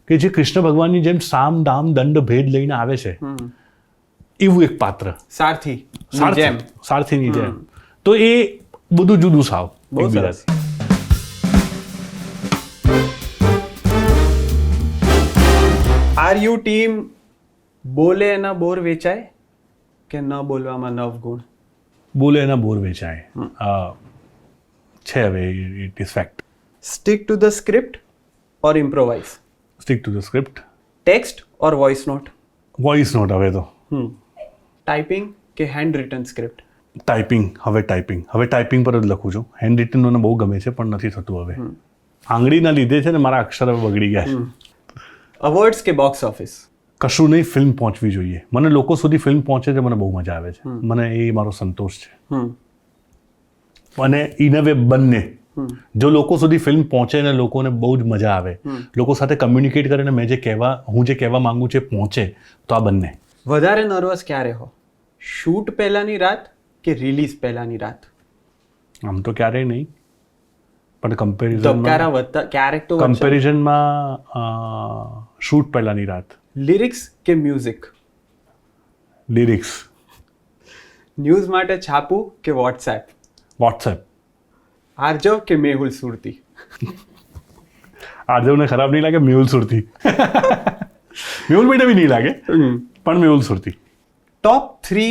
કે જે કૃષ્ણ ભગવાનની જેમ સામ દામ દંડ ભેદ લઈને આવે છે, એવું એક પાત્ર સારથીની જેમ. તો એ બધું જુદું સાવ એકબીજાથી. આર યુ ટીમ બોલે એના બોર વેચાય કે ન બોલવામાં નવ ગુણ? બોલે એના બોર વેચાય છે. હવે it is fact. Stick to the script or improvise? Stick to the script. Text or voice note? Voice note હવે તો. ટાઈપિંગ કે હેન્ડ રિટન સ્ક્રિપ્ટ? ટાઈપિંગ. હવે ટાઈપિંગ પર જ લખું છું. હેન્ડ રિટન મને બહુ ગમે છે પણ નથી થતું હવે. આંગળીના લીધે છે ને મારા અક્ષર હવે બગડી ગયા છે. અવોર્ડ્સ કે બોક્સ ઓફિસ? કશું નહીં, ફિલ્મ પહોંચવી જોઈએ. મને લોકો સુધી ફિલ્મ પહોંચે છે, મને બહુ મજા આવે છે. મને એ મારો સંતોષ છે. અને ઇન અ વે બંને. જો લોકો સુધી ફિલ્મ પહોંચે ને લોકોને બહુ જ મજા આવે, લોકો સાથે કમ્યુનિકેટ કરીને હું જે કહેવા માંગુ છું પહોંચે, તો આ બંને. વધારે નર્વસ ક્યારે હો? શૂટ પહેલાની રાત કે રિલીઝ પહેલાની રાત? આમ તો ક્યારેય નહીં, પણ કમ્પેરિઝનમાં શૂટ પહેલાની રાત. લિરિક્સ કે મ્યુઝિક? લિરિક્સ. ન્યૂઝ માટે છાપું કે વોટ્સએપ? વોટ્સએપ. આરજવ કે મેહુલ સુરતી? આરજવને ખરાબ નહીં લાગે, મેહુલ સુરતી. મેહુલ બેટા બી નહીં લાગે, પણ મેહુલ સુરતી. ટોપ 3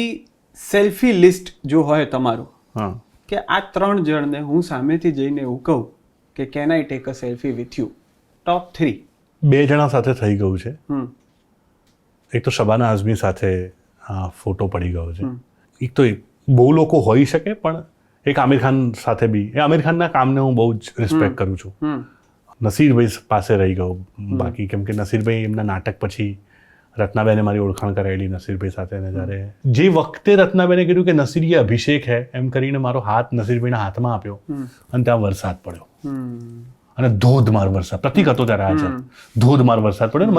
સેલ્ફી લિસ્ટ જો હોય તમારું, હા, કે આ 3 જણને હું સામેથી જઈને એવું કહું કે can I take a selfie with you, top 3? 2 જણા સાથે થઈ ગયું છે. એક તો શબાના આઝમી સાથે ફોટો પડી ગયો છે. એક તો બહુ લોકો હોઈ શકે, પણ એક આમિર ખાન સાથે બી. એ આમિર ખાનના કામને હું બહુ જ રિસ્પેક્ટ કરું છું. નસીરભાઈ પાસે રહી ગયો બાકી, કેમ કે નસીરભાઈ એમના નાટક પછી રત્નાબેને મારી ઓળખાણ કરાયેલી નસીરભાઈ સાથે. અને જ્યારે જે વખતે રત્નાબેને કીધું કે નસીર ये અભિષેક હૈ એમ કરીને મારો હાથ નસીરભાઈના હાથમાં આપ્યો અને ત્યાં વરસાદ પડ્યો. અને ધોધમાર વરસાદ. પ્રતિક હતો ત્યારે હાજર. ધોધમાર વરસાદ પડ્યો.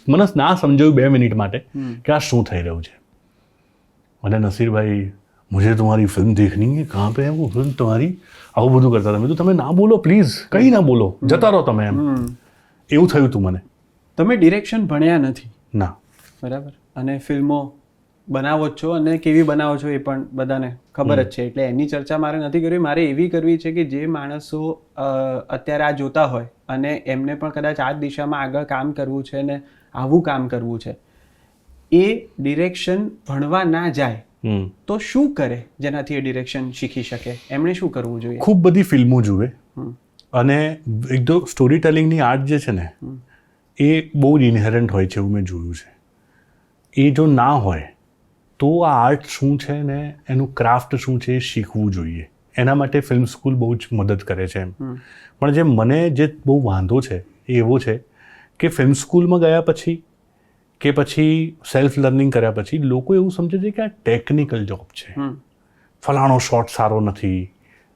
મને ના સમજાયું 2 મિનિટ માટે કે આ શું થઈ રહ્યું છે. અને નસીરભાઈ, મુझे तुम्हारी फिल्म देखनी है, कहाँ पे है वो फिल्म तुम्हारी, આવું બધું કરતા હતા. મેં તો તમે ના બોલો પ્લીઝ, કંઈ ના બોલો, જતા રહો તમે એમ. એવું થયું હતું મને. તમે ડિરેક્શન ભણ્યા નથી? ના. બરાબર. અને ફિલ્મો બનાવો જ છો, અને કેવી બનાવો છો એ પણ બધાને ખબર જ છે, એટલે એની ચર્ચા મારે નથી કરવી. મારે એવી કરવી છે કે જે માણસો અત્યારે આ જોતા હોય અને એમને પણ કદાચ આ જ દિશામાં આગળ કામ કરવું છે ને આવું કામ કરવું છે, એ ડિરેક્શન ભણવા ના જાય તો શું કરે જેનાથી એ ડિરેક્શન શીખી શકે? એમણે શું કરવું જોઈએ? ખૂબ બધી ફિલ્મો જુએ. અને એક તો સ્ટોરી ટેલિંગની આર્ટ જે છે ને, એ બહુ જ ઇનહેરન્ટ હોય છે, એવું મેં જોયું છે. એ જો ના હોય તો આ આર્ટ શું છે ને એનું ક્રાફ્ટ શું છે એ શીખવું જોઈએ. એના માટે ફિલ્મ સ્કૂલ બહુ જ મદદ કરે છે એમ. પણ જે બહુ વાંધો છે એ એવો છે કે ફિલ્મ સ્કૂલમાં ગયા પછી કે પછી સેલ્ફ લર્નિંગ કર્યા પછી લોકો એવું સમજે છે કે આ ટેકનિકલ જોબ છે. ફલાણો શોટ સારો નથી,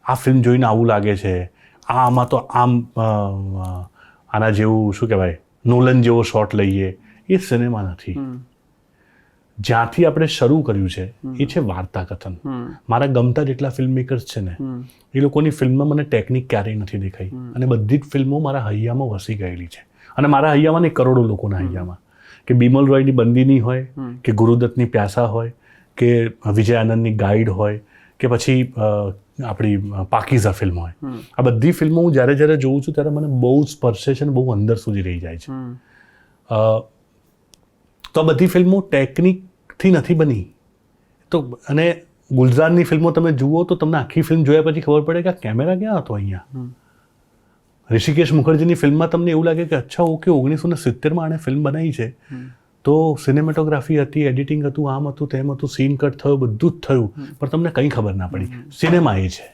આ ફિલ્મ જોઈને આવું લાગે છે, આમાં તો આમ આના જેવું શું કહેવાય નોલન જેવો શોટ લઈએ. એ સિનેમા નથી. જ્યાંથી આપણે શરૂ કર્યું છે એ છે વાર્તા કથન. મારા ગમતા જેટલા ફિલ્મ મેકર્સ છે ને, એ લોકોની ફિલ્મમાં મને ટેકનિક ક્યારેય નથી દેખાઈ. અને બધી જ ફિલ્મો મારા હૈયામાં વસી ગયેલી છે. અને મારા હૈયામાં નહીં, કરોડો લોકોના હૈયામાં. કે બિમલ રોયની બંદીની હોય, કે ગુરુદત્તની પ્યાસા હોય, કે વિજય આનંદની ગાઈડ હોય, કે પછી આપણી પાકીઝા ફિલ્મ હોય. આ બધી ફિલ્મો હું જ્યારે જ્યારે જોઉં છું ત્યારે મને બહુ સ્પર્શે છે અને બહુ અંદર સુધી રહી જાય છે. તો આ બધી ફિલ્મો ટેકનિકથી નથી બની. તો અને ગુલઝારની ફિલ્મો તમે જુઓ તો તમને આખી ફિલ્મ જોયા પછી ખબર પડે કે આ કેમેરા ક્યાં હતો અહીંયા. ઋષિકેશ મુખર્જીની ફિલ્મમાં તમને એવું લાગે કે અચ્છા ઓકે 1970માં આણે ફિલ્મ બનાવી છે તો સિનેમેટોગ્રાફી હતી, એડિટિંગ હતું, આમ હતું, તેમ હતું, સીન કટ થયો, બધું જ થયું, પણ તમને કંઈ ખબર ના પડી. સિનેમા એ છે.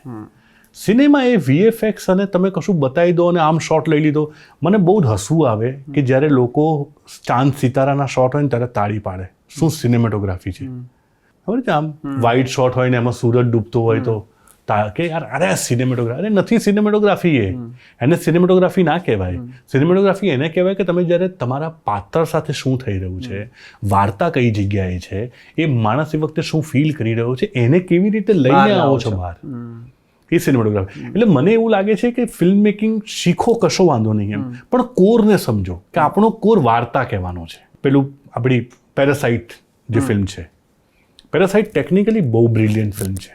સિનેમા એ VFX અને તમે કશું બતાવી દો અને આમ શોટ લઈ લીધો. મને બહુ જ હસવું આવે કે જ્યારે લોકો ચાંદ સિતારાના શોટ હોય ને ત્યારે તાળી પાડે. શું સિનેમેટોગ્રાફી છે ખબર છે? આમ વાઇટ શોટ હોય ને એમાં સૂરજ ડૂબતો હોય તો કે યાર અરે સિનેમેટોગ્રાફી, અરે નથી સિનેમેટોગ્રાફી, એને સિનેમેટોગ્રાફી ના કહેવાય. સિનેમેટોગ્રાફી એને કહેવાય કે તમે જ્યારે તમારા પાત્ર સાથે શું થઈ રહ્યું છે, વાર્તા કઈ જગ્યાએ છે, એ માણસ એ વખતે શું ફીલ કરી રહ્યો છે, એને કેવી રીતે લઈને આવો છો બહાર, એ સિનેમેટોગ્રાફી. એટલે મને એવું લાગે છે કે ફિલ્મ મેકિંગ શીખો કશો વાંધો નહીં એમ, પણ કોરને સમજો કે આપણો કોર વાર્તા કહેવાનો છે. પેલું આપણી પેરાસાઇટ જે ફિલ્મ છે, પેરાસાઇટ ટેકનિકલી બહુ બ્રિલિયન્ટ ફિલ્મ છે,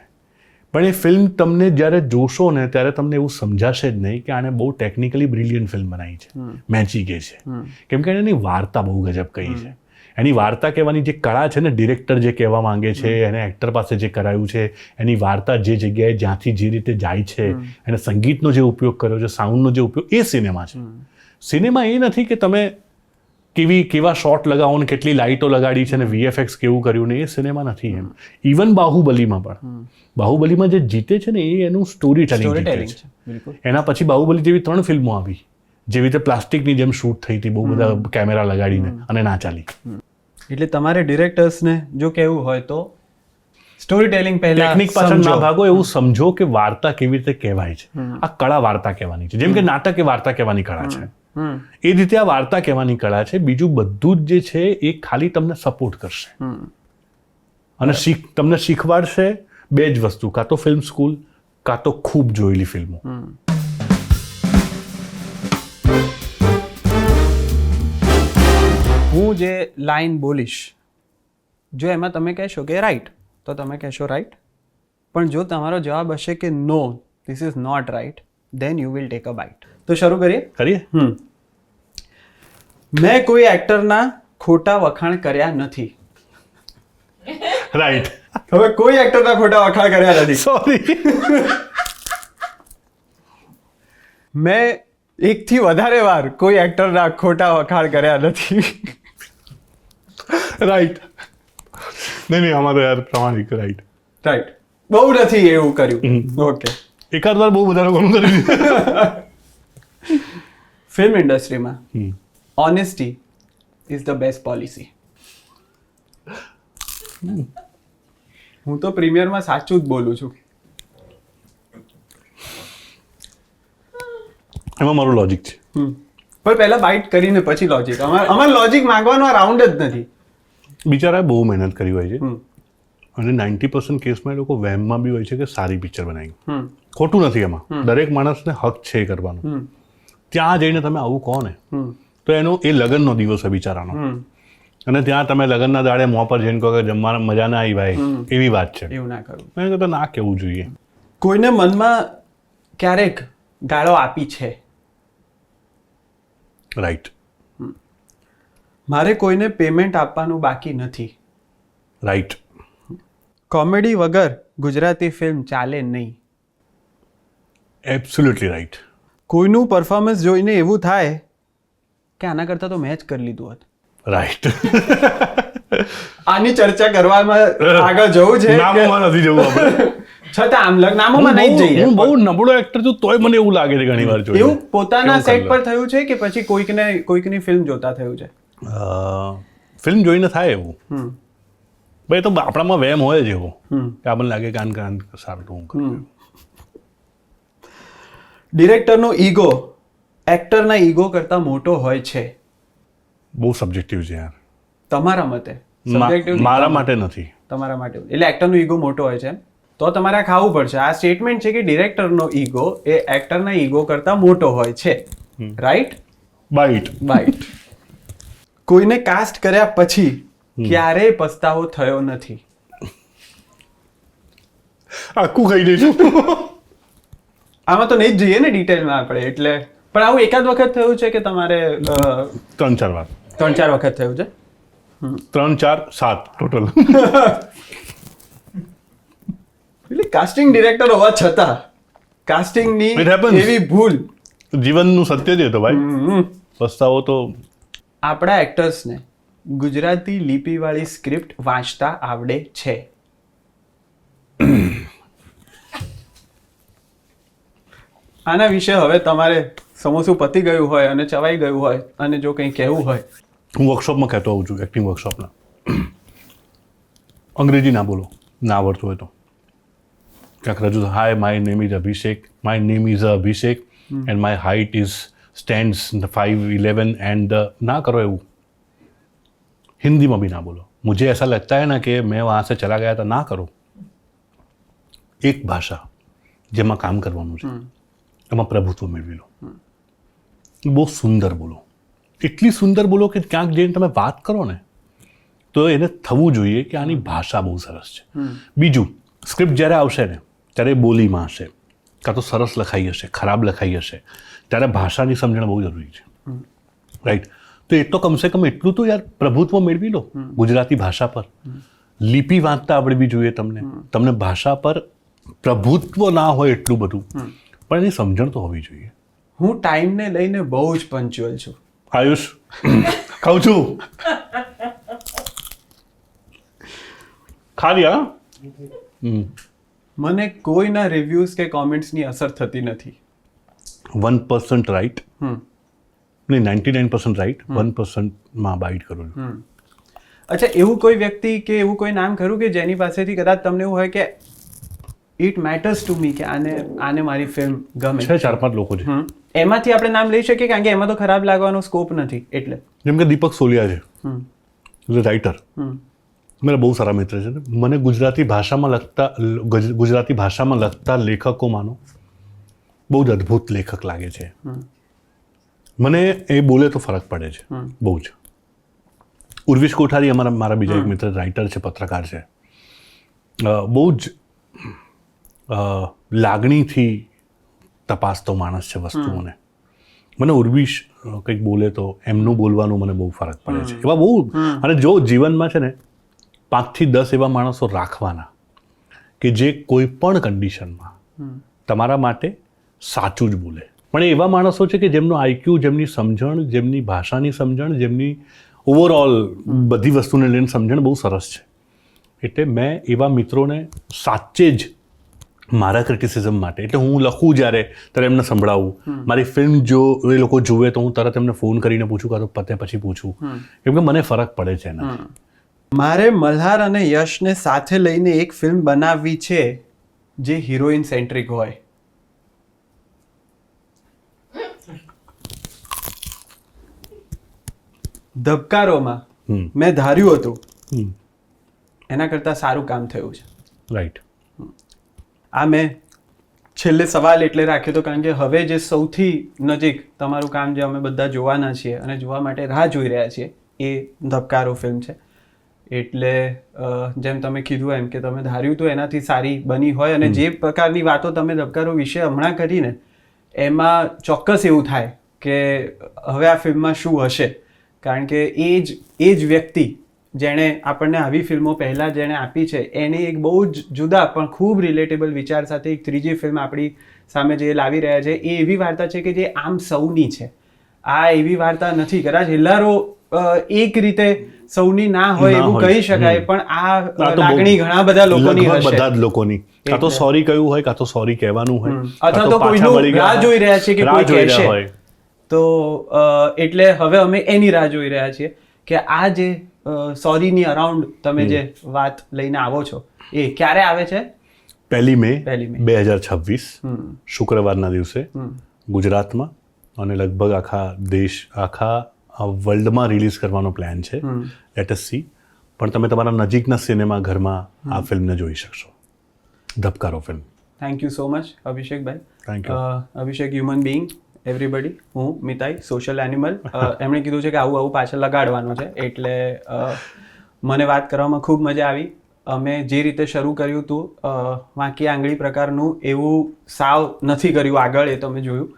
પણ એ ફિલ્મ તમને જ્યારે જોશો ને ત્યારે તમને એવું સમજાશે જ નહીં કે આને બહુ ટેકનિકલી બ્રિલિયન્ટ ફિલ્મ બનાવી છે, મેચી ગઈ છે, કેમ કે એની વાર્તા બહુ ગજબ કહી છે. એની વાર્તા કહેવાની જે કળા છે ને, ડિરેક્ટર જે કહેવા માંગે છે, એને એક્ટર પાસે જે કરાયું છે, એની વાર્તા જે જગ્યાએ જ્યાંથી જે રીતે જાય છે, એને સંગીતનો જે ઉપયોગ કર્યો છે, સાઉન્ડનો જે ઉપયોગ, એ સિનેમા છે. સિનેમા એ નથી કે તમે કેવા શોટ લગાવો ને કેટલી લાઇટો લગાડી છે ને VFX કેવું કર્યું ને, એ સિનેમા નથી એમ. ઇવન બાહુબલીમાં પણ, બાહુબલીમાં જે જીતે છે ને એ એનું સ્ટોરી ટેલિંગ જીતે છે. એના પછી બાહુબલી જેવી 3 ફિલ્મો આવી જેવી રીતે પ્લાસ્ટિકની જેમ શૂટ થઈ હતી, બહુ બધા કેમેરા લગાડીને, અને ના ચાલી. એટલે તમારે ડિરેક્ટર્સને જો કહેવું હોય તો સ્ટોરી ટેલિંગ પહેલા ટેકનિક પાછળ ના ભાગો, એવું સમજો કે વાર્તા કેવી રીતે કહેવાય છે. આ કળા વાર્તા કહેવાની છે, જેમ કે નાટક એ વાર્તા કહેવાની કળા છે, એ રીતે આ વાર્તા કહેવાની કળા છે. બીજું બધું જ જે છે એ ખાલી તમને સપોર્ટ કરશે અને તમને શીખવાડશે 2 જ વસ્તુ, કાં તો ફિલ્મ સ્કૂલ, કાં તો ખૂબ જોયેલી ફિલ્મો. હું જે લાઈન બોલીશ, જો એમાં તમે કહેશો કે રાઈટ, તો તમે કહેશો રાઈટ, પણ જો તમારો જવાબ હશે કે no, this is not right, then you will take a bite. તો શરૂ કરીએ. મેં કોઈ એક્ટરના ખોટા વખાણ કર્યા નથી. રાઈટ. હવે કોઈ એક્ટરના ખોટા વખાણ કર્યા નથી. સોરી. મેં 1 થી વધારે વાર કોઈ એક્ટરના ખોટા વખાણ કર્યા નથી. રાઈટ. નહીં અમારે યાર પ્રમાણિક. રાઈટ. રાઈટ. બહુ નથી એવું કર્યું. ઓકે. એકાદ વાર બહુ વધારે ઘણું કર્યું. ફિલ્મ ઇન્ડસ્ટ્રીમાં honesty is the best policy. હું તો પ્રીમિયરમાં સાચું જ બોલું છું. એમાં મારું લોજિક છે. પણ પહેલા બાઇટ કરીને પછી લોજિક. અમારે લોજિક માંગવાનો આ રાઉન્ડ જ નથી. બિચારાએ બહુ મહેનત કરી હોય છે અને 90% કેસમાં એ લોકો વહેમમાં બી હોય છે કે સારી પિક્ચર બનાવી. ખોટું નથી એમાં, દરેક માણસને હક છે એ કરવાનો. ત્યાં જઈને તમે આવું કહો ને તો એનો એ લગ્નનો દિવસ હોય બિચારાનો, અને ત્યાં તમે લગ્નના દાડે મોં પર જઈને કહો કે જમવાના મજા ના આવી ભાઈ, એવી વાત છે. એવું ના કરવું. મેં કીધું ના કહેવું જોઈએ. કોઈને મનમાં ક્યારેક ગાળો આપી છે. રાઈટ. મારે કોઈને પેમેન્ટ આપવાનું બાકી નથી. રાઈટ. કોમેડી વગર ગુજરાતી ફિલ્મ ચાલે નહીં. Absolutely right. કોઈનું પરફોર્મન્સ જોઈને એવું થાય કે આના કરતાં તો મેં જ કરી લીધું હોત. રાઈટ. આની ચર્ચા કરવામાં આગળ જવું છે. નામોમાં નથી જવું આપણે. છતાં આમ નામોમાં નહીં જઈએ. હું બહુ નબળો એક્ટર છું તોય મને એવું લાગે છે ઘણી વાર જોઈએ. એવું પોતાના સેટ પર થયું છે કે પછી કોઈકની ફિલ્મ જોતા થયું છે? ફિલ્મ જોઈને થાય એવું. ભાઈ તો આપણામાં વહેમ હોય જ એવો કે આપણને લાગે કાન સારું હું કરું. ડિરેક્ટરનો ઈગો એક્ટરના ઈગો કરતાં મોટો હોય છે. બહુ સબ્જેક્ટિવ છે યાર. તમારા મતે? મારા માટે નથી. તમારા માટે એટલે એક્ટરનો ઈગો મોટો હોય છે, તો તમારે આ ખાવું પડશે. આ સ્ટેટમેન્ટ છે કે ડિરેક્ટરનો ઈગો એ એક્ટરના ઈગો કરતાં મોટો હોય છે. રાઈટ? બાઈટ. કોઈને કાસ્ટ કર્યા પછી ક્યારેય પસ્તાવો થયો નથી. આખું કહી દઈશું. આમાં તો નહીં જ જઈએ ને ડિટેલમાં આપણે, એટલે પણ આવું એકાદ વખત થયું છે કે તમારે 3-4 વાર? 3-4 વખત થયું છે. 3, 4, 7 ટોટલ. એટલે કાસ્ટિંગ ડિરેક્ટર હોવા છતાં કાસ્ટિંગની એવી ભૂલ. જીવનનું સત્ય છે તો ભાઈ, પસ્તાવો તો. આપણા એક્ટર્સને ગુજરાતી લિપિવાળી સ્ક્રિપ્ટ વાંચતા આવડે છે? આના વિશે હવે તમારે સમોસું પતી ગયું હોય અને ચવાઈ ગયું હોય અને જો કંઈ કહેવું હોય. હું વર્કશોપમાં કહેતો આવું છું, એક્ટિંગ વર્કશોપના. અંગ્રેજી ના બોલો, ના આવડતું હોય તો. ક્યાંક રજૂ hi my name is Abhishek and my height is stands 5'11" and ના કરો એવું, हिंदी में भी ना बोलो, मुझे ऐसा लगता है ना कि मैं वहाँ से चला गया था, ना करो. एक भाषा જેમાં કામ કરવાનું છે એમાં પ્રભુત્વ મેળવી લો, બહુ સુંદર બોલો, એટલી સુંદર બોલો કે ક્યાંક જઈને તમે વાત કરો ને તો એને થવું જોઈએ કે આની ભાષા બહુ સરસ છે. બીજું, સ્ક્રિપ્ટ જ્યારે આવશે ને ત્યારે બોલીમાં હશે, કાં તો સરસ લખાઈ હશે, ખરાબ લખાઈ હશે, ત્યારે ભાષાની સમજણ બહુ જરૂરી છે. રાઈટ? તો એ તો કમસે કમ એટલું તો યાર પ્રભુત્વ મેળવી લો ગુજરાતી ભાષા પર. લિપિ વાંચતા આવડવી જોઈએ તમને ભાષા પર પ્રભુત્વ ના હોય એટલું બધું, પણ એની સમજણ તો હોવી જોઈએ. હું ટાઈમને લઈને બહુ જ પંચ્યુઅલ છું. આયુષ, કહું છું ખાલી. હા, મને કોઈના રિવ્યુઝ કે કોમેન્ટ્સની અસર થતી નથી. 1% રાઈટ, નહીં 99% રાઈટ, 1% માં બાઇટ કરું છું. અચ્છા, એવું કોઈ વ્યક્તિ કે એવું કોઈ નામ ખરું કે જેની પાસેથી કદાચ તમને એવું હોય કે ઇટ મેટર્સ ટુ મી કે આને મારી ફિલ્મ ગમે છે? 4-5 લોકો છે. એમાંથી આપણે નામ લઈ શકીએ, કારણ કે એમાં તો ખરાબ લાગવાનો સ્કોપ નથી. એટલે જેમ કે દીપક સોલિયા છે, રાઇટર, મારા બહુ સારા મિત્ર છે. મને ગુજરાતી ભાષામાં લખતા લેખકોમાંનો બહુ જ અદ્ભુત લેખક લાગે છે. મને એ બોલે તો ફરક પડે છે બહુ જ. ઉર્વિશ કોઠારી મારા બીજા એક મિત્ર રાઇટર છે, પત્રકાર છે, બહુ જ લાગણીથી તપાસતો માણસ છે વસ્તુઓને. મને ઉર્વિશ કંઈક બોલે તો એમનું બોલવાનું મને બહુ ફરક પડે છે. એવા બહુ, અને જો જીવનમાં છે ને 5 થી 10 એવા માણસો રાખવાના કે જે કોઈ પણ કન્ડિશનમાં તમારા માટે સાચું જ બોલે. પણ એવા માણસો છે કે જેમનો આઈક્યુ, જેમની સમજણ, જેમની ભાષાની સમજણ, જેમની ઓવરઓલ બધી વસ્તુને લઈને સમજણ બહુ સરસ છે. એટલે મેં એવા મિત્રોને સાચે જ મારા ક્રિટિસિઝમ માટે, એટલે હું લખું જ્યારે ત્યારે એમને સંભળાવું. મારી ફિલ્મ જો એ લોકો જુએ તો હું તરત એમને ફોન કરીને પૂછું, કાં તો પતે પછી પૂછું, કેમ કે મને ફરક પડે છે એનાથી. મારે મલ્હાર અને યશને સાથે લઈને એક ફિલ્મ બનાવવી છે જે હિરોઈન સેન્ટ્રિક હોય. ધબકારોમાં મેં ધાર્યું હતું એના કરતાં સારું કામ થયું છે. રાઈટ. આ મેં છેલ્લે સવાલ એટલે રાખ્યો હતો કારણ કે હવે જે સૌથી નજીક તમારું કામ જે અમે બધા જોવાના છીએ અને જોવા માટે રાહ જોઈ રહ્યા છીએ એ ધબકારો ફિલ્મ છે. એટલે જેમ તમે કીધું એમ કે તમે ધાર્યું તો એનાથી સારી બની હોય, અને જે પ્રકારની વાતો તમે ધબકારો વિશે હમણાં કરીને એમાં ચોક્કસ એવું થાય કે હવે આ ફિલ્મમાં શું હશે, કારણ કે એ જ વ્યક્તિ જેણે આપણને આવી ફિલ્મો પહેલાં જેણે આપી છે એને એક બહુ જ જુદા પણ ખૂબ રિલેટેબલ વિચાર સાથે એક ત્રીજી ફિલ્મ આપણી સામે જે લાવી રહ્યા છે એ એવી વાર્તા છે કે જે આમ સૌની છે. આ એવી વાર્તા નથી, કદાચ હિલ્લારો એક રીતે સૌની ના હોય એવું કહી શકાય, પણ આ લાગણી ઘણા બધા લોકોની હશે. બધા જ લોકોની, કાં તો સોરી કહ્યું હોય, કાં તો સોરી કહેવાનું હોય, અથવા તો કોઈનું રાહ જોઈ રહ્યા છે કે કોઈ કહેશે. તો એટલે હવે અમે એની રાહ જોઈ રહ્યા છીએ કે આ જે સોરીની અરાઉન્ડ તમે જે વાત લઈને આવો છો એ ક્યારે આવે છે? 1 મે 2026 શુક્રવારના દિવસે ગુજરાતમાં, અને લગભગ આખા વર્લ્ડમાં રિલીઝ કરવાનો પ્લાન છે. Let S C. પણ તમે તમારા નજીકના સિનેમા ઘરમાં આ ફિલ્મને જોઈ શકશો, Dhabkaro film. Thank you so much અભિષેકભાઈ. Thank you. Abhishek human being, everybody. હું મિતાઈ, સોશિયલ એનિમલ. એમણે કીધું છે કે આવું પાછળ લગાડવાનું છે, એટલે મને વાત કરવામાં ખૂબ મજા આવી. અમે જે રીતે શરૂ કર્યું હતું વાંકી આંગળી પ્રકારનું એવું સાવ નથી કર્યું આગળ, એ તો અમે જોયું.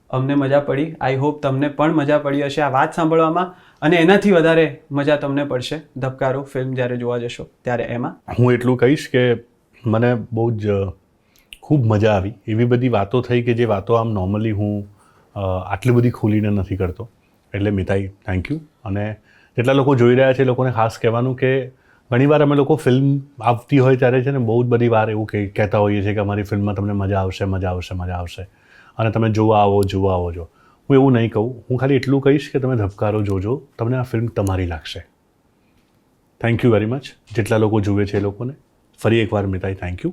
અમને મજા પડી. આઈ હોપ તમને પણ મજા પડી હશે આ વાત સાંભળવામાં, અને એનાથી વધારે મજા તમને પડશે ધબકારો ફિલ્મ જ્યારે જોવા જશો ત્યારે. એમાં હું એટલું કહીશ કે મને બહુ જ ખૂબ મજા આવી. એવી બધી વાતો થઈ કે જે વાતો આમ નોર્મલી હું આટલી બધી ખોલીને નથી કરતો. એટલે મિતાઈ, થેન્ક યુ. અને જેટલા લોકો જોઈ રહ્યા છે એ લોકોને ખાસ કહેવાનું કે ઘણીવાર અમે લોકો ફિલ્મ આવતી હોય ત્યારે છે ને બહુ જ બધી વાર એવું કહેતા હોઈએ છીએ કે અમારી ફિલ્મમાં તમને મજા આવશે, અને તમે જોવા આવો જો. હું એવું નહીં કહું. હું ખાલી એટલું કહીશ કે તમે ધબકારો જોજો, તમને આ ફિલ્મ તમારી લાગશે. થેન્ક યુ વેરી મચ જેટલા લોકો જુએ છે એ લોકોને. ફરી એકવાર મિતાઈ, થેન્ક યુ.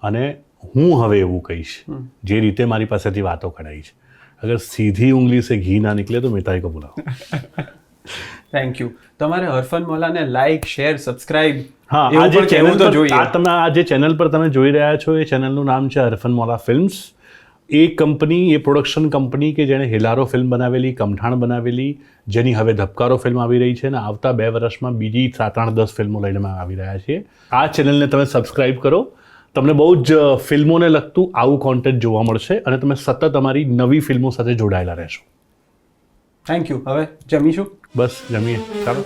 અને હું હવે એવું કહીશ, જે રીતે મારી પાસેથી વાતો કઢાઈ છે, અગર સીધી ઉંગલી સે ઘી ના નીકળે તો મિતાઈ કો બુલાવો. Thank you. તમારે હરફન મોલાને લાઈક, શેર, સબસ્ક્રાઇબ હા, આ જે ચેનલ પર આ જે ચેનલ પર તમે જોઈ રહ્યા છો એ ચેનલનું નામ છે હરફન મોલા ફિલ્મ્સ. એ કંપની, એ પ્રોડક્શન કંપની કે જેણે હેલારો ફિલ્મ બનાવેલી, કમઠાણ બનાવેલી, જેની હવે ધબકારો ફિલ્મ આવી રહી છે, અને આવતા 2 વર્ષમાં બીજી 7, 8, 10 ફિલ્મો લઈને અમે આવી રહ્યા છીએ. આ ચેનલને તમે સબસ્ક્રાઇબ કરો. તમને બહુ જ ફિલ્મોને લગતું આવું કોન્ટેન્ટ જોવા મળશે અને તમે સતત અમારી નવી ફિલ્મો સાથે જોડાયેલા રહેશો. Thank you. હવે જમીશું? બસ જમીએ, ચાલો.